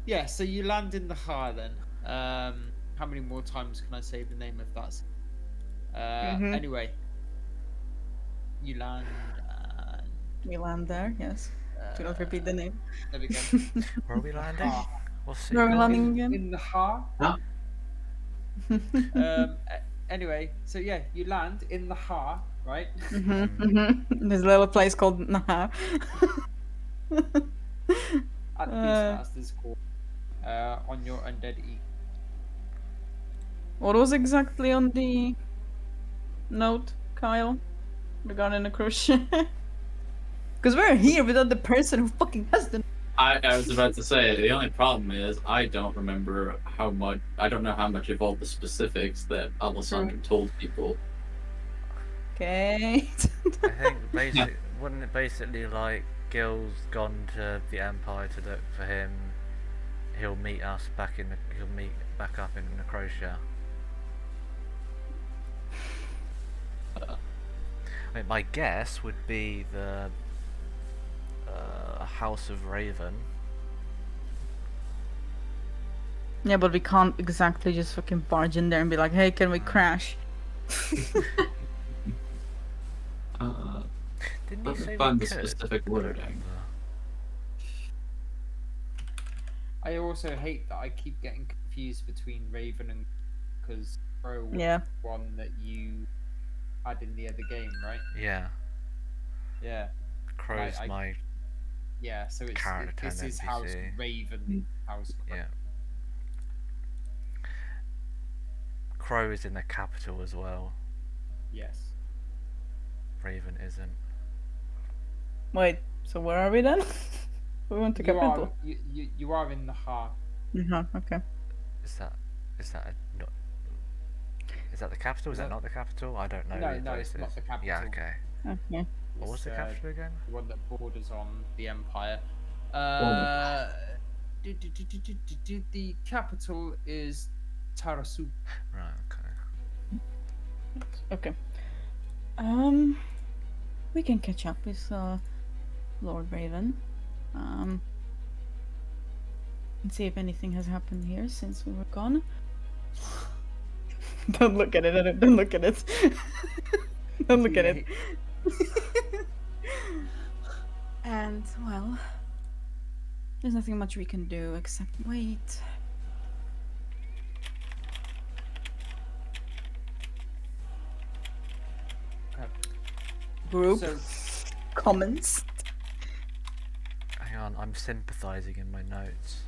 Yeah, so you land in the Har then. How many more times can I say the name of that? Mhm. Anyway, you land and We land there, yes. Do not repeat the name. there we go. Where are we landing? Har. What's the Where are we landing In, again? in the Har. Anyway, so yeah, you land in the Har, right? There's a little place called Naha. At Beastmaster's Court. On your undead eagle. What was exactly on the note, Kyle? Regarding the cruise ship? Because we're here without the person who fucking has the. I was about to say, the only problem is I don't remember how much. I don't know how much of all the specifics that Alessandro told people. Okay. I think wouldn't it basically like Gil's gone to the Empire to look for him? He'll meet us back in. He'll meet back up in Necrotia. I mean, my guess would be the House of Raven. Yeah, but we can't exactly just fucking barge in there and be like, hey, can we crash? Didn't you Let's say find we the could? specific I don't wording. remember. I also hate that I keep getting confused between Raven and because Crow was Yeah. one that you had in the other game, right? Yeah, Yeah. Crow's I- my Yeah, so it's Character this and is House NPC. Raven, House Crow. yeah. Crow is in the capital as well. Yes. Raven isn't. Wait, so where are we then? We went to You are, capital. you are in the heart. Okay. Is that not? Is that the capital? Is that No. not the capital? I don't know. No, these no, it's not places. the capital. Yeah, okay. Okay. What was It's, the capital again? the one that borders on the Empire. The capital is Tarasu. Right, okay. Okay. We can catch up with Lord Raven. And see if anything has happened here since we were gone. Don't look at it. Don't look at it. Don't look at it. And well, there's nothing much we can do except wait. Okay. Group, So, comments. Hang on, I'm sympathizing in my notes.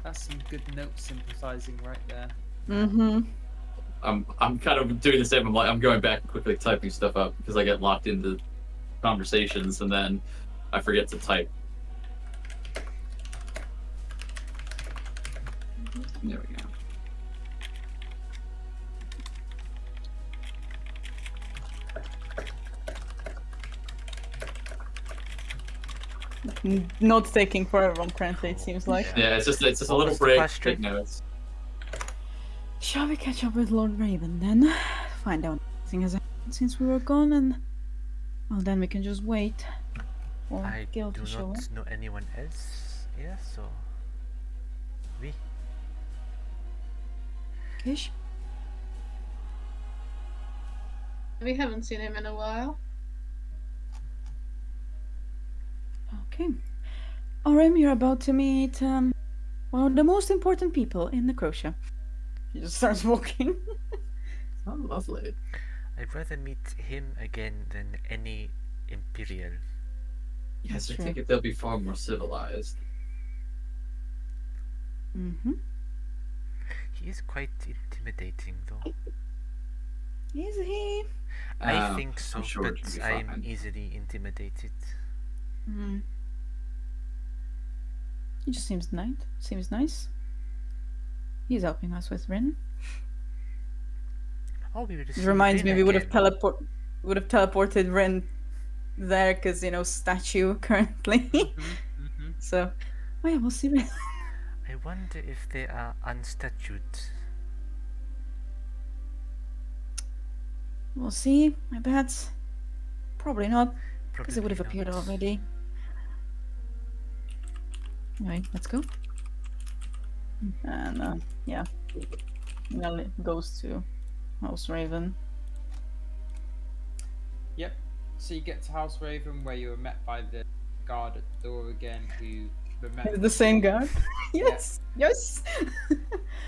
That's some good note sympathizing right there. Mm-hmm. I'm kind of doing the same. I'm going back and quickly typing stuff up because I get locked into conversations and then I forget to type. There we go. Not taking forever currently, it seems like. Yeah, it's just a What little was the break. question? Take notes. Shall we catch up with Lord Raven then? Find out anything has happened since we were gone, and well, then we can just wait for I Gil do to show up. not know anyone else. Yeah, so we. Ish? We haven't seen him in a while. Okay. Orem, you're about to meet one of the most important people in the Croatia. He just starts walking. Oh, lovely. I'd rather meet him again than any Imperial. Yes, That's I true. think they'll be far more civilized. Mm-hmm. He is quite intimidating, though. Is he? I think so, I'm sure it but should be I'm fine. easily intimidated. Mm. He just seems nice. Seems nice. He's helping us with Rin. Oh, we were just It reminds me, we would have again. teleported Rin there because statue currently. Mm-hmm. So, oh yeah, we'll see. Rin. I wonder if they are unstatued. We'll see. I bet. Probably not, because it would have Probably appeared not. already. Anyway, let's go. And yeah, well, it goes to House Raven. Yep. So you get to House Raven, where you were met by the guard at the door again, who remembers The same guard. Yeah. Yes, yes. who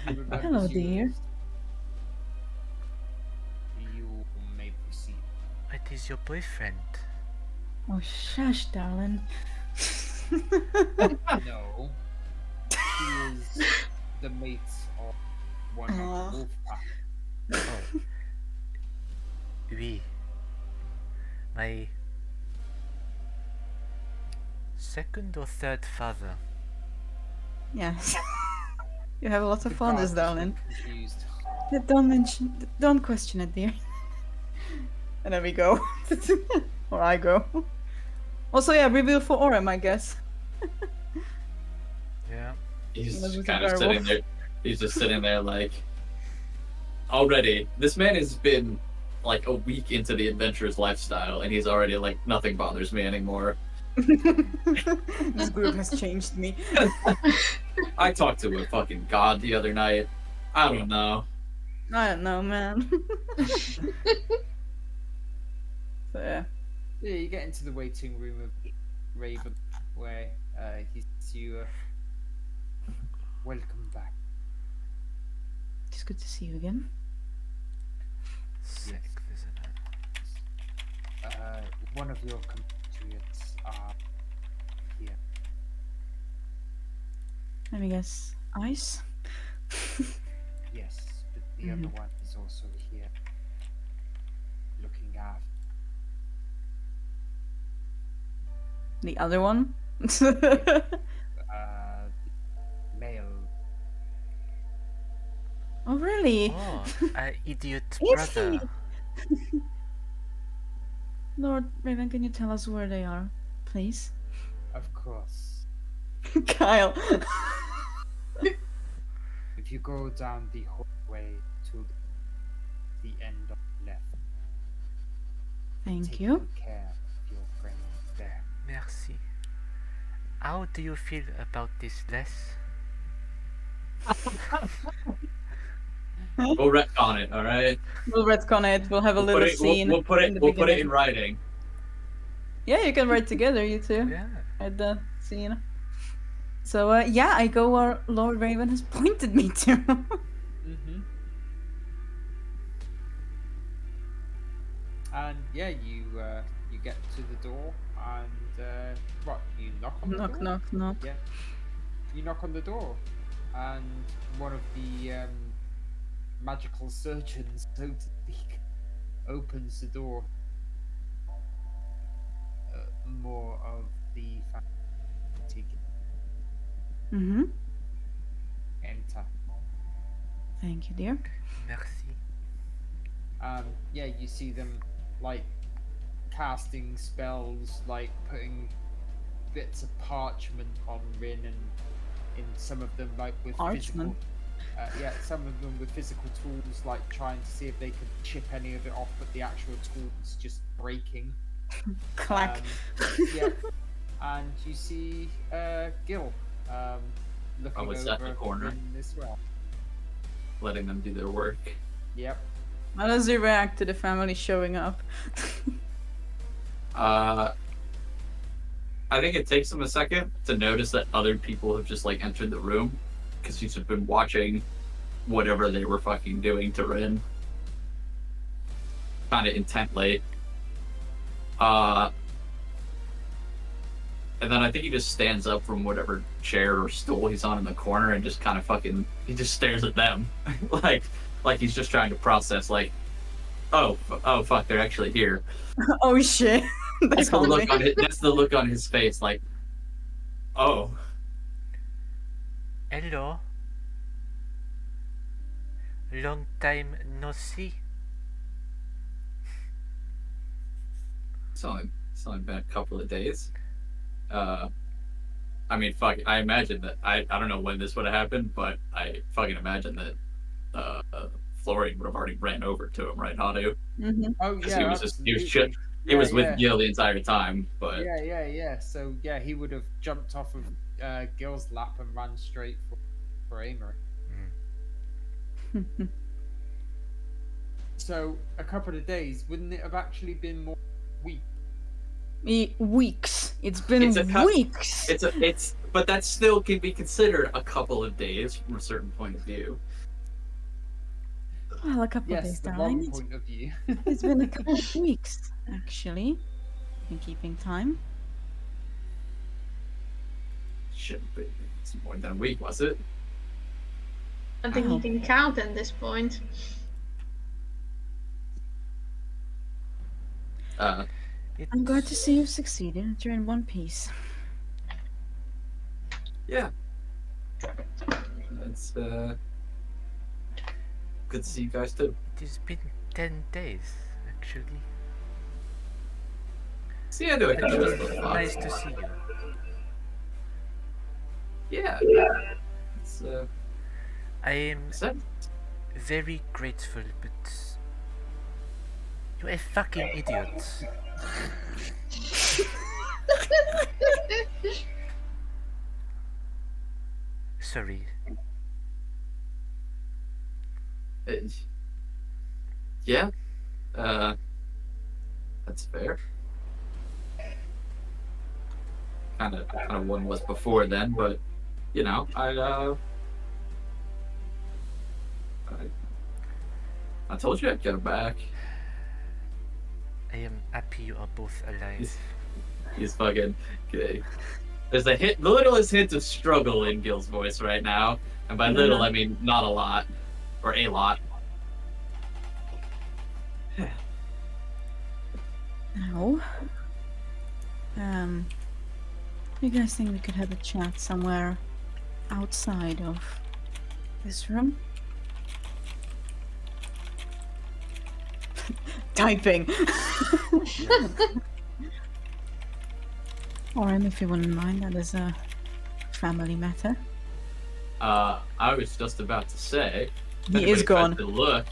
remembers Hello, you dear. as- You may proceed. It is your boyfriend. Oh, shush, darling. No. He is the mate of one of Aw. the wolf pack. Oh. Oui. My second or third father. Yes. You have a lot of The fathers, guard darling. was confused. Don't question it, dear. And then we go. Or I go. Also, yeah, reveal for Orem, I guess. Yeah. He's He was just a kind of werewolf. sitting there. He's just sitting there like. Already, this man has been like a week into the adventurous lifestyle, and he's already like, nothing bothers me anymore. This group has changed me. I talked to a fucking god the other night. I don't know. I don't know, man. So, yeah. Yeah, you get into the waiting room of Raven, where he says to you, welcome back. It's good to see you again. Sick, isn't it? One of your compatriots are here. Let me guess. Ice? Yes, but the other one is also here, looking after. The other one? The male. Oh, really? Oh, idiot Is brother. Lord Raven, can you tell us where they are, please? Of course. Kyle. If you go down the hallway to the end of the left, Thank take you. good care of your friend there. Merci. How do you feel about this, Les? We'll retcon it, all right. We'll retcon it. We'll have a little scene. We'll put in it. the We'll put it beginning. in writing. Yeah, you can write together, you two. Yeah. At the scene. So, yeah, I go where Lord Raven has pointed me to. Mm-hmm. And yeah, you get to the door, and what? You knock on the Knock, door. knock, knock. Yeah. You knock on the door, and one of the magical surgeons, so to speak, opens the door. More of the family Mm-hmm. enter. Thank you, dear. Merci. Yeah, you see them like casting spells, like putting bits of parchment on Rin, and in some of them like with Parchment? yeah, some of them with physical tools, like trying to see if they could chip any of it off, but the actual tools just breaking. Clack. Yeah, and you see Gil looking it's over at the corner. Rin as well. Letting them do their work. Yep. How does he react to the family showing up? I think it takes him a second to notice that other people have just like entered the room because he's just been watching whatever they were fucking doing to Rin kind of intently. And then I think he just stands up from whatever chair or stool he's on in the corner and just kind of fucking he just stares at them like he's just trying to process like oh fuck, they're actually here. Oh shit. That's the look on it. That's the look on his face, like, oh. Hello. Long time no see. It's only been a couple of days. I mean, fuck. I imagine that I don't know when this would have happened, but I fucking imagine that Florian would have already ran over to him, right, Hadu? Mm-hmm. Oh Because yeah, he was with yeah. Gil the entire time, but Yeah. So yeah, he would have jumped off of Gil's lap and ran straight for Amory. So a couple of days, wouldn't it have actually been more weeks? Weeks. It's been weeks. But that still can be considered a couple of days from a certain point of view. Well, a couple of Yes, days, the darling. wrong point of view. It's been a couple of weeks, actually. Been keeping time. Shouldn't be. It's more than a week, was it? I think you can count at this point. I'm glad to see you've succeeded and you're in one piece. Yeah. That's good to see you guys too. It has been 10 days, actually. See, I do it. Nice to see you. Yeah. It's I am that- very grateful, but you're a fucking idiot. Sorry. yeah. That's fair. Kind of one was before then, but you know, I told you I'd get him back. I am happy you are both alive. He's fucking okay. There's the littlest hint of struggle in Gil's voice right now, and by little I mean not a lot, or a lot. Now, you guys think we could have a chat somewhere outside of this room? Typing. Or if you wouldn't mind, that is a family matter. I was just about to say. if He is anybody gone. tries to look,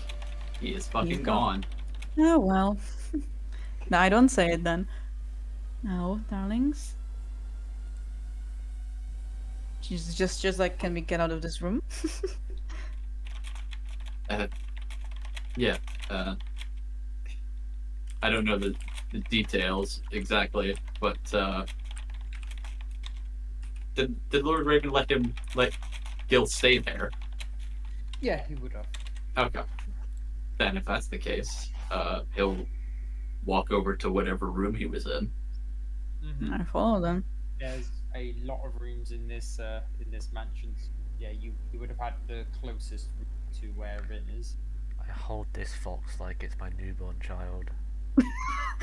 he is fucking gone. gone. Oh well. No, I don't say it then. No, darlings. She's just like, can we get out of this room? Yeah. I don't know the details exactly, but did Lord Raven let Gil stay there? Yeah, he would have. Okay. Then if that's the case, he'll walk over to whatever room he was in. Mm-hmm. I follow them. There's a lot of rooms in this mansion. Yeah, you would have had the closest room to where Rin is. I hold this fox like it's my newborn child.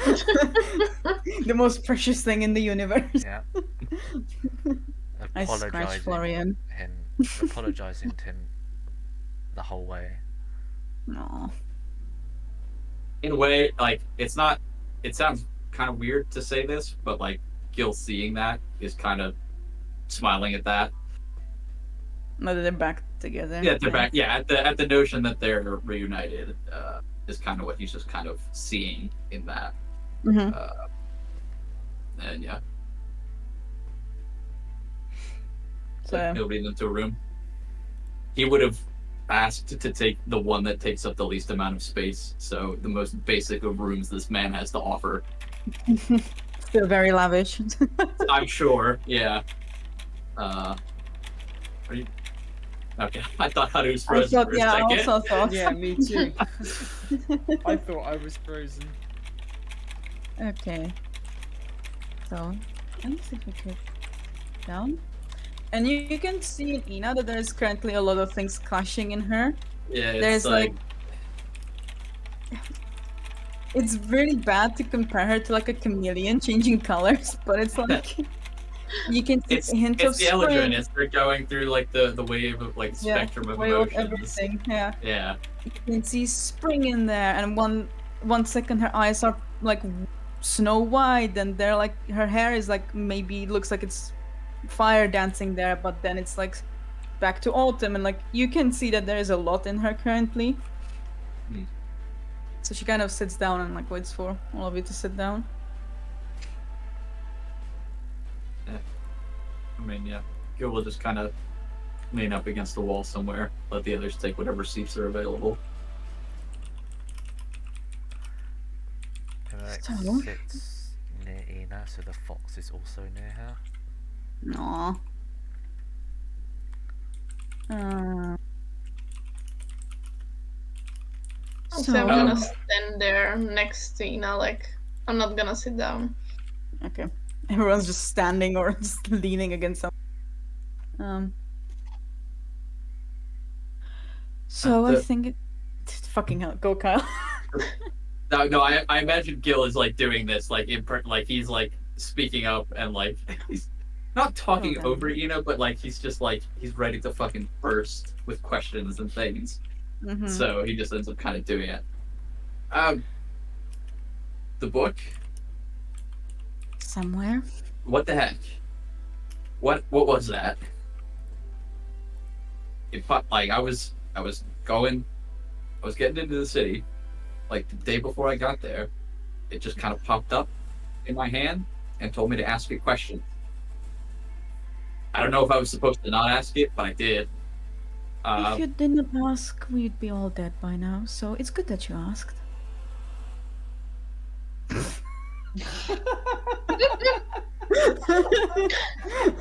The most precious thing in the universe. Yeah. I scratch Florian. Apologizing to him the whole way. No. In a way, like, it's not, it sounds kind of weird to say this, but like, Gil seeing that is kind of smiling at that. No, they're back together. Yeah, they're back. Yeah, at the notion that they're reunited is kind of what he's just kind of seeing in that. Mm-hmm. And yeah. So he'll lead them to a room. He would have asked to take the one that takes up the least amount of space. So the most basic of rooms this man has to offer. Still very lavish. I'm sure. Yeah. Are you? Okay. I thought Haru was I frozen thought, for a yeah, I second. also thought. Yeah, me too. I thought I was frozen. Okay. So, let me see if we could down. And you can see in Ina that there's currently a lot of things clashing in her. Yeah. It's There's like it's really bad to compare her to like a chameleon changing colors, but it's like you can see it's a hint of the Eldrin. spring. It's they're going through like the wave of like Yeah, spectrum of way of emotions. everything. Yeah, Yeah. you can see spring in there, and one second her eyes are like snow white, and they're like her hair is like maybe looks like it's fire dancing there, but then it's like back to autumn, and like you can see that there is a lot in her currently. Hmm. So she kind of sits down and like waits for all of you to sit down. I mean, yeah. Gil will just kind of lean up against the wall somewhere. Let the others take whatever seats are available. Alex So? sits near Ina, so the fox is also near her. Aww. So I'm gonna stand there next to Ina, like, I'm not gonna sit down. Okay. Everyone's just standing or just leaning against something. So I the- think fucking hell, go Kyle. No, I imagine Gil is like doing this, like like he's like speaking up and like he's not talking Okay. over Ina, but like he's just like he's ready to fucking burst with questions and things. Mhm. So he just ends up kind of doing it. The book. Somewhere. What the heck? What was that? Like I was getting into the city, like the day before I got there. It just kind of popped up in my hand and told me to ask a question. I don't know if I was supposed to not ask it, but I did. If you didn't ask, we'd be all dead by now. So it's good that you asked.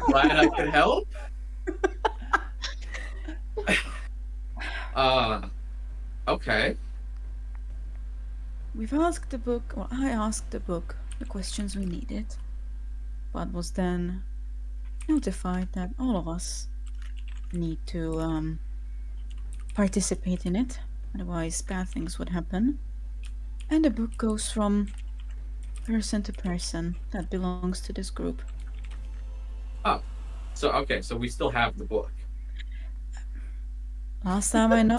Glad I could help. Okay. We've asked the book, or I asked the book, the questions we needed, but was then notified that all of us need to participate in it, otherwise bad things would happen. And the book goes from person to person that belongs to this group. So okay, so we still have the book. Last time I know,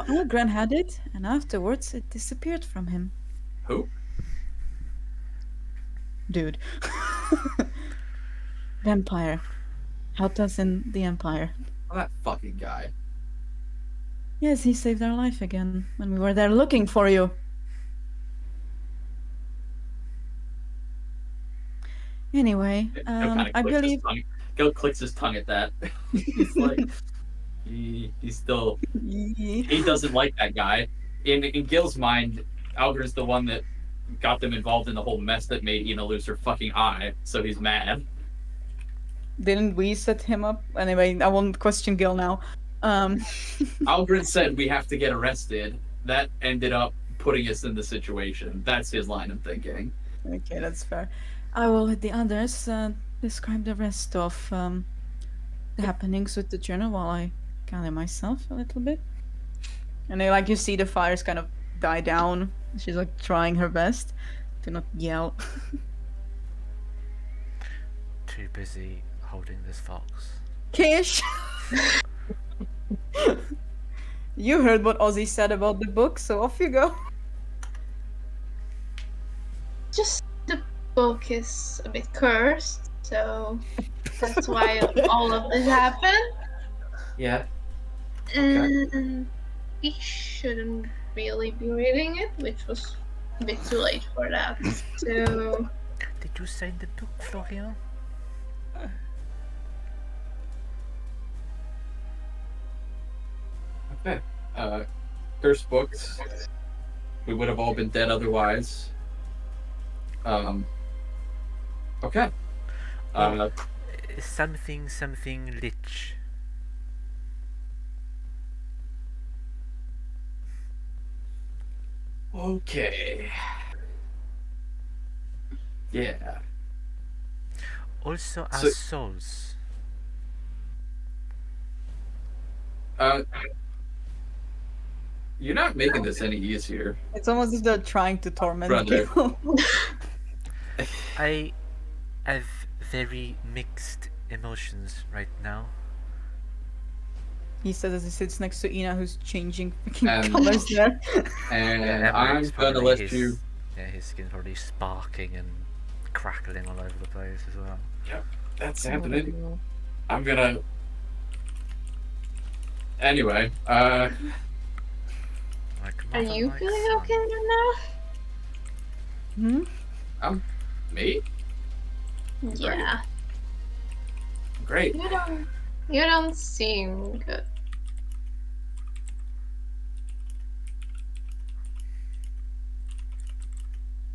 Algren had it, and afterwards it disappeared from him. Who? Dude. Vampire. Helped us in the Empire. Oh, that fucking guy. Yes, he saved our life again when we were there looking for you. Anyway, I believe Gil clicks his tongue at that. He's like, he's still, he doesn't like that guy. In Gil's mind, Alger's the one that got them involved in the whole mess that made Ina lose her fucking eye, so he's mad. Didn't we set him up? Anyway, I won't question Gil now. Algren said we have to get arrested. That ended up putting us in the situation. That's his line of thinking. Okay, that's fair. I will let the others describe the rest of the happenings with the journal while I gather myself a little bit. And then, like, you see the fires kind of die down. She's like trying her best to not yell. Too busy holding this fox. Kish! You heard what Ozzy said about the book, so off you go. Just the book is a bit cursed, so that's why all of this happened. Yeah. And we shouldn't really be reading it, which was a bit too late for that. So Did you say the book, Florian? Okay. Cursed books. We would have all been dead otherwise. Okay. Something lich. Okay. Yeah. Also, our So- souls. You're not making this any easier. It's almost as if they're trying to torment Brother. people. I have very mixed emotions right now. He says as he sits next to Ina, who's changing freaking And- colors there. And I'm Emmerich's gonna probably let his- you. Yeah, his skin's probably sparking and crackling all over the place as well. That's happening. I'm gonna. Anyway, Like, are you mother, like feeling son. okay right Hmm? me? now? Yeah. Great. You don't seem good.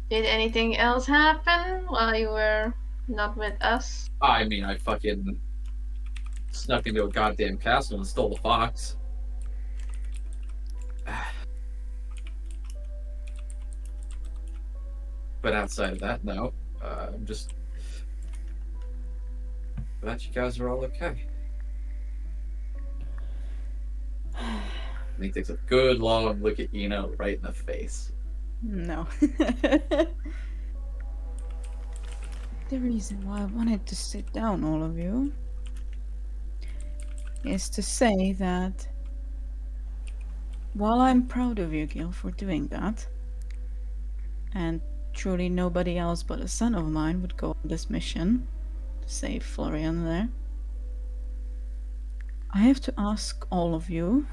Did anything else happen while you were not with us? I mean, I fucking snuck into a goddamn castle and stole the fox. But outside of that, no. I'm just glad you guys are all okay. And he takes a good long look at Eno right in the face. No. The reason why I wanted to sit down, all of you, is to say that while I'm proud of you, Gil, for doing that, and truly nobody else but a son of mine would go on this mission to save Florian there, I have to ask all of you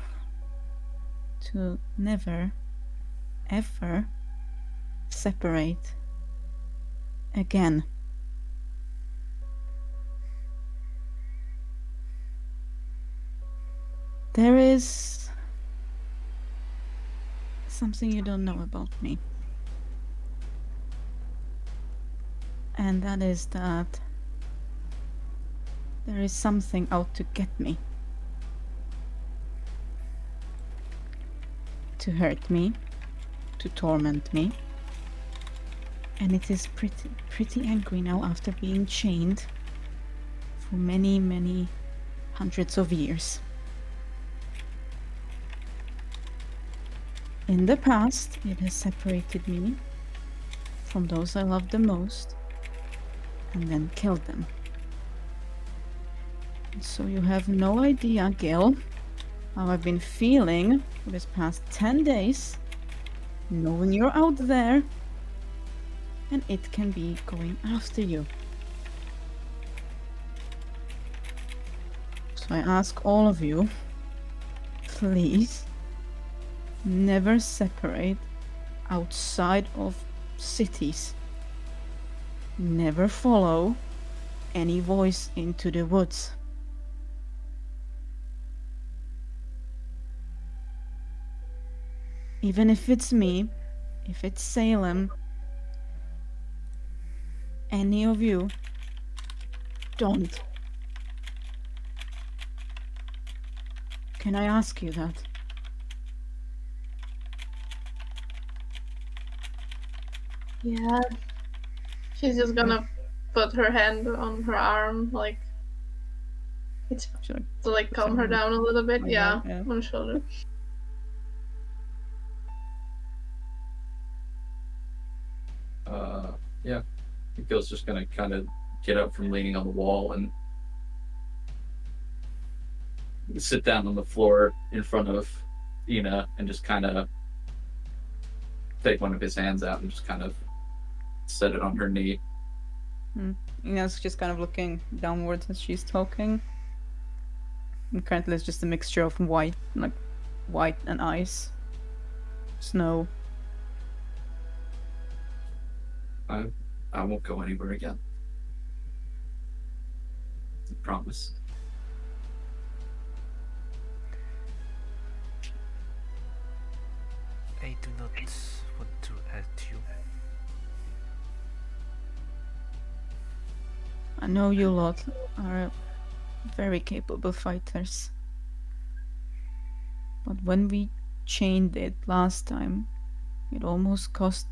to never, ever separate again. There is something you don't know about me. And that is that there is something out to get me. To hurt me, to torment me. And it is pretty angry now after being chained for many, many hundreds of years. In the past, it has separated me from those I loved the most and then killed them. And so you have no idea, Gil, how I've been feeling for this past 10 days, knowing you're out there, and it can be going after you. So I ask all of you, please, never separate outside of cities. Never follow any voice into the woods. Even if it's me, if it's Salem, any of you, don't Can I ask you that? Yeah. She's just gonna put her hand on her arm, like it's Should I to like put calm her her down a little bit. like Yeah, that? Yeah. on her shoulder. Yeah. Gil's just gonna kind of get up from leaning on the wall and sit down on the floor in front of Ina and just kind of take one of his hands out and just kind of set it on her knee. Ina's just kind of looking downwards as she's talking. And currently it's just a mixture of white and ice. Snow. I won't go anywhere again. I promise. I do not want to hurt you. I know you lot are very capable fighters. But when we chained it last time, it almost cost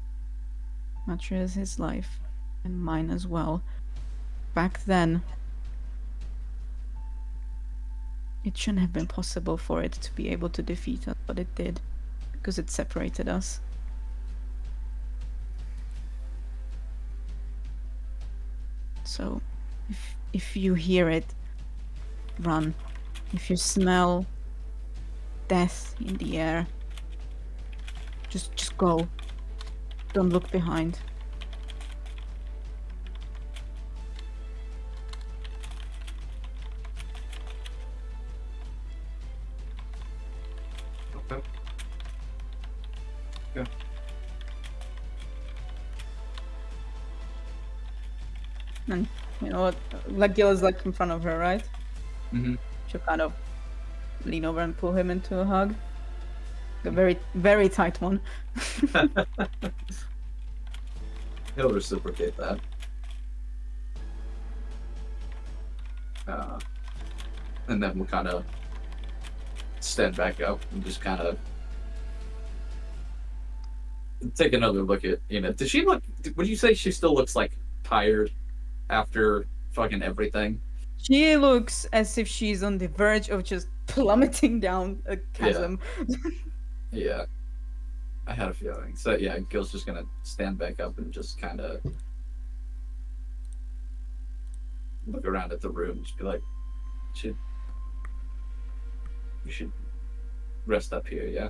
Matreus his life, and mine as well. Back then, it shouldn't have been possible for it to be able to defeat us, but it did, because it separated us. So, if you hear it, run. If you smell death in the air, just go. Don't look behind. Okay. Yeah. And you know what? Like Gil is like in front of her, right? Mm-hmm. She'll kind of lean over and pull him into a hug. A very, very tight one. He'll reciprocate that. And then we'll kind of stand back up and just kind of take another look at Ina. Did she look? Would you say she still looks like tired after fucking everything? She looks as if she's on the verge of just plummeting down a chasm. Yeah. I had a feeling. So yeah, Gil's just gonna stand back up and just kind of look around at the room, just be like, "You should rest up here, yeah?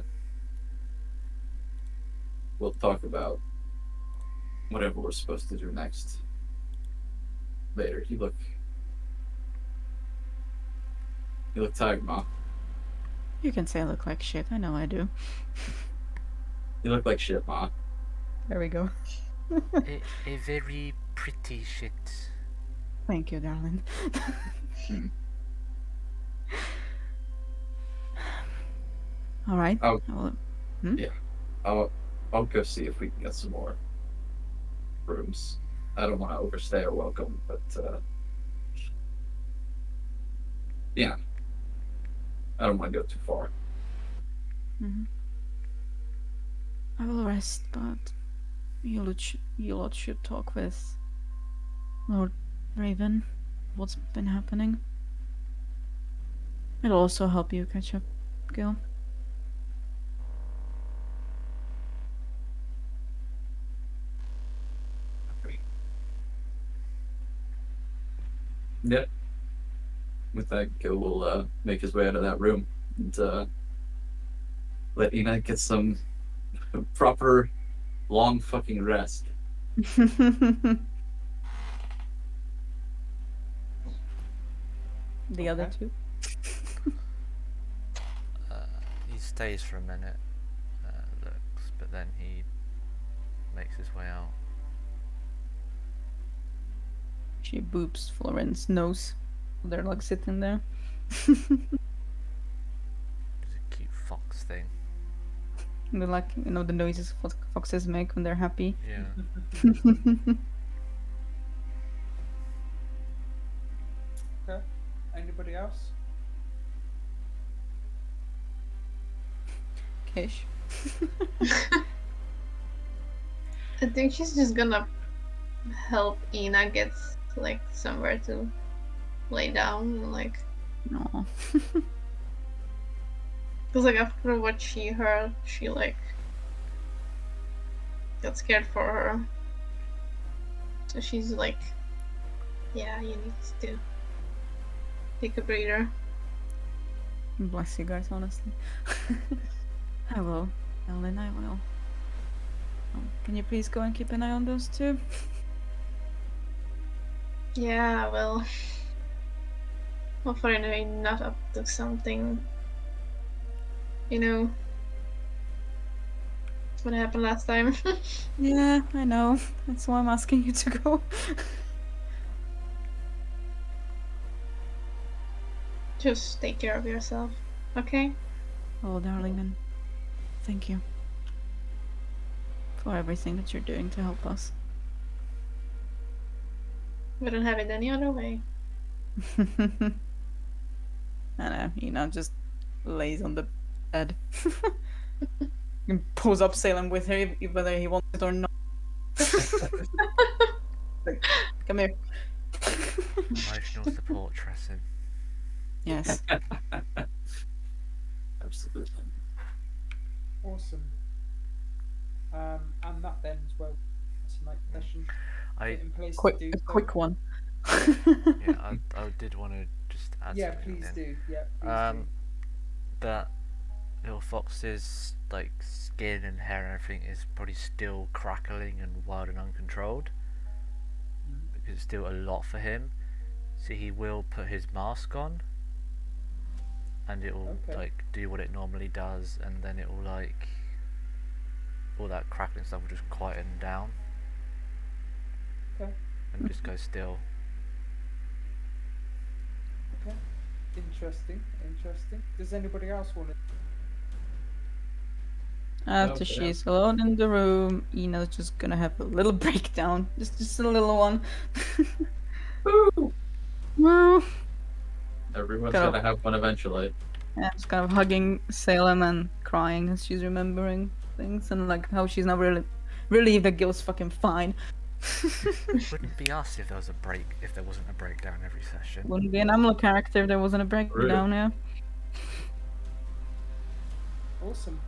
We'll talk about whatever we're supposed to do next later." You look tired, Ma. You can say I look like shit. I know I do. You look like shit, Ma. There we go. A very pretty shit. Thank you, darling. All right. Oh. I'll go see if we can get some more rooms. I don't want to overstay our welcome, but yeah, I don't want to go too far. Mhm. I will rest, but you lot should talk with Lord Raven. What's been happening? It'll also help you catch up, Gil. Yeah. With that, Gil will make his way out of that room and let Ina get some proper long fucking rest. The other Okay. two. He stays for a minute, looks, but then he makes his way out. She boops Florence's nose. They're like sitting there. It's a cute fox thing. They're like, you know, the noises foxes make when they're happy. Yeah. Okay. Anybody else? Ish. I think she's just gonna help Ina get like somewhere to lay down and like, No. cause like after what she heard, she like got scared for her. So she's like, yeah, you need to take a breather. Bless you guys, honestly. I will. Ellen, I will. Can you please go and keep an eye on those two? Yeah, well, hopefully they're not up to something. You know, what happened last time. Yeah, I know. That's why I'm asking you to go. Just take care of yourself, okay? Oh, darling, and thank you for everything that you're doing to help us. Wouldn't have it any other way. I know, just lays on the bed. And pulls up Salem with her, whether he wants it or not. Like, come here. Emotional support, Tressin. Yes. Absolutely. Awesome. And that then as well. Tonight's session. I Put in place Quick, to a do so. quick one. yeah, I did want to just add Yeah, something please in. do. Yeah, please do. That little fox's like skin and hair and everything is probably still crackling and wild and uncontrolled because it's still a lot for him. So he will put his mask on, and it will Okay. like do what it normally does, and then it will like all that crackling stuff will just quieten down. Okay. And just go still. Okay. Interesting. Does anybody else want to? After Okay. she's alone in the room, Ina's just gonna have a little breakdown. Just a little one. Woo! Everyone's Go. gonna have one eventually. Yeah, just kind of hugging Salem and crying as she's remembering things and like how she's not really relieved that Gil's fucking fine. Wouldn't be us if there was a break. If there wasn't a breakdown every session. Wouldn't be an Amlo character if there wasn't a breakdown, yeah. Awesome.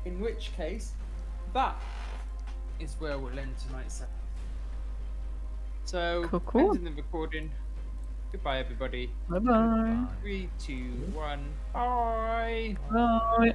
In which case, that is where we'll end tonight's session. So, Cool. ending the recording. Goodbye, everybody. Bye bye. 3, 2, 1. Bye. Bye. Bye.